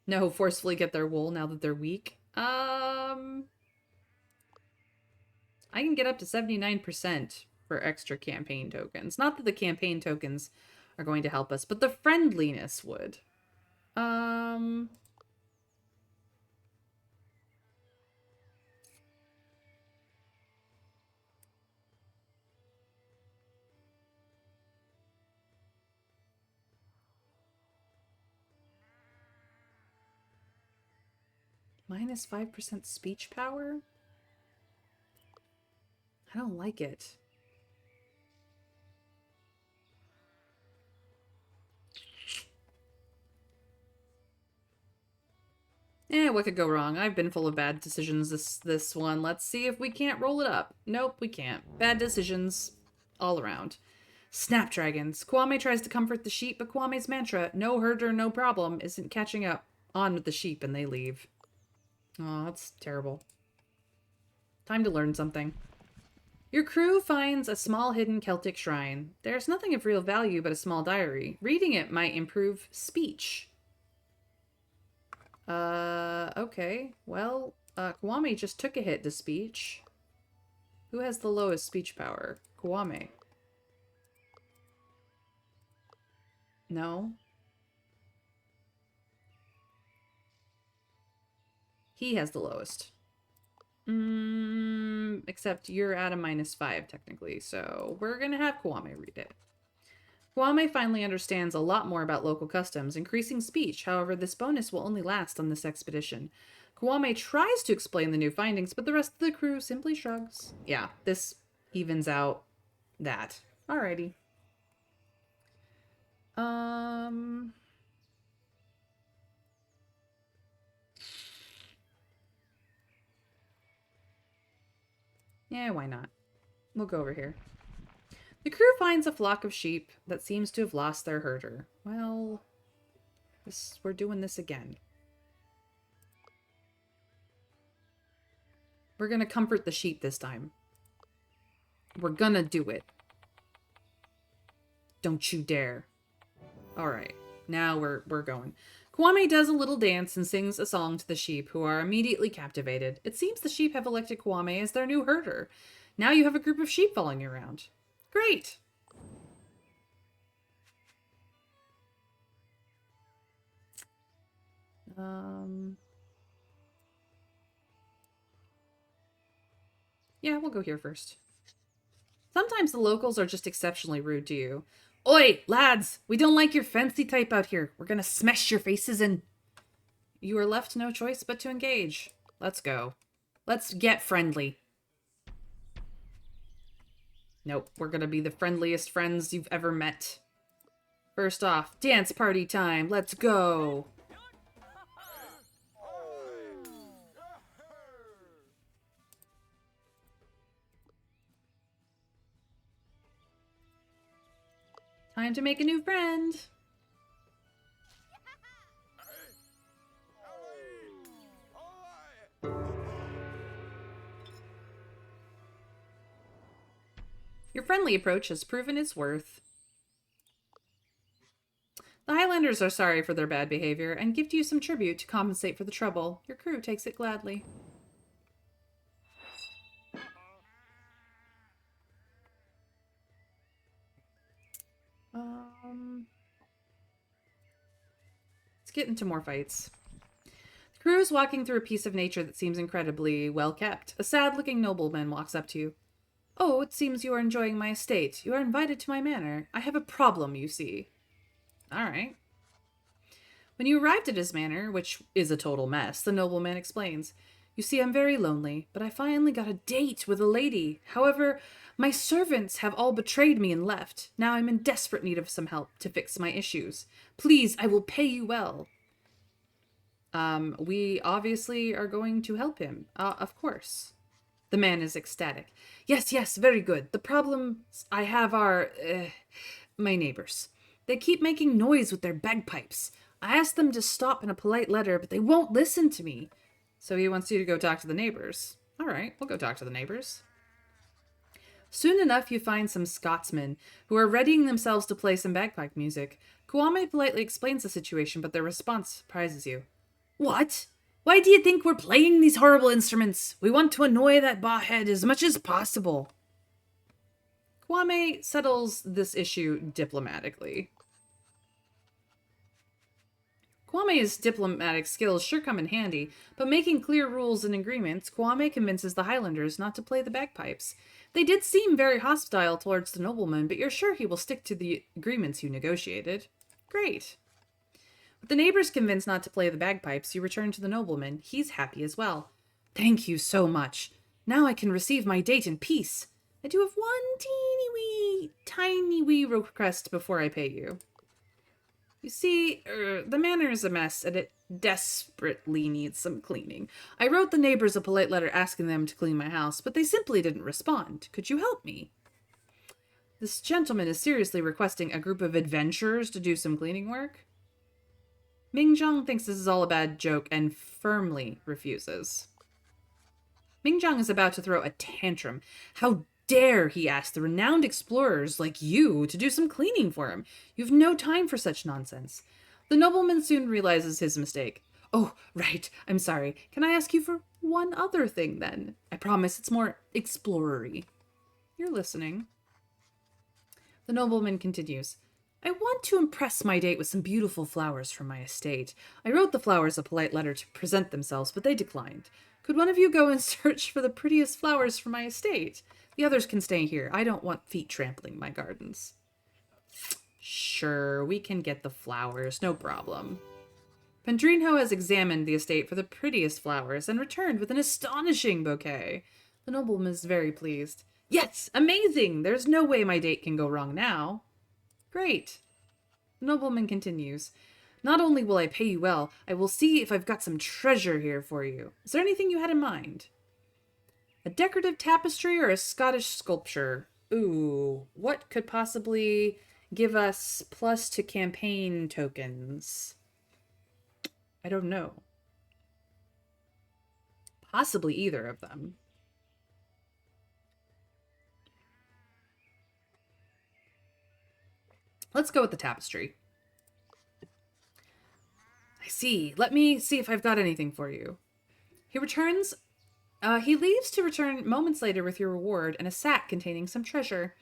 No, forcefully get their wool now that they're weak. I can get up to 79% for extra campaign tokens. Not that the campaign tokens are going to help us, but the friendliness would. Minus 5% speech power? I don't like it. What could go wrong? I've been full of bad decisions this one. Let's see if we can't roll it up. Nope, we can't. Bad decisions all around. Snapdragons. Kwame tries to comfort the sheep, but Kwame's mantra, no herder, no problem, isn't catching up on with the sheep and they leave. Oh, that's terrible. Time to learn something. Your crew finds a small hidden Celtic shrine. There's nothing of real value but a small diary. Reading it might improve speech. Okay. Well, Kwame just took a hit to speech. Who has the lowest speech power? Kwame. No. He has the lowest. Except you're at a -5 technically, so we're gonna have Kwame read it. Kwame finally understands a lot more about local customs, increasing speech. However, this bonus will only last on this expedition. Kwame tries to explain the new findings, but the rest of the crew simply shrugs. Yeah, this evens out that. Alrighty. Yeah, why not? We'll go over here. The crew finds a flock of sheep that seems to have lost their herder. Well, we're doing this again. We're gonna comfort the sheep this time. We're gonna do it. Don't you dare. Alright, now we're going. Kwame does a little dance and sings a song to the sheep, who are immediately captivated. It seems the sheep have elected Kwame as their new herder. Now you have a group of sheep following you around. Great! Yeah, we'll go here first. Sometimes the locals are just exceptionally rude to you. Oi, lads! We don't like your fancy type out here. We're gonna smash your faces in. You are left no choice but to engage. Let's go. Let's get friendly. Nope, we're gonna be the friendliest friends you've ever met. First off, dance party time. Let's go. Time to make a new friend. Your friendly approach has proven its worth. The Highlanders are sorry for their bad behavior and give you some tribute to compensate for the trouble. Your crew takes it gladly. Let's get into more fights. The crew is walking through a piece of nature that seems incredibly well kept. A sad-looking nobleman walks up to you. Oh, it seems you are enjoying my estate. You are invited to my manor. I have a problem, you see. Alright. When you arrived at his manor, which is a total mess, the nobleman explains. You see, I'm very lonely, but I finally got a date with a lady. However, my servants have all betrayed me and left. Now I'm in desperate need of some help to fix my issues. Please, I will pay you well. We obviously are going to help him. Of course. The man is ecstatic. Yes, yes, very good. The problems I have are, my neighbors. They keep making noise with their bagpipes. I asked them to stop in a polite letter, but they won't listen to me. So he wants you to go talk to the neighbors. All right, we'll go talk to the neighbors. Soon enough, you find some Scotsmen who are readying themselves to play some bagpipe music. Kwame politely explains the situation, but their response surprises you. What? Why do you think we're playing these horrible instruments? We want to annoy that bawhead as much as possible. Kwame settles this issue diplomatically. Kwame's diplomatic skills sure come in handy, but making clear rules and agreements, Kwame convinces the Highlanders not to play the bagpipes. They did seem very hostile towards the nobleman, but you're sure he will stick to the agreements you negotiated. Great. With the neighbors convinced not to play the bagpipes, you return to the nobleman. He's happy as well. Thank you so much. Now I can receive my date in peace. I do have one tiny wee request before I pay you. You see, the manor is a mess, and it desperately needs some cleaning. I wrote the neighbors a polite letter asking them to clean my house, but they simply didn't respond. Could you help me? This gentleman is seriously requesting a group of adventurers to do some cleaning work. Mingjong thinks this is all a bad joke and firmly refuses. Mingjong is about to throw a tantrum. How dare he ask the renowned explorers like you to do some cleaning for him? You have no time for such nonsense. The nobleman soon realizes his mistake. Oh, right, I'm sorry. Can I ask you for one other thing, then? I promise it's more explorer-y. You're listening. The nobleman continues. I want to impress my date with some beautiful flowers from my estate. I wrote the flowers a polite letter to present themselves, but they declined. Could one of you go and search for the prettiest flowers from my estate? The others can stay here. I don't want feet trampling my gardens. Sure, we can get the flowers, no problem. Pendrinho has examined the estate for the prettiest flowers and returned with an astonishing bouquet. The nobleman is very pleased. Yes, amazing! There's no way my date can go wrong now. Great. The nobleman continues. Not only will I pay you well, I will see if I've got some treasure here for you. Is there anything you had in mind? A decorative tapestry or a Scottish sculpture? Ooh, what could possibly give us plus to campaign tokens? I don't know. Possibly either of them. Let's go with the tapestry. I see. Let me see if I've got anything for you. He leaves to return moments later with your reward and a sack containing some treasure.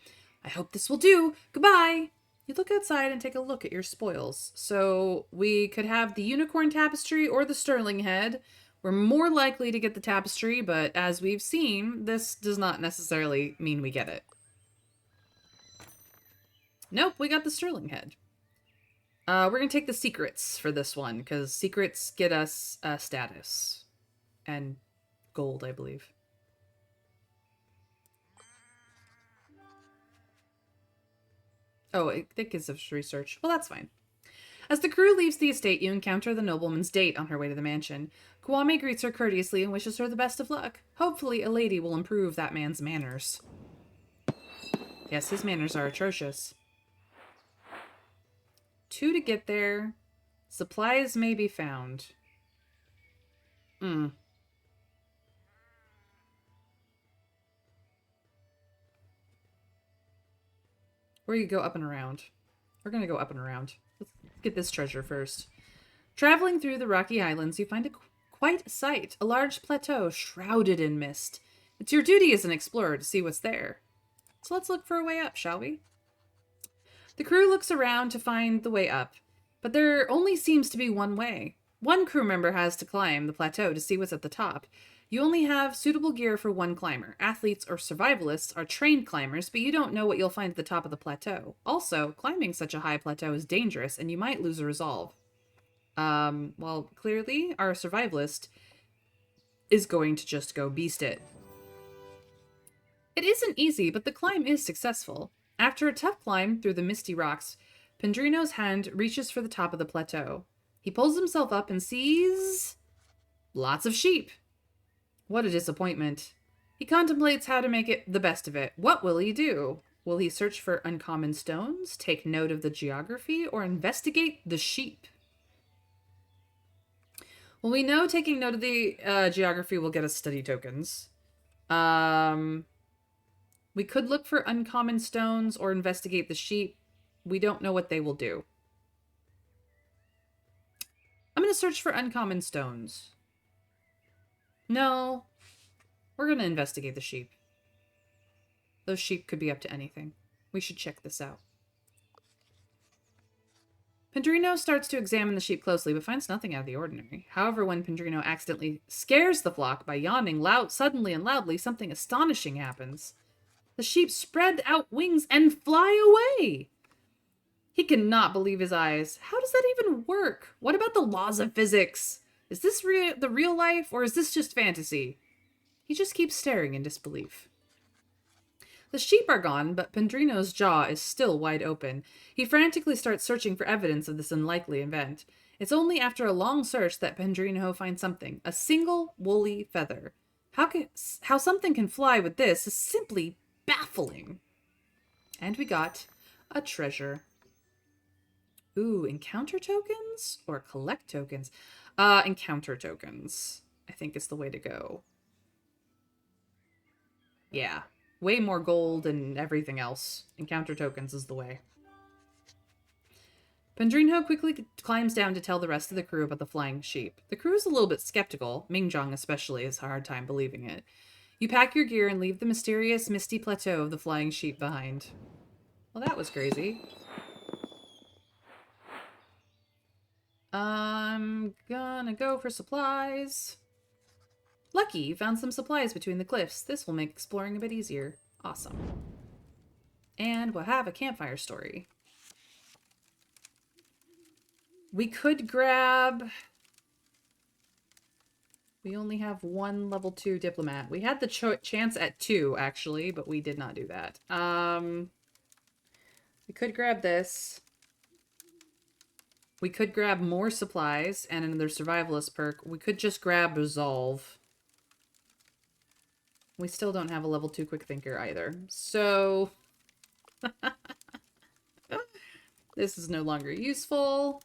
I hope this will do. Goodbye. You look outside and take a look at your spoils. So we could have the unicorn tapestry or the sterling head. We're more likely to get the tapestry, but as we've seen, this does not necessarily mean we get it. Nope, we got the sterling head. We're going to take the secrets for this one, because secrets get us status. And gold, I believe. Oh, it gives us research. Well, that's fine. As the crew leaves the estate, you encounter the nobleman's date on her way to the mansion. Kwame greets her courteously and wishes her the best of luck. Hopefully, a lady will improve that man's manners. Yes, his manners are atrocious. 2 to get there. Supplies may be found. Or you go up and around. We're going to go up and around. Let's get this treasure first. Traveling through the rocky islands, you find quite a sight. A large plateau shrouded in mist. It's your duty as an explorer to see what's there. So let's look for a way up, shall we? The crew looks around to find the way up, but there only seems to be one way. One crew member has to climb the plateau to see what's at the top. You only have suitable gear for one climber. Athletes or survivalists are trained climbers, but you don't know what you'll find at the top of the plateau. Also, climbing such a high plateau is dangerous, and you might lose a resolve. Well, clearly, our survivalist is going to just go beast it. It isn't easy, but the climb is successful. After a tough climb through the misty rocks, Pendrino's hand reaches for the top of the plateau. He pulls himself up and sees lots of sheep. What a disappointment. He contemplates how to make it the best of it. What will he do? Will he search for uncommon stones, take note of the geography, or investigate the sheep? Well, we know taking note of the geography will get us study tokens. We could look for uncommon stones or investigate the sheep. We don't know what they will do. I'm going to search for uncommon stones. No. We're going to investigate the sheep. Those sheep could be up to anything. We should check this out. Pendrino starts to examine the sheep closely, but finds nothing out of the ordinary. However, when Pendrino accidentally scares the flock by yawning suddenly and loudly, something astonishing happens. The sheep spread out wings and fly away. He cannot believe his eyes. How does that even work? What about the laws of physics? Is this the real life, or is this just fantasy? He just keeps staring in disbelief. The sheep are gone, but Pendrino's jaw is still wide open. He frantically starts searching for evidence of this unlikely event. It's only after a long search that Pendrino finds something. A single woolly feather. How something can fly with this is simply baffling. And we got a treasure. Ooh, encounter tokens or collect tokens? Encounter tokens, I think is the way to go. Yeah, way more gold and everything else. Encounter tokens is the way. Pendrino quickly climbs down to tell the rest of the crew about the flying sheep. The crew is a little bit skeptical. Mingjong especially has a hard time believing it. You pack your gear and leave the mysterious, misty plateau of the flying sheep behind. Well, that was crazy. I'm gonna go for supplies. Lucky, you found some supplies between the cliffs. This will make exploring a bit easier. Awesome. And we'll have a campfire story. We could grab... We only have one level 2 diplomat. We had the chance at 2, actually, but we did not do that. We could grab this. We could grab more supplies and another survivalist perk. We could just grab resolve. We still don't have a level 2 quick thinker either. So this is no longer useful.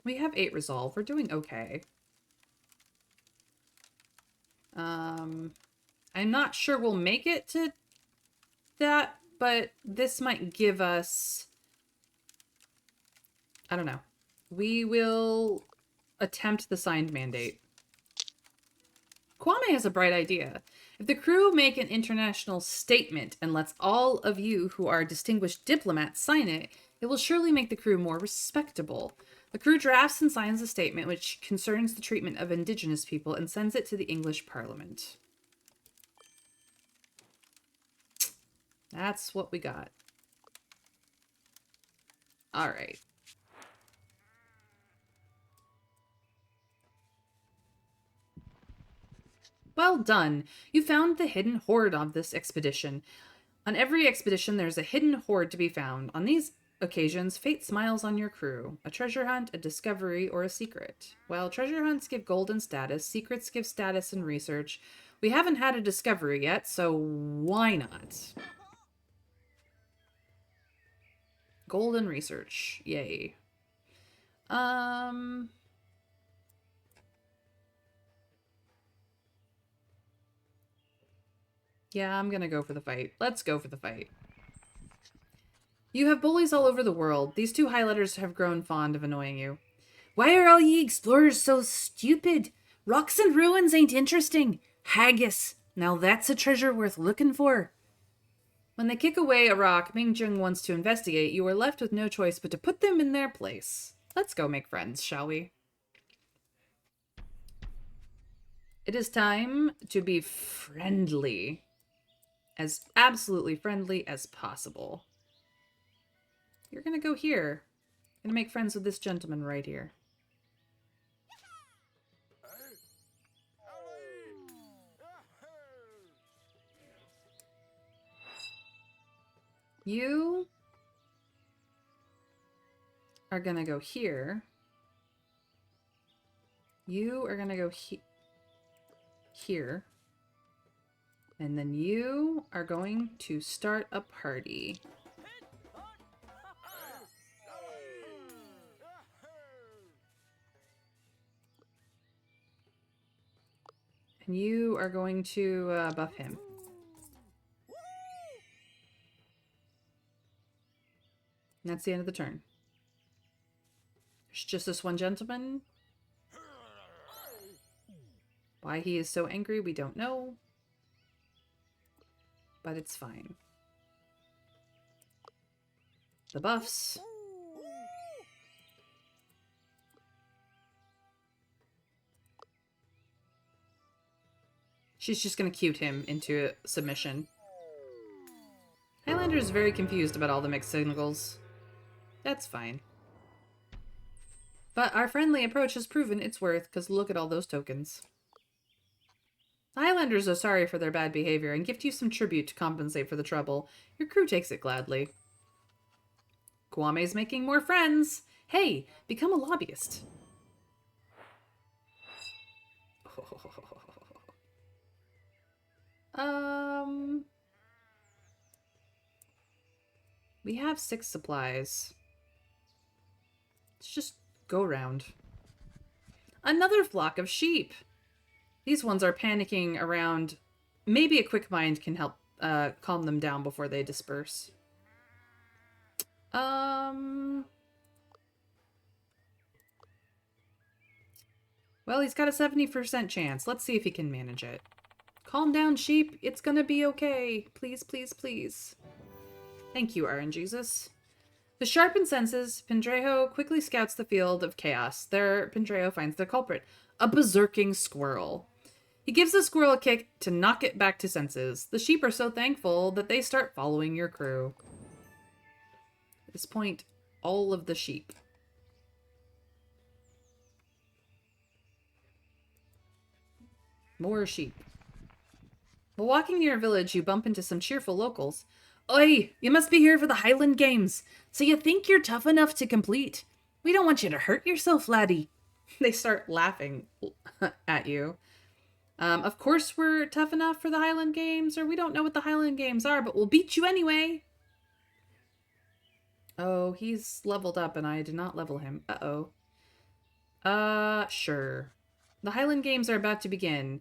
We have 8 resolve. We're doing okay. I'm not sure we'll make it to that, but this might give us... I don't know. We will attempt the signed mandate. Kwame has a bright idea. If the crew make an international statement and lets all of you who are distinguished diplomats sign it, it will surely make the crew more respectable. The crew drafts and signs a statement which concerns the treatment of indigenous people and sends it to the English Parliament. That's what we got. All right. Well done. You found the hidden hoard of this expedition. On every expedition, there's a hidden hoard to be found. On these occasions, fate smiles on your crew. A treasure hunt, a discovery, or a secret. While treasure hunts give golden status, secrets give status and research. We haven't had a discovery yet, so why not? Golden research. Yay. Yeah, I'm gonna go for the fight. Let's go for the fight. You have bullies all over the world. These 2 highlighters have grown fond of annoying you. Why are all ye explorers so stupid? Rocks and ruins ain't interesting. Haggis. Now that's a treasure worth looking for. When they kick away a rock Mingjung wants to investigate, you are left with no choice but to put them in their place. Let's go make friends, shall we? It is time to be friendly. As absolutely friendly as possible. You're gonna go here. Gonna make friends with this gentleman right here. You are gonna go here. You are gonna go here. And then you are going to start a party. And you are going to buff him. And that's the end of the turn. There's just this one gentleman. Why he is so angry, we don't know. But it's fine. The buffs. She's just gonna cute him into submission. Highlander is very confused about all the mixed signals. That's fine. But our friendly approach has proven its worth, because look at all those tokens. The Highlanders are sorry for their bad behavior and gift you some tribute to compensate for the trouble. Your crew takes it gladly. Kwame's making more friends. Hey, become a lobbyist. We have 6 supplies. Let's just go round. Another flock of sheep. These ones are panicking around. Maybe a quick mind can help calm them down before they disperse. Well, he's got a 70% chance. Let's see if he can manage it. Calm down, sheep. It's gonna be okay. Please, please, please. Thank you, RNGesus. With sharpened senses, Pendrejo quickly scouts the field of chaos. There, Pendrejo finds the culprit, a berserking squirrel. He gives the squirrel a kick to knock it back to senses. The sheep are so thankful that they start following your crew. At this point, all of the sheep. More sheep. While walking near a village, you bump into some cheerful locals. Oi, you must be here for the Highland Games. So you think you're tough enough to complete? We don't want you to hurt yourself, laddie. They start laughing at you. Of course we're tough enough for the Highland Games, or we don't know what the Highland Games are, but we'll beat you anyway. Oh, he's leveled up and I did not level him. Uh-oh. Sure. The Highland Games are about to begin,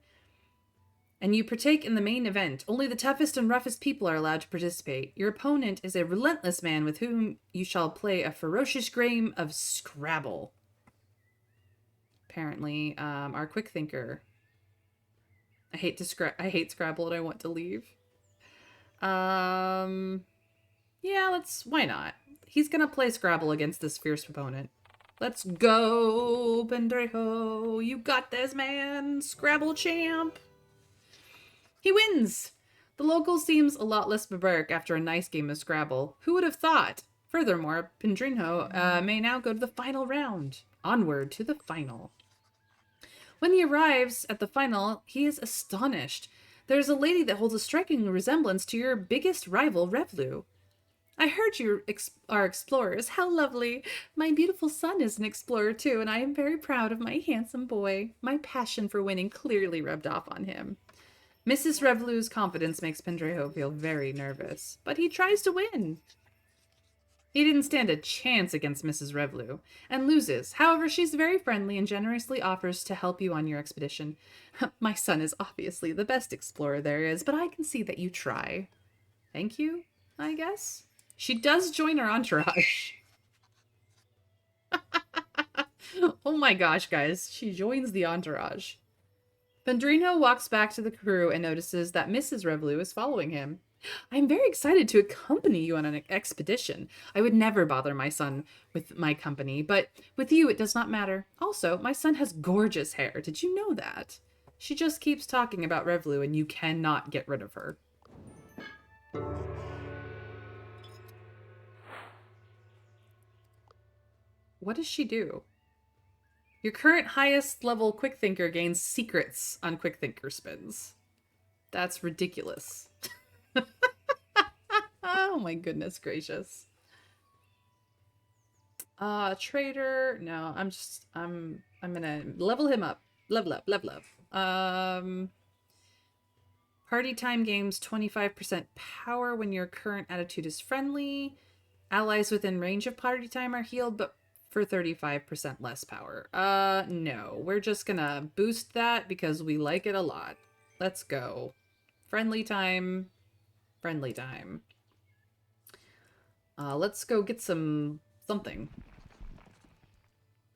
and you partake in the main event. Only the toughest and roughest people are allowed to participate. Your opponent is a relentless man with whom you shall play a ferocious game of Scrabble. Apparently, our quick thinker. I hate Scrabble and I want to leave. Yeah, why not? He's gonna play Scrabble against this fierce opponent. Let's go, Pendrejo. You got this, man. Scrabble champ. He wins. The local seems a lot less barbaric after a nice game of Scrabble. Who would have thought? Furthermore, Pendrejo may now go to the final round. Onward to the final. When he arrives at the final, he is astonished. There's a lady that holds a striking resemblance to your biggest rival, Revlu. I heard you are explorers. How lovely. My beautiful son is an explorer too, and I am very proud of my handsome boy. My passion for winning clearly rubbed off on him. Mrs. Revlu's confidence makes Pendrejo feel very nervous, but he tries to win. He didn't stand a chance against Mrs. Revlu, and loses. However, she's very friendly and generously offers to help you on your expedition. My son is obviously the best explorer there is, but I can see that you try. Thank you, I guess. She does join our entourage. Oh my gosh, guys. She joins the entourage. Pendrejo walks back to the crew and notices that Mrs. Revlu is following him. I'm very excited to accompany you on an expedition. I would never bother my son with my company, but with you it does not matter. Also, my son has gorgeous hair. Did you know that? She just keeps talking about Revlu and you cannot get rid of her. What does she do? Your current highest level quick thinker gains secrets on quick thinker spins. That's ridiculous. Oh my goodness gracious. Trader. No, I'm gonna level him up. Level up, level up. Party time gains 25% power when your current attitude is friendly. Allies within range of party time are healed, but for 35% less power. No. We're just gonna boost that because we like it a lot. Let's go. Friendly time. Friendly time. Let's go get something.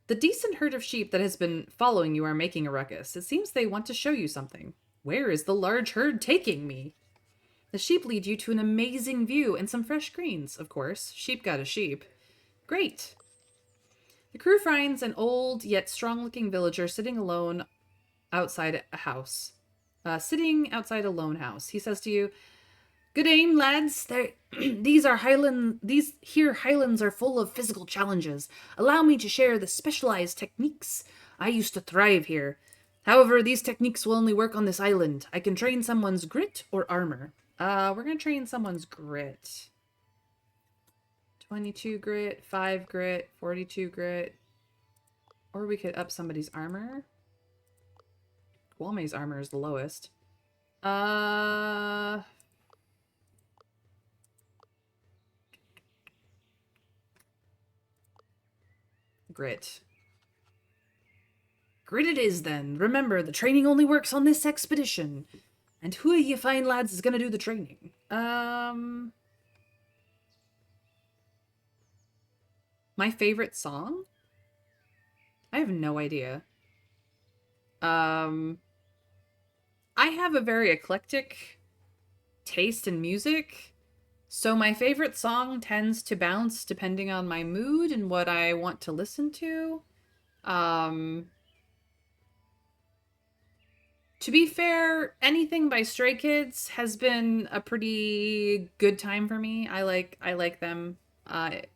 The decent herd of sheep that has been following you are making a ruckus. It seems they want to show you something. Where is the large herd taking me? The sheep lead you to an amazing view and some fresh greens, of course. Sheep got a sheep. Great. The crew finds an old yet strong-looking villager sitting alone outside a house. Sitting outside a lone house. He says to you, "Good aim, lads. These highlands are full of physical challenges. Allow me to share the specialized techniques. I used to thrive here. However, these techniques will only work on this island. I can train someone's grit or armor." We're gonna train someone's grit. 22 grit, 5 grit, 42 grit. Or we could up somebody's armor. Kwame's armor is the lowest. Grit. Grit it is, then. Remember, the training only works on this expedition. And who you fine lads is gonna do the training? My favorite song? I have no idea. I have a very eclectic taste in music, so my favorite song tends to bounce depending on my mood and what I want to listen to. To be fair, anything by Stray Kids has been a pretty good time for me. I like them.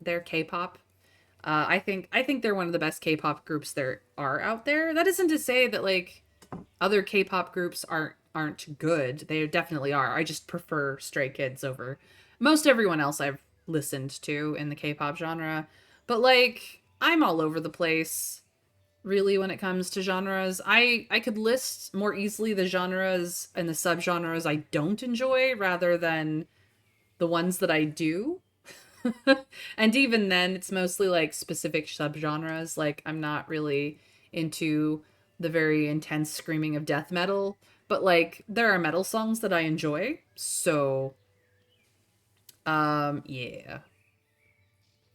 They're K-pop. I think they're one of the best K-pop groups there are out there. That isn't to say that like other K-pop groups aren't good. They definitely are. I just prefer Stray Kids over most everyone else I've listened to in the K-pop genre. But like I'm all over the place really when it comes to genres. I could list more easily the genres and the subgenres I don't enjoy rather than the ones that I do. And even then, it's mostly like specific subgenres. Like, I'm not really into the very intense screaming of death metal, but like, there are metal songs that I enjoy. So, yeah.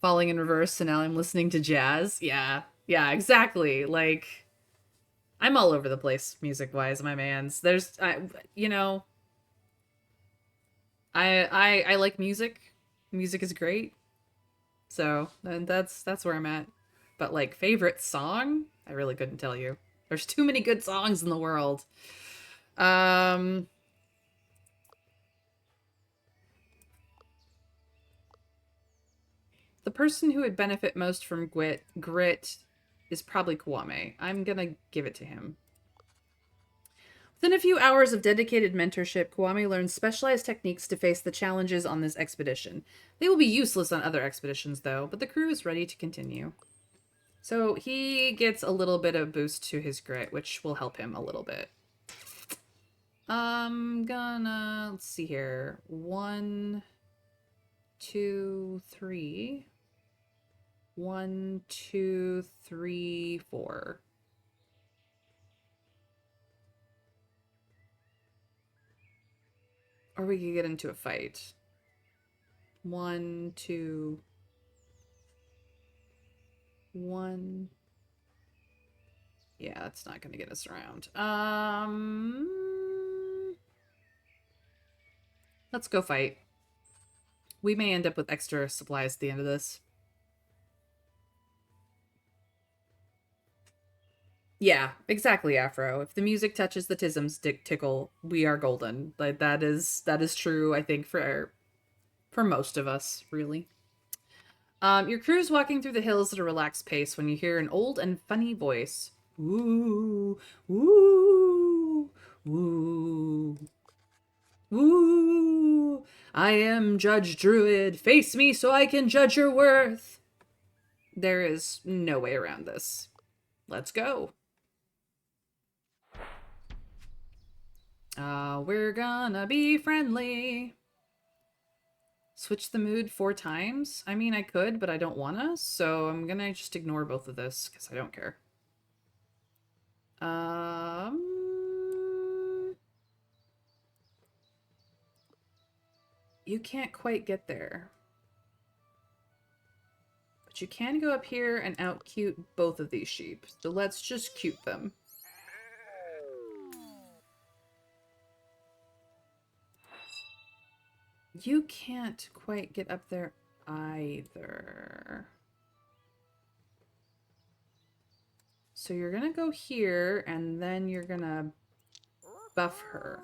Falling in reverse, and now I'm listening to jazz. Yeah, yeah, exactly. Like, I'm all over the place music wise, my man's. You know, I like music. Music is great. So and that's where I'm at. But like favorite song, I really couldn't tell you. There's too many good songs in the world. Um, the person who would benefit most from grit is probably Kwame. I'm gonna give it to him. Within a few hours of dedicated mentorship, Kwame learns specialized techniques to face the challenges on this expedition. They will be useless on other expeditions, though, but the crew is ready to continue. So he gets a little bit of boost to his grit, which will help him a little bit. Let's see here. 1, 2, 3. 1, 2, 3, 4. Or we could get into a fight. 1, 2, 1. Yeah, that's not gonna get us around. Let's go fight. We may end up with extra supplies at the end of this. Yeah, exactly, Afro. If the music touches the tisms tickle, we are golden. Like that is true, I think, for most of us, really. Your crew's walking through the hills at a relaxed pace when you hear an old and funny voice. Woo, woo, woo, woo. I am Judge Druid. Face me so I can judge your worth. There is no way around this. Let's go. We're gonna be friendly. Switch the mood 4 times? I mean, I could, but I don't wanna, so I'm gonna just ignore both of this, because I don't care. You can't quite get there. But you can go up here and out-cute both of these sheep, so let's just cute them. You can't quite get up there either. So you're gonna go here, and then you're gonna buff her.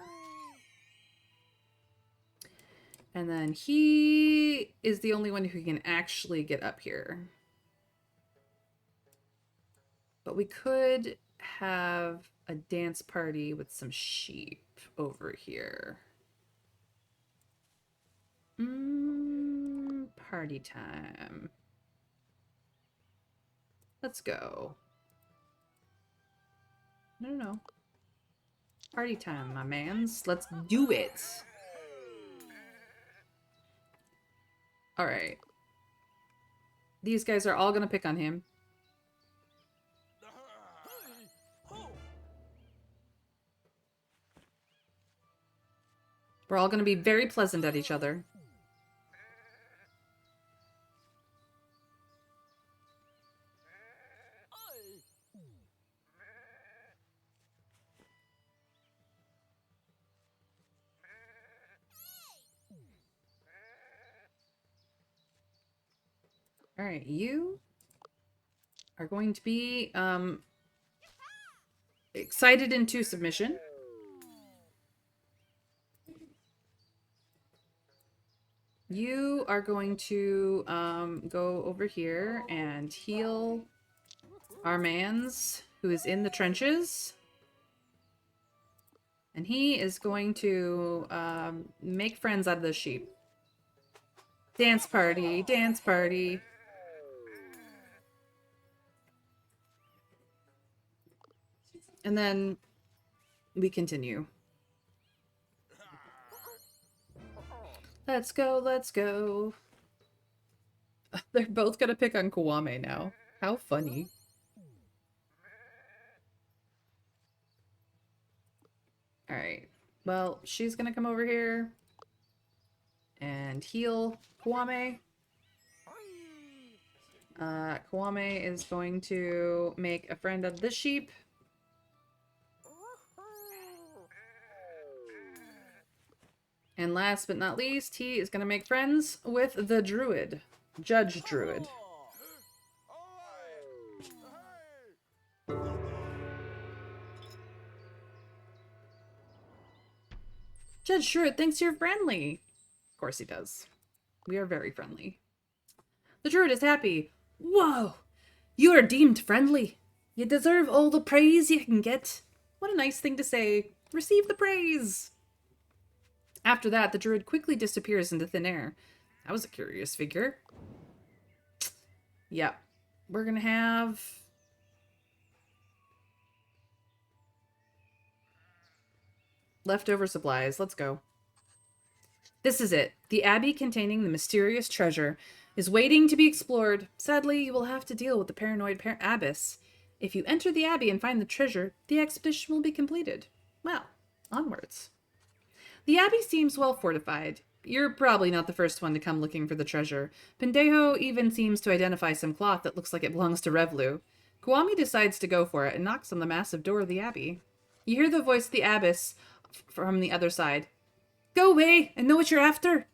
And then he is the only one who can actually get up here. But we could have a dance party with some sheep over here. Party time. Let's go. No. Party time, my mans. Let's do it. Alright. These guys are all gonna pick on him. We're all gonna be very pleasant at each other. Alright, you are going to be excited into submission. You are going to go over here and heal our mans who is in the trenches. And he is going to make friends out of the sheep. Dance party, dance party. And then we continue. Let's go, let's go. They're both gonna pick on Kwame now. How funny. Alright. Well, she's gonna come over here and heal Kwame. Kwame is going to make a friend of this sheep. And last but not least, he is going to make friends with the druid. Judge Druid. Judge Druid thinks you're friendly. Of course he does. We are very friendly. The druid is happy. Whoa! You are deemed friendly. You deserve all the praise you can get. What a nice thing to say. Receive the praise. After that, the druid quickly disappears into thin air. That was a curious figure. Yep. We're gonna have... leftover supplies. Let's go. This is it. The abbey containing the mysterious treasure is waiting to be explored. Sadly, you will have to deal with the paranoid abbess. If you enter the abbey and find the treasure, the expedition will be completed. Well, onwards. The abbey seems well fortified. You're probably not the first one to come looking for the treasure. Pendejo even seems to identify some cloth that looks like it belongs to Revlu. Kwame decides to go for it and knocks on the massive door of the abbey. You hear the voice of the abbess from the other side. Go away! I know what you're after!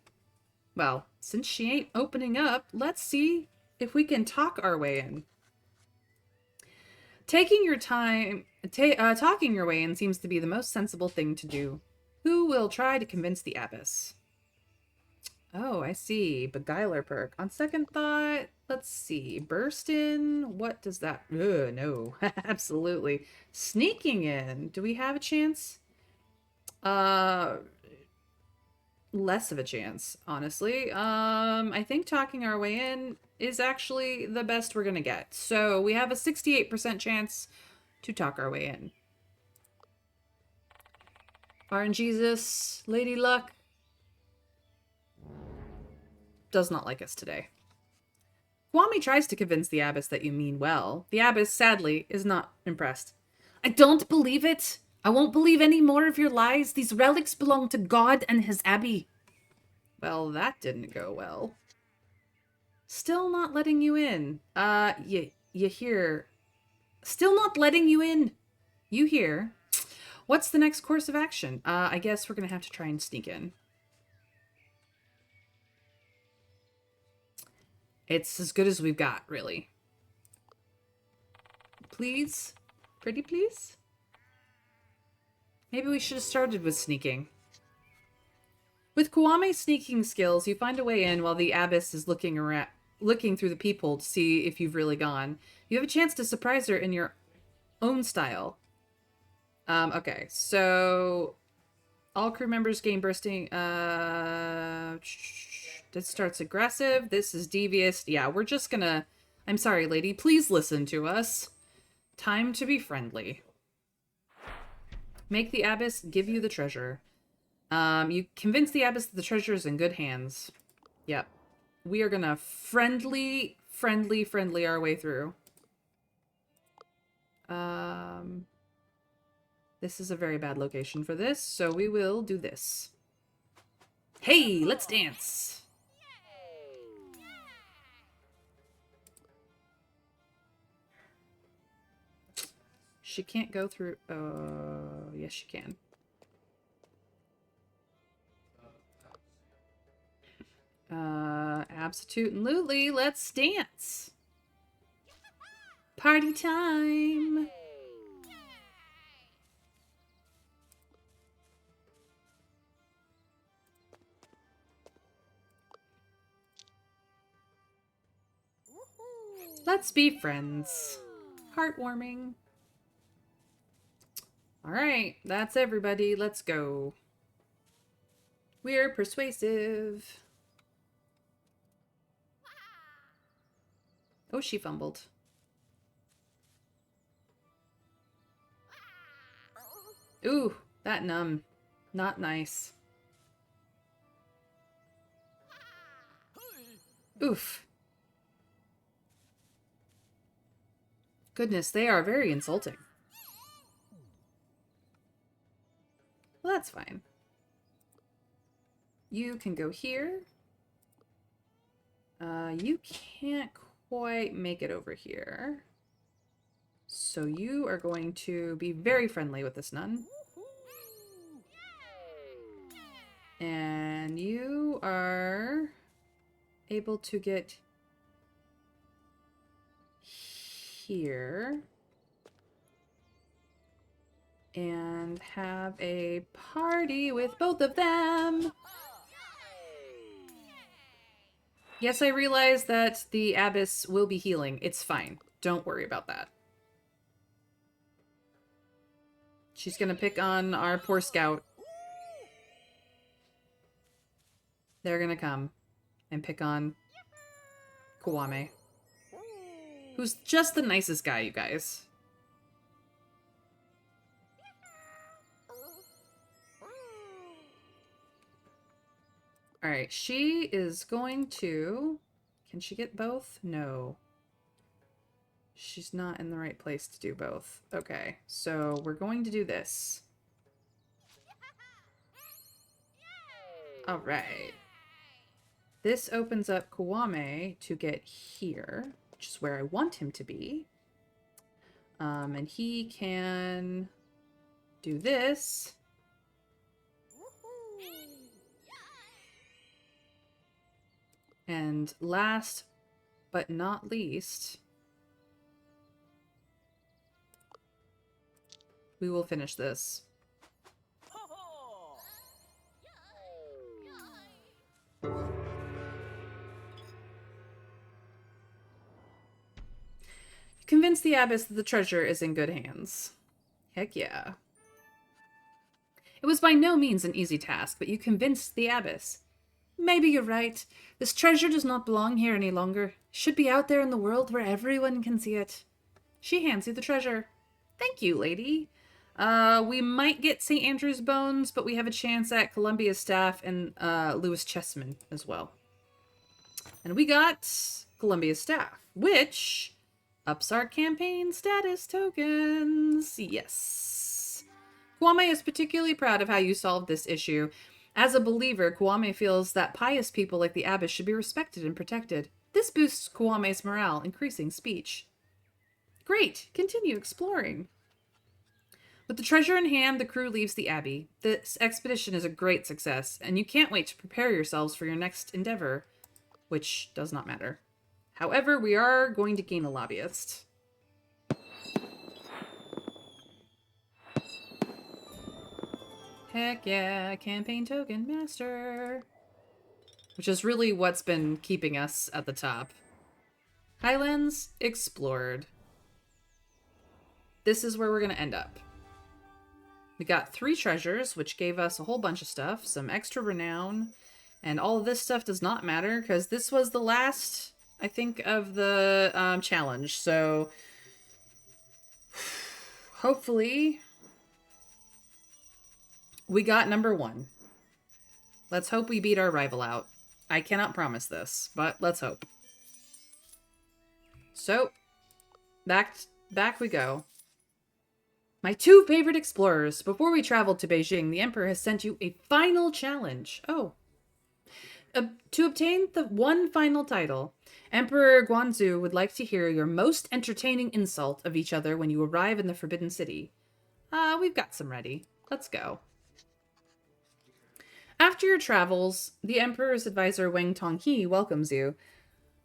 Well, since she ain't opening up, let's see if we can talk our way in. Taking your time, talking your way in seems to be the most sensible thing to do. Who will try to convince the abbess? Oh, I see. Beguiler perk. On second thought, let's see. Burst in. What does that? Ugh, no. Absolutely. Sneaking in. Do we have a chance? Uh, less of a chance, honestly. I think talking our way in is actually the best we're gonna get. So we have a 68% chance to talk our way in. RNGesus, Lady Luck does not like us today. Kwame tries to convince the abbess that you mean well. The abbess, sadly, is not impressed. I don't believe it. I won't believe any more of your lies. These relics belong to God and his abbey. Well, that didn't go well. Still not letting you in. You hear. Still not letting you in. You hear. What's the next course of action? I guess we're gonna have to try and sneak in. It's as good as we've got, really. Please? Pretty please? Maybe we should have started with sneaking. With Kwame's sneaking skills, you find a way in while the abbess is looking through the peephole to see if you've really gone. You have a chance to surprise her in your own style. Okay, so all crew members gain bursting. This starts aggressive. This is devious. Yeah, we're just gonna. I'm sorry, lady. Please listen to us. Time to be friendly. Make the abbess give you the treasure. You convince the abbess that the treasure is in good hands. Yep. We are gonna friendly our way through. This is a very bad location for this, so we will do this. Hey, let's dance! She can't go through... yes, she can. Absolutely, let's dance! Party time! Let's be friends. Heartwarming. Alright, that's everybody. Let's go. We're persuasive. Oh, she fumbled. Ooh, that numb. Not nice. Oof. Goodness, they are very insulting. Well, that's fine. You can go here. You can't quite make it over here. So you are going to be very friendly with this nun. And you are able to get here and have a party with both of them. Yes, I realize that the abbess will be healing. It's fine. Don't worry about that. She's gonna pick on our poor scout. They're gonna come and pick on Kwame, who's just the nicest guy, you guys. Alright, she is going to... Can she get both? No. She's not in the right place to do both. Okay, so we're going to do this. Alright. This opens up Kwame to get here, which is where I want him to be. And he can do this. And last but not least, we will finish this. convince the abbess that the treasure is in good hands. Heck yeah. It was by no means an easy task, but you convinced the abbess. Maybe you're right. This treasure does not belong here any longer. It should be out there in the world where everyone can see it. She hands you the treasure. Thank you, lady. We might get St. Andrew's bones, but we have a chance at Columbia's staff and Lewis Chessman as well. And we got Columbia's staff, which ups our campaign status tokens. Yes. Kwame is particularly proud of how you solved this issue. As a believer, Kwame feels that pious people like the abbess should be respected and protected. This boosts Kwame's morale, increasing speech. Great, continue exploring. With the treasure in hand, the crew leaves the Abbey. This expedition is a great success, and you can't wait to prepare yourselves for your next endeavor, which does not matter. However, we are going to gain a lobbyist. Heck yeah, campaign token master. Which is really what's been keeping us at the top. Highlands explored. This is where we're going to end up. We got 3 treasures, which gave us a whole bunch of stuff, some extra renown, and all of this stuff does not matter because this was the last, I think, of the challenge. So hopefully we got number 1. Let's hope we beat our rival out. I cannot promise this, but let's hope. So, back we go. My 2 favorite explorers. Before we traveled to Beijing, the Emperor has sent you a final challenge. Oh. To obtain the one final title, Emperor Guanzu would like to hear your most entertaining insult of each other when you arrive in the Forbidden City. We've got some ready. Let's go. After your travels, the Emperor's advisor Wang Tonghe welcomes you.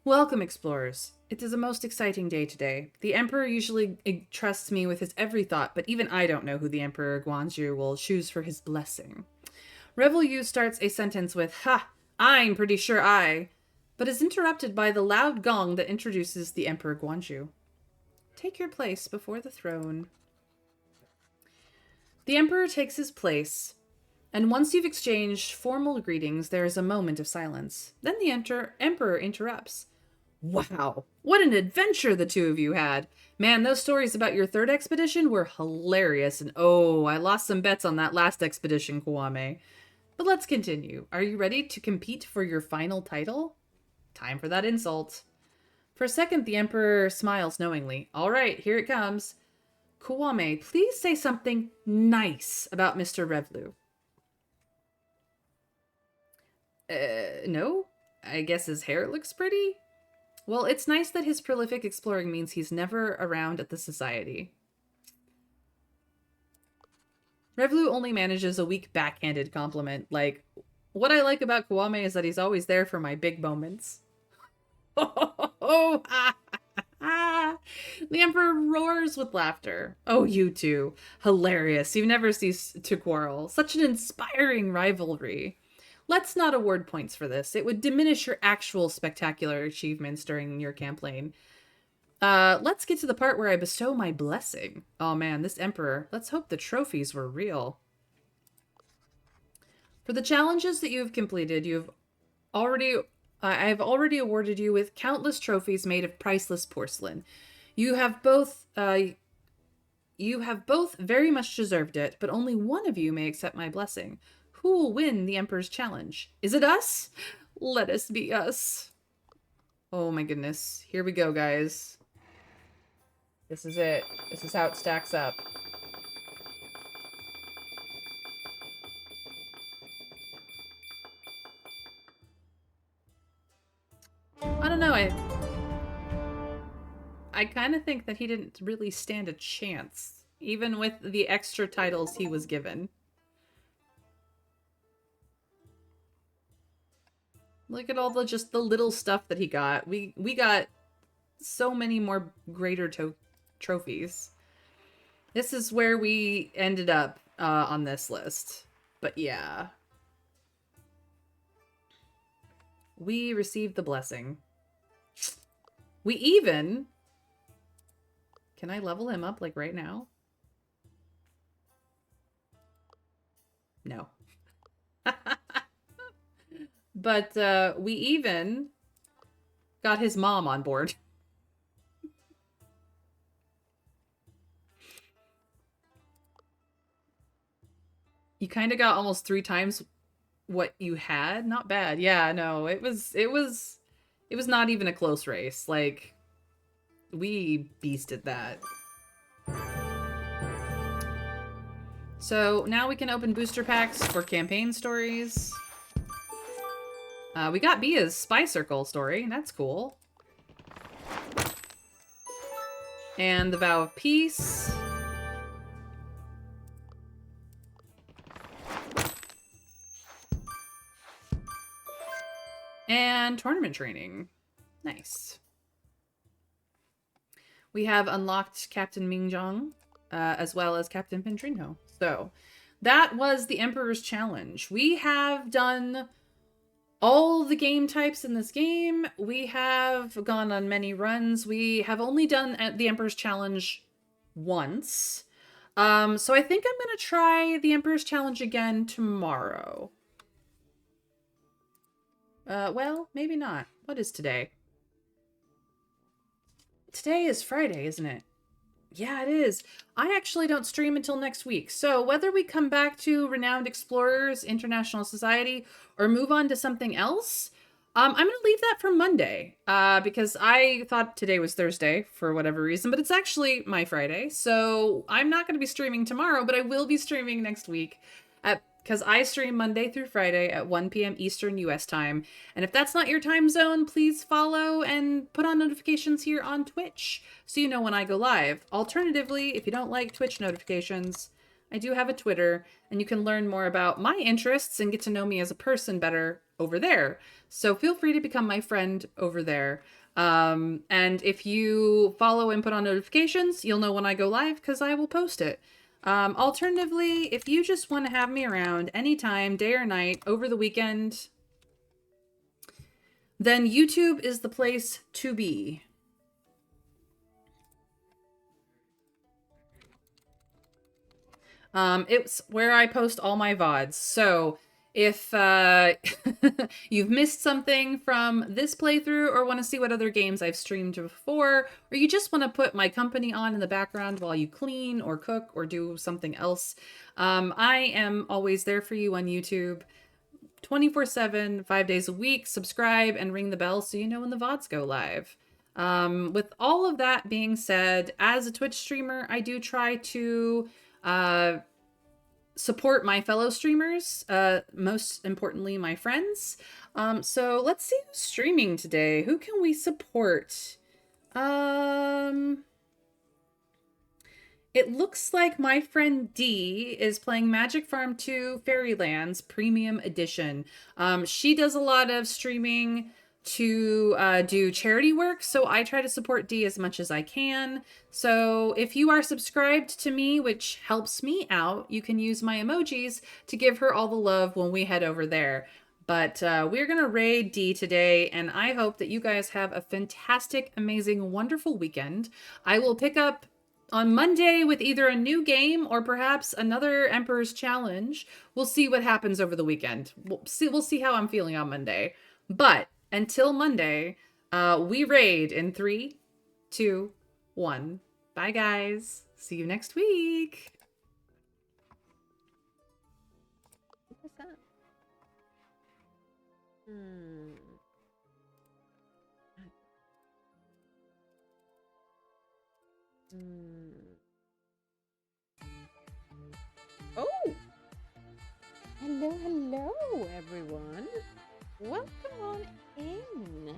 Welcome, explorers. It is a most exciting day today. The Emperor usually trusts me with his every thought, but even I don't know who the Emperor Guanzu will choose for his blessing. Revel Yu starts a sentence with, "Ha! I'm pretty sure I," but is interrupted by the loud gong that introduces the Emperor Guanzu. Take your place before the throne. The Emperor takes his place, and once you've exchanged formal greetings, there is a moment of silence. Then the Emperor interrupts. Wow, what an adventure the 2 of you had. Man, those stories about your 3rd expedition were hilarious, and oh, I lost some bets on that last expedition, Kwame. But let's continue. Are you ready to compete for your final title? Time for that insult. For a second, the Emperor smiles knowingly. All right, here it comes. Kwame, please say something nice about Mr. Revlu. No? I guess his hair looks pretty? Well, it's nice that his prolific exploring means he's never around at the society. Revlu only manages a weak backhanded compliment. Like, what I like about Kwame is that he's always there for my big moments. The Emperor roars with laughter. Oh, you two. Hilarious. You never cease to quarrel. Such an inspiring rivalry. Let's not award points for this. It would diminish your actual spectacular achievements during your campaign. Let's get to the part where I bestow my blessing. Oh man, this Emperor. Let's hope the trophies were real. For the challenges that you have completed, I have already awarded you with countless trophies made of priceless porcelain. You have both very much deserved it, but only one of you may accept my blessing. Who will win the Emperor's challenge? Is it us? Let us be us. Oh my goodness. Here we go, guys. This is it. This is how it stacks up. I don't know. I kind of think that he didn't really stand a chance, even with the extra titles he was given. Look at all the little stuff that he got. We got so many more greater trophies. This is where we ended up on this list. But yeah. We received the blessing. We even Can I level him up, like, right now? No. But we even got his mom on board. You kind of got almost 3 times what you had. Not bad. Yeah, no, it was not even a close race. Like, we beasted that. So now we can open booster packs for campaign stories. We got Bia's Spy Circle story. That's cool. And the Vow of Peace. And tournament training. Nice. We have unlocked Captain Mingjong, as well as Captain Pintrino. So that was the Emperor's Challenge. We have done all the game types in this game. We have gone on many runs. We have only done the Emperor's Challenge once. So I think I'm going to try the Emperor's Challenge again tomorrow. Well, maybe not. What is today? Today is Friday, isn't it? Yeah, it is. I actually don't stream until next week. So whether we come back to Renowned Explorers International Society or move on to something else, I'm going to leave that for Monday because I thought today was Thursday for whatever reason, but it's actually my Friday. So I'm not going to be streaming tomorrow, but I will be streaming next week because I stream Monday through Friday at 1 p.m. Eastern US time. And if that's not your time zone, please follow and put on notifications here on Twitch so you know when I go live. Alternatively, if you don't like Twitch notifications, I do have a Twitter, and you can learn more about my interests and get to know me as a person better over there. So feel free to become my friend over there. And if you follow and put on notifications, you'll know when I go live because I will post it. Alternatively, if you just want to have me around anytime, day or night, over the weekend, then YouTube is the place to be. It's where I post all my VODs. So if you've missed something from this playthrough or want to see what other games I've streamed before, or you just want to put my company on in the background while you clean or cook or do something else, I am always there for you on YouTube 24/7, 5 days a week. Subscribe and ring the bell so you know when the VODs go live. With all of that being said, as a Twitch streamer, I do try to support my fellow streamers, most importantly, my friends. So let's see who's streaming today. Who can we support? It looks like my friend D is playing Magic Farm 2 Fairylands Premium Edition. She does a lot of streaming to do charity work, so I try to support D as much as I can. So if you are subscribed to me, which helps me out, you can use my emojis to give her all the love when we head over there. But we're going to raid D today, and I hope that you guys have a fantastic, amazing, wonderful weekend. I will pick up on Monday with either a new game or perhaps another Emperor's Challenge. We'll see what happens over the weekend. We'll see how I'm feeling on Monday. But until Monday, we raid in 3, 2, 1. Bye, guys. See you next week. What's that? Hmm. Oh! Hello, hello, everyone. Welcome on in.